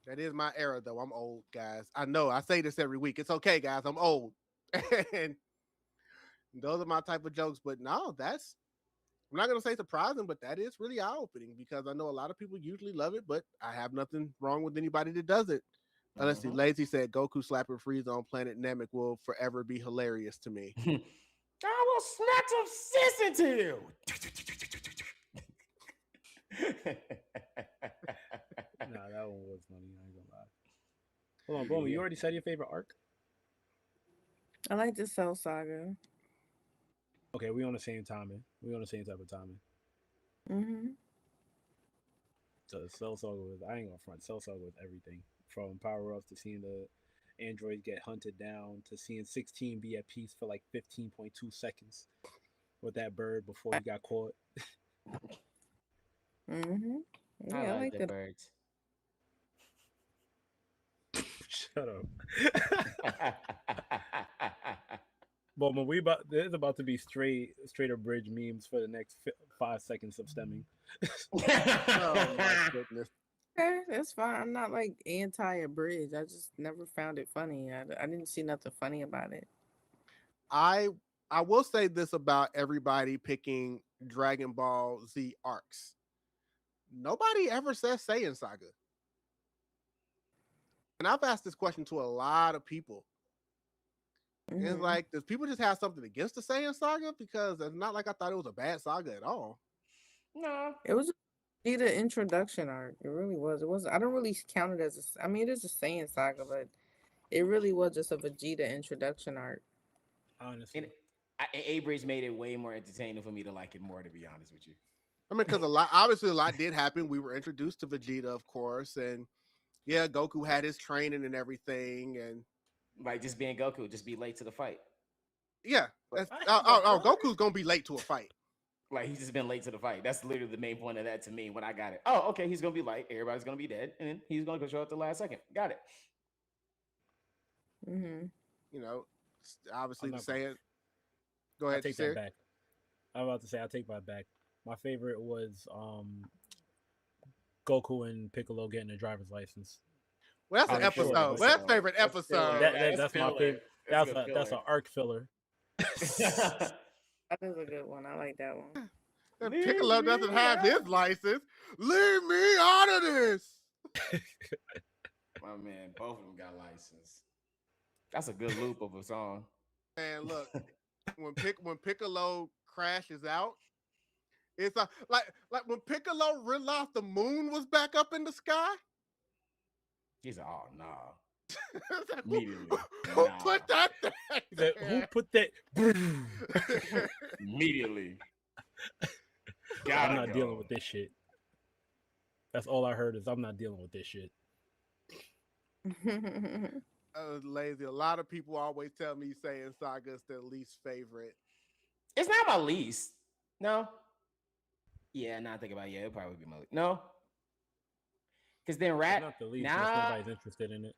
That is my era, though. I'm old, guys. I know. I say this every week. It's okay, guys. I'm old. And those are my type of jokes. But no, that's, I'm not going to say surprising, but that is really eye-opening because I know a lot of people usually love it, but I have nothing wrong with anybody that does it. Let's see. Lazy said Goku slapping Frieza on Planet Namek will forever be hilarious to me. I will snatch some sis into you. Nah, that one was funny. I ain't gonna lie. Hold on, Bulmaa, you already said your favorite arc? I like the Cell Saga. Okay, we on the same timing. We on the same type of timing. So Cell Saga was, I ain't gonna front, Cell Saga was everything. From power-ups to seeing the androids get hunted down to seeing 16 be at peace for like 15.2 seconds with that bird before he got caught. Yeah, I like the birds. Shut up. But when there's about to be straight abridged memes for the next 5 seconds of stemming. Oh my goodness. Okay, that's fine. I'm not like anti-abridged. I just never found it funny. I didn't see nothing funny about it. I will say this about everybody picking Dragon Ball Z arcs. Nobody ever says Saiyan Saga. And I've asked this question to a lot of people. And it's like, does people just have something against the Saiyan Saga? Because it's not like I thought it was a bad saga at all. No. It was the introduction arc. It really was. It was. I don't really count it as a. I mean, it is a Saiyan Saga, but it really was just a Vegeta introduction arc. Honestly, A-Bridge made it way more entertaining for me to like it more. To be honest with you, I mean, because obviously a lot did happen. We were introduced to Vegeta, of course, and yeah, Goku had his training and everything, and like just being Goku, just be late to the fight. Yeah, Goku's gonna be late to a fight. Like he's just been late to the fight. That's literally the main point of that to me when I got it. Oh, okay, he's gonna be late. Everybody's gonna be dead, and then he's gonna show up at the last second. Got it. You know, obviously the Saiyan. Go ahead. I take that back. I'm about to say I take that back. My favorite was Goku and Piccolo getting a driver's license. Well, that's an episode. Well, that's favorite episode. That's my favorite. That's an arc filler. That is a good one. I like that one. Piccolo doesn't have his license. Leave me out of this. My man, both of them got license. That's a good loop of a song. And look, when Piccolo crashes out, it's like when Piccolo realized the moon was back up in the sky. He's like, oh no. Like, Immediately. Who Nah. put that there? Who put that? Immediately. I'm not dealing with this shit. That's all I heard is I'm not dealing with this shit. Lazy. A lot of people always tell me Saiyan Saga is their least favorite. It's not my least. No. Yeah, now I think about it. Yeah, it probably would be my least. No. Because then It's not the least. Nobody's interested in it.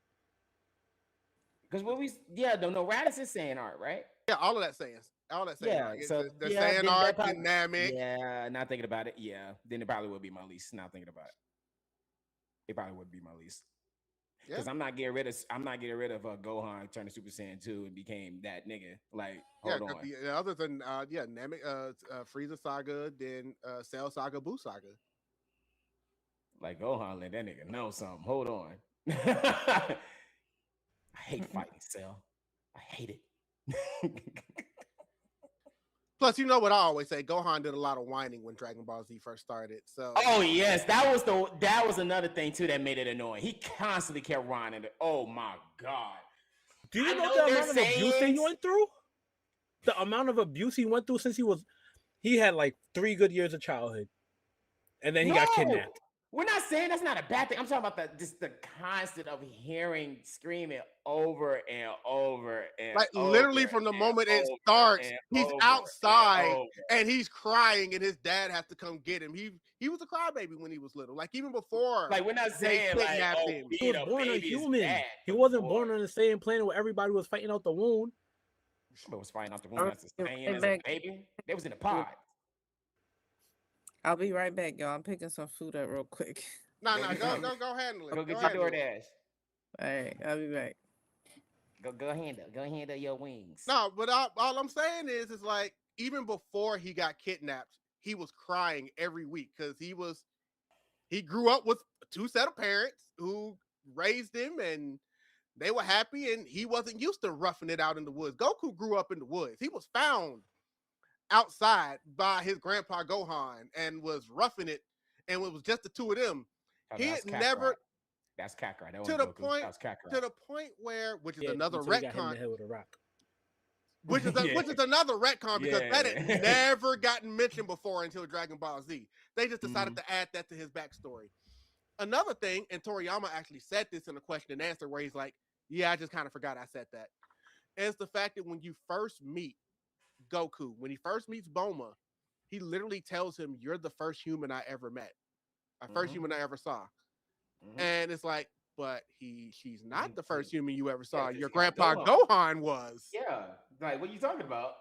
Because no, Raditz is Saiyan art, right? Yeah, all of that Saiyans. All that Saiyan Yeah, art. so the Saiyan art, dynamic. Yeah, not thinking about it. Yeah, then it probably would be my least. Not thinking about it. It probably would be my least. Because I'm not getting rid of Gohan turned to Super Saiyan 2 and became that nigga. Like, hold on. Yeah, other than Namek, Frieza Saga, then Cell Saga, Buu Saga. Like Gohan let that nigga know something. Hold on. I hate fighting Cell. I hate it. Plus, you know what I always say, Gohan did a lot of whining when Dragon Ball Z first started. So oh yes, that was another thing too that made it annoying. He constantly kept whining. Oh my god. Do you know the amount of abuse he went through? The amount of abuse he went through since he had like 3 good years of childhood. And then he got kidnapped. We're not saying that's not a bad thing. I'm talking about the constant of hearing screaming over and over and like literally from the moment it starts, he's outside and he's crying, and his dad has to come get him. He was a crybaby when he was little. Like even before, like we're not saying like him. He was born a human. He wasn't born on the same planet where everybody was fighting out the wound. But was fighting out the wound as a baby. They was in a pod. I'll be right back, y'all. I'm picking some food up real quick. No, go handle it. Go get your DoorDash. All right, I'll be back. Go handle your wings. No, but all I'm saying is like even before he got kidnapped, he was crying every week because he grew up with 2 set of parents who raised him, and they were happy, and he wasn't used to roughing it out in the woods. Goku grew up in the woods. He was found outside by his grandpa Gohan and was roughing it, and it was just the 2 of them. He had never. That's Kakarot. To the point where, which is another retcon. Which is another retcon because that had never gotten mentioned before until Dragon Ball Z. They just decided to add that to his backstory. Another thing, and Toriyama actually said this in a question and answer where he's like, "Yeah, I just kind of forgot I said that." It's the fact that when you first meet Goku, when he first meets Bulmaa, he literally tells him, "You're the first human I ever met, first human I ever saw." And it's like, but she's not the first human you ever saw. Your grandpa Gohan was. Yeah, like what are you talking about?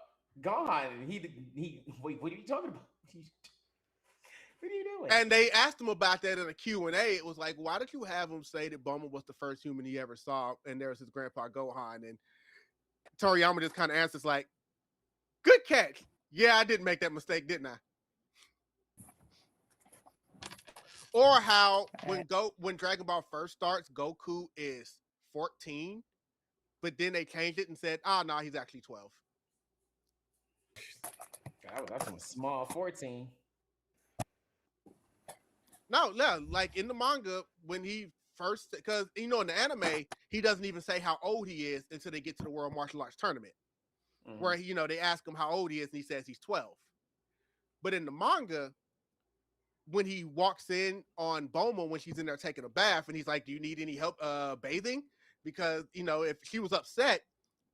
Gohan, wait, what are you talking about? What are you doing? And they asked him about that in a Q&A. It was like, why did you have him say that Bulma was the first human he ever saw, and there was his grandpa Gohan? And Toriyama just kind of answers like, good catch. Yeah, I didn't make that mistake, didn't I? Or how when Dragon Ball first starts, Goku is 14, but then they changed it and said, no, he's actually 12. God, that's a small 14. No, like in the manga, when he first, because in the anime, he doesn't even say how old he is until they get to the World Martial Arts Tournament, where they ask him how old he is, and he says he's 12. But in the manga, when he walks in on Bulma when she's in there taking a bath, and he's like, "Do you need any help bathing?" Because if she was upset,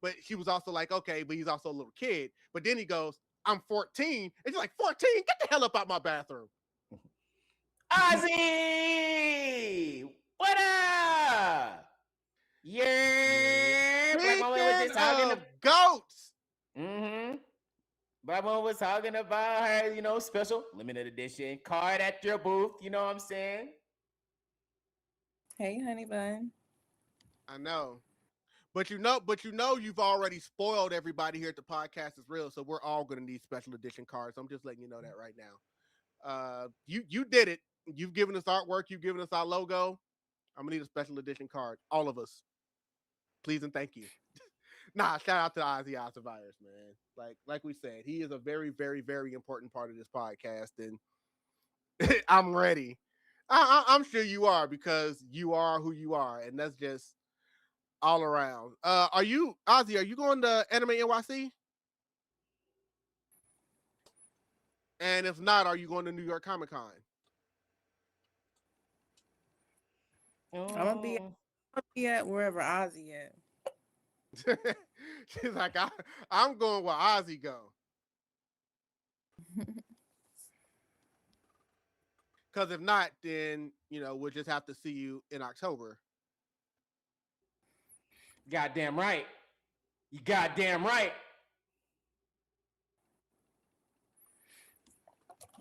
but she was also like, "Okay," but he's also a little kid. But then he goes, "I'm 14," and she's like, "14? Get the hell up out my bathroom." Ozzy, what up? Yeah, Black Mama was just talking of goats. Black Mama was talking about her, special limited edition card at your booth. You know what I'm saying? Hey, honey bun. I know. But you've already spoiled everybody here at the Podcast Is Real, so we're all going to need special edition cards. I'm just letting you know that right now. You did it. You've given us artwork. You've given us our logo. I'm gonna need a special edition card. All of us, please and thank you. Nah, shout out to Ozzy Osbourne, man. Like we said, he is a very, very, very important part of this podcast, and I'm ready. I'm sure you are because you are who you are, and that's just all around. Are you Ozzy? Are you going to Anime NYC? And if not, are you going to New York Comic Con? I'm gonna be at wherever Ozzy at. She's like, I'm going where Ozzy go. Because if not, then we'll just have to see you in October. Goddamn right. You goddamn right.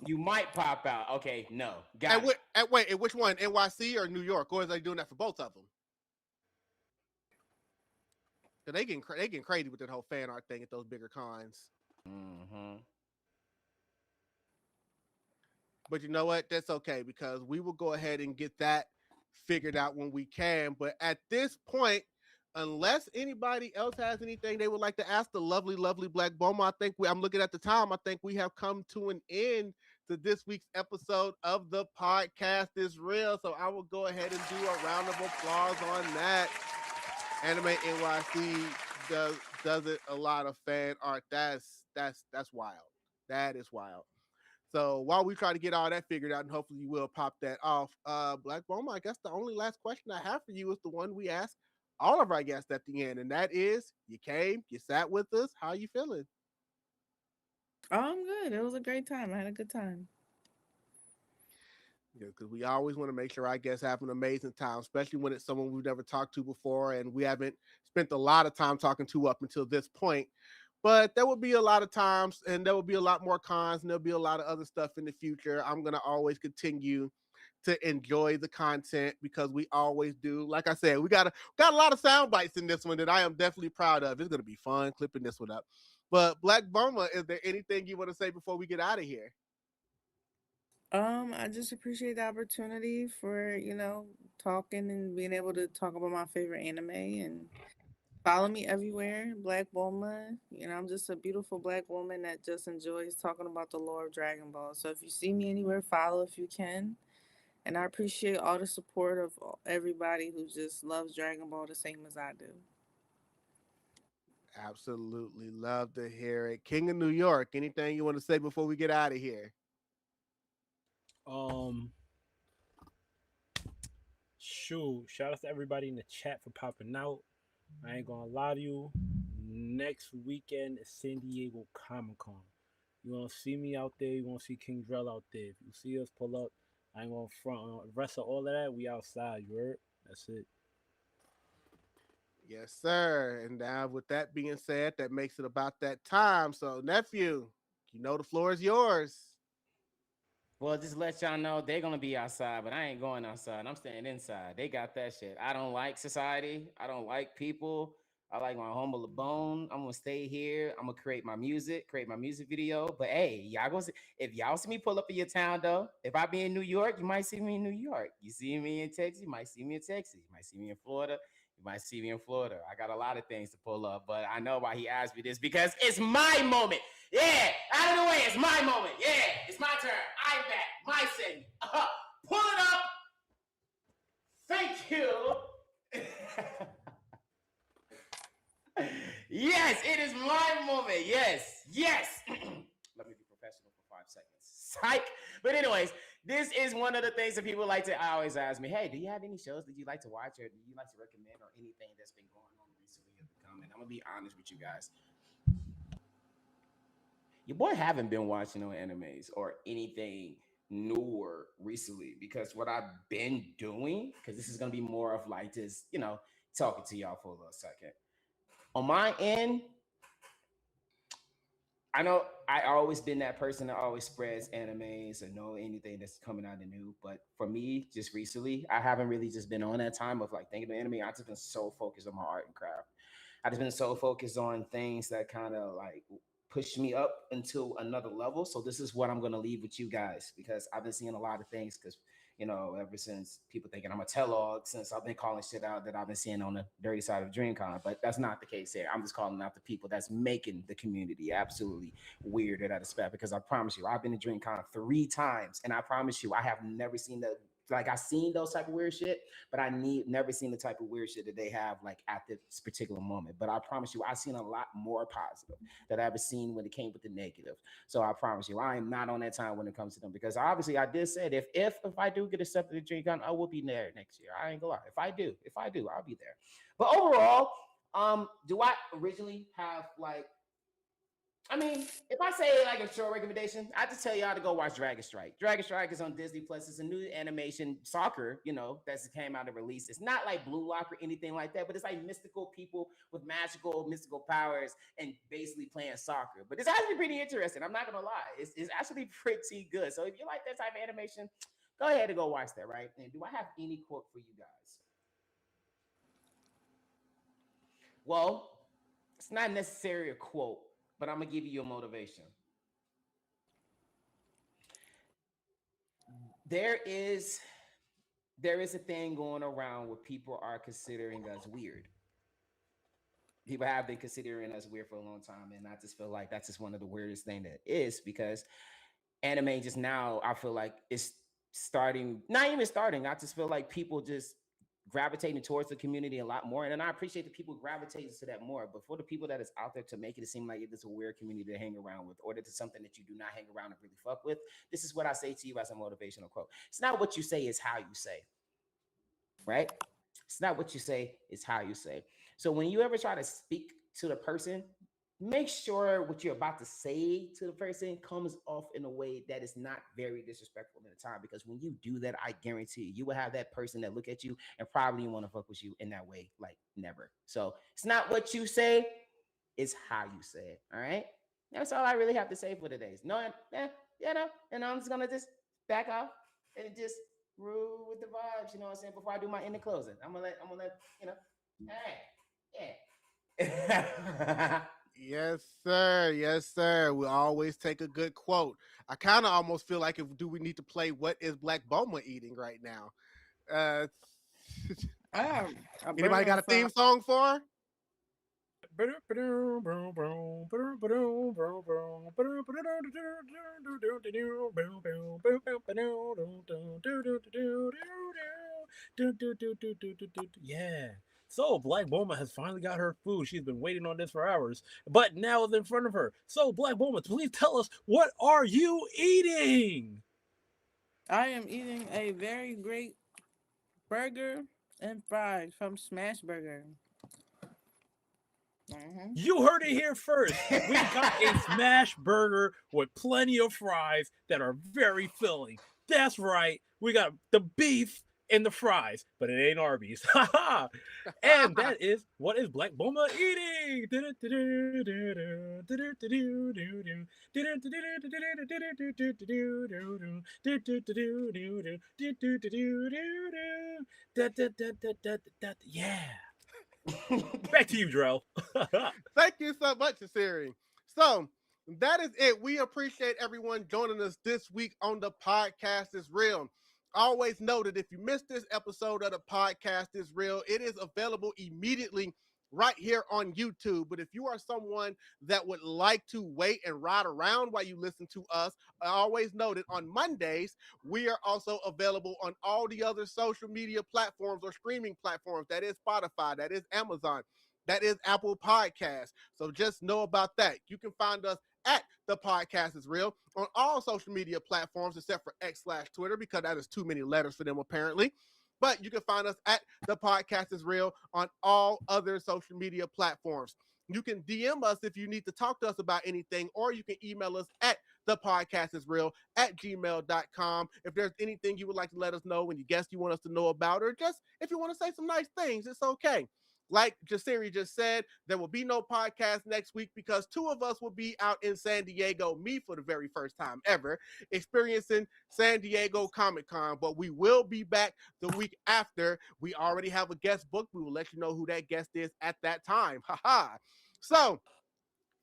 You might pop out. Okay, no. Wait, which one? NYC or New York? Or is they doing that for both of them? Cause they getting crazy with that whole fan art thing at those bigger cons. Mm-hmm. But you know what? That's okay because we will go ahead and get that figured out when we can. But at this point, unless anybody else has anything they would like to ask the lovely, lovely Blvck Bulmaa, I'm looking at the time. I think we have come to an end to this week's episode of the podcast is real. So I will go ahead and do a round of applause on that. Anime NYC does it a lot of fan art. That's wild. That is wild. So while we try to get all that figured out, and hopefully you will pop that off, Blvck Bulmaa, I guess the only last question I have for you is the one we ask all of our guests at the end, and that is: you came, you sat with us. How are you feeling? Oh, I'm good. It was a great time. I had a good time. Yeah, because we always want to make sure our guests have an amazing time, especially when it's someone we've never talked to before and we haven't spent a lot of time talking to up until this point. But there will be a lot of times and there will be a lot more cons and there'll be a lot of other stuff in the future. I'm going to always continue to enjoy the content because we always do. Like I said, we got a lot of sound bites in this one that I am definitely proud of. It's going to be fun clipping this one up. But Blvck Bulmaa, is there anything you want to say before we get out of here? I just appreciate the opportunity for, talking and being able to talk about my favorite anime, and follow me everywhere, Blvck Bulmaa. I'm just a beautiful Black woman that just enjoys talking about the lore of Dragon Ball. So if you see me anywhere, follow if you can. And I appreciate all the support of everybody who just loves Dragon Ball the same as I do. Absolutely love to hear it. King of New York, anything you want to say before we get out of here? Shout out to everybody in the chat for popping out. I ain't gonna lie to you. Next weekend is San Diego Comic Con. You gonna see me out there. You gonna see King Drell out there. If you see us pull up, I ain't gonna front on the rest of all of that. We outside. You heard? That's it. Yes, sir. And now with that being said, that makes it about that time. So, nephew, the floor is yours. Well, just let y'all know they're gonna be outside, but I ain't going outside. I'm staying inside. They got that shit. I don't like society. I don't like people. I like my humble abode. I'm gonna stay here. I'm gonna create my music video. But hey, y'all gonna see, if y'all see me pull up in your town though, if I be in New York, you might see me in New York. You see me in Texas, you might see me in Texas. You might see me in Florida. You might see me in Florida. I got a lot of things to pull up, but I know why he asked me this because it's my moment. Yeah, out of the way, it's my moment. Yeah, it's my turn. I'm back. My segment. Pull it up. Thank you. Yes, it is my moment. Yes. Let me be professional for 5 seconds. Psych. But anyways, this is one of the things that people like to always ask me. Hey, do you have any shows that you like to watch or do you like to recommend or anything that's been going on recently in the comment? I'm going to be honest with you guys. Your boy haven't been watching no animes or anything newer recently because what I've been doing, because this is going to be more of like just, talking to y'all for a little second. On my end, I know I always been that person that always spreads animes or know anything that's coming out of new. But for me, just recently, I haven't really just been on that time of like thinking of anime. I've just been so focused on my art and craft. I've just been so focused on things that kind of like push me up into another level. So this is what I'm gonna leave with you guys because I've been seeing a lot of things because ever since people thinking I'm a tell-all, since I've been calling shit out that I've been seeing on the dirty side of DreamCon. But that's not the case here. I'm just calling out the people that's making the community absolutely weird and out of spec. Because I promise you, I've been to DreamCon 3 times, and I promise you, I have never seen the like I've seen those type of weird shit, but never seen the type of weird shit that they have like at this particular moment. But I promise you, I've seen a lot more positive that I've ever seen when it came with the negative. So I promise you, I am not on that time when it comes to them, because obviously I did say if I do get accepted to DreamCon, I will be there next year. I ain't gonna lie. If I do, I'll be there. But overall, do I originally have like, I mean, if I say like a show recommendation, I just tell y'all to go watch Dragon Strike. Dragon Strike is on Disney Plus. It's a new animation soccer, that's came out and released. It's not like Blue Lock or anything like that, but it's like mystical people with mystical powers and basically playing soccer. But it's actually pretty interesting. I'm not gonna lie, it's actually pretty good. So if you like that type of animation, go ahead and go watch that. Right? And do I have any quote for you guys? Well, it's not necessarily a quote, but I'm gonna give you a motivation. There is a thing going around where people are considering us weird. People have been considering us weird for a long time, and I just feel like that's just one of the weirdest thing that is, because anime just now, I feel like it's starting, not even starting. I just feel like people just gravitating towards the community a lot more, and I appreciate the people gravitating to that more. But for the people that is out there to make it seem like it's a weird community to hang around with, or that it's something that you do not hang around and really fuck with, this is what I say to you as a motivational quote. It's not what you say, it's how you say. Right? It's not what you say, it's how you say. So when you ever try to speak to the person, make sure what you're about to say to the person comes off in a way that is not very disrespectful in the time. Because when you do that, I guarantee you will have that person that look at you and probably want to fuck with you in that way like never. So it's not what you say, it's how you say it. All right, that's all I really have to say for today. No, and I'm just gonna just back off and just rule with the vibes. You know what I'm saying? Before I do my end of closing, I'm gonna let yeah. Yes, sir. Yes, sir. We always take a good quote. I kind of almost feel like do we need to play What is Blvck Bulmaa Eating right now? Anybody got a theme song for Yeah. So Blvck Bulmaa has finally got her food. She's been waiting on this for hours, but now it's in front of her. So Blvck Bulmaa, please tell us, what are you eating? I am eating a very great burger and fries from Smash Burger. You heard it here first. We got a smash burger with plenty of fries that are very filling. That's right. We got the beef and the fries, but it ain't Arby's. And that is What is Blvck Bulmaa Eating? Yeah. Back to you, Drell. Thank you so much, Jasirii. So that is it. We appreciate everyone joining us this week on the Podcast is Real. Always know that if you missed this episode of the Podcast is Real, it is available immediately right here on YouTube. But if you are someone that would like to wait and ride around while you listen to us, I always know that on Mondays, we are also available on all the other social media platforms or streaming platforms. That is Spotify, that is Amazon, that is Apple Podcasts. So just know about that. You can find us at The Podcast is Real on all social media platforms except for X/Twitter, because that is too many letters for them apparently. But you can find us at The Podcast is Real on all other social media platforms. You can DM us if you need to talk to us about anything, or you can email us at thepodcastisreal@gmail.com. If there's anything you would like to let us know, any guests you want us to know about, or just if you want to say some nice things, it's okay. Like Jasirii just said, there will be no podcast next week because 2 of us will be out in San Diego, me for the very first time ever, experiencing San Diego Comic-Con. But we will be back the week after. We already have a guest booked. We will let you know who that guest is at that time. So,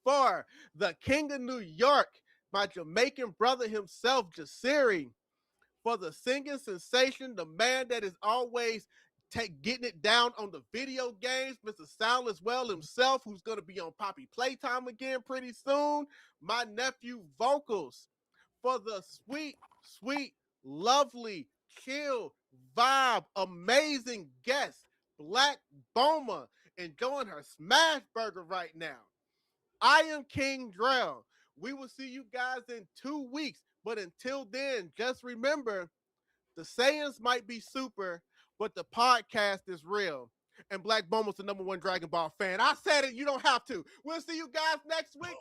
for the King of New York, my Jamaican brother himself, Jasirii, for the singing sensation, the man that is always getting it down on the video games, Mr. Soundless Well himself, who's going to be on Poppy Playtime again pretty soon, my nephew VoQualz, for the sweet, sweet, lovely, chill, vibe, amazing guest, Blvck Bulmaa, enjoying her smash burger right now. I am King Drell. We will see you guys in 2 weeks. But until then, just remember, the Saiyans might be super, but the podcast is real. And Blvck Bulmaa's the #1 Dragon Ball fan. I said it. You don't have to. We'll see you guys next week.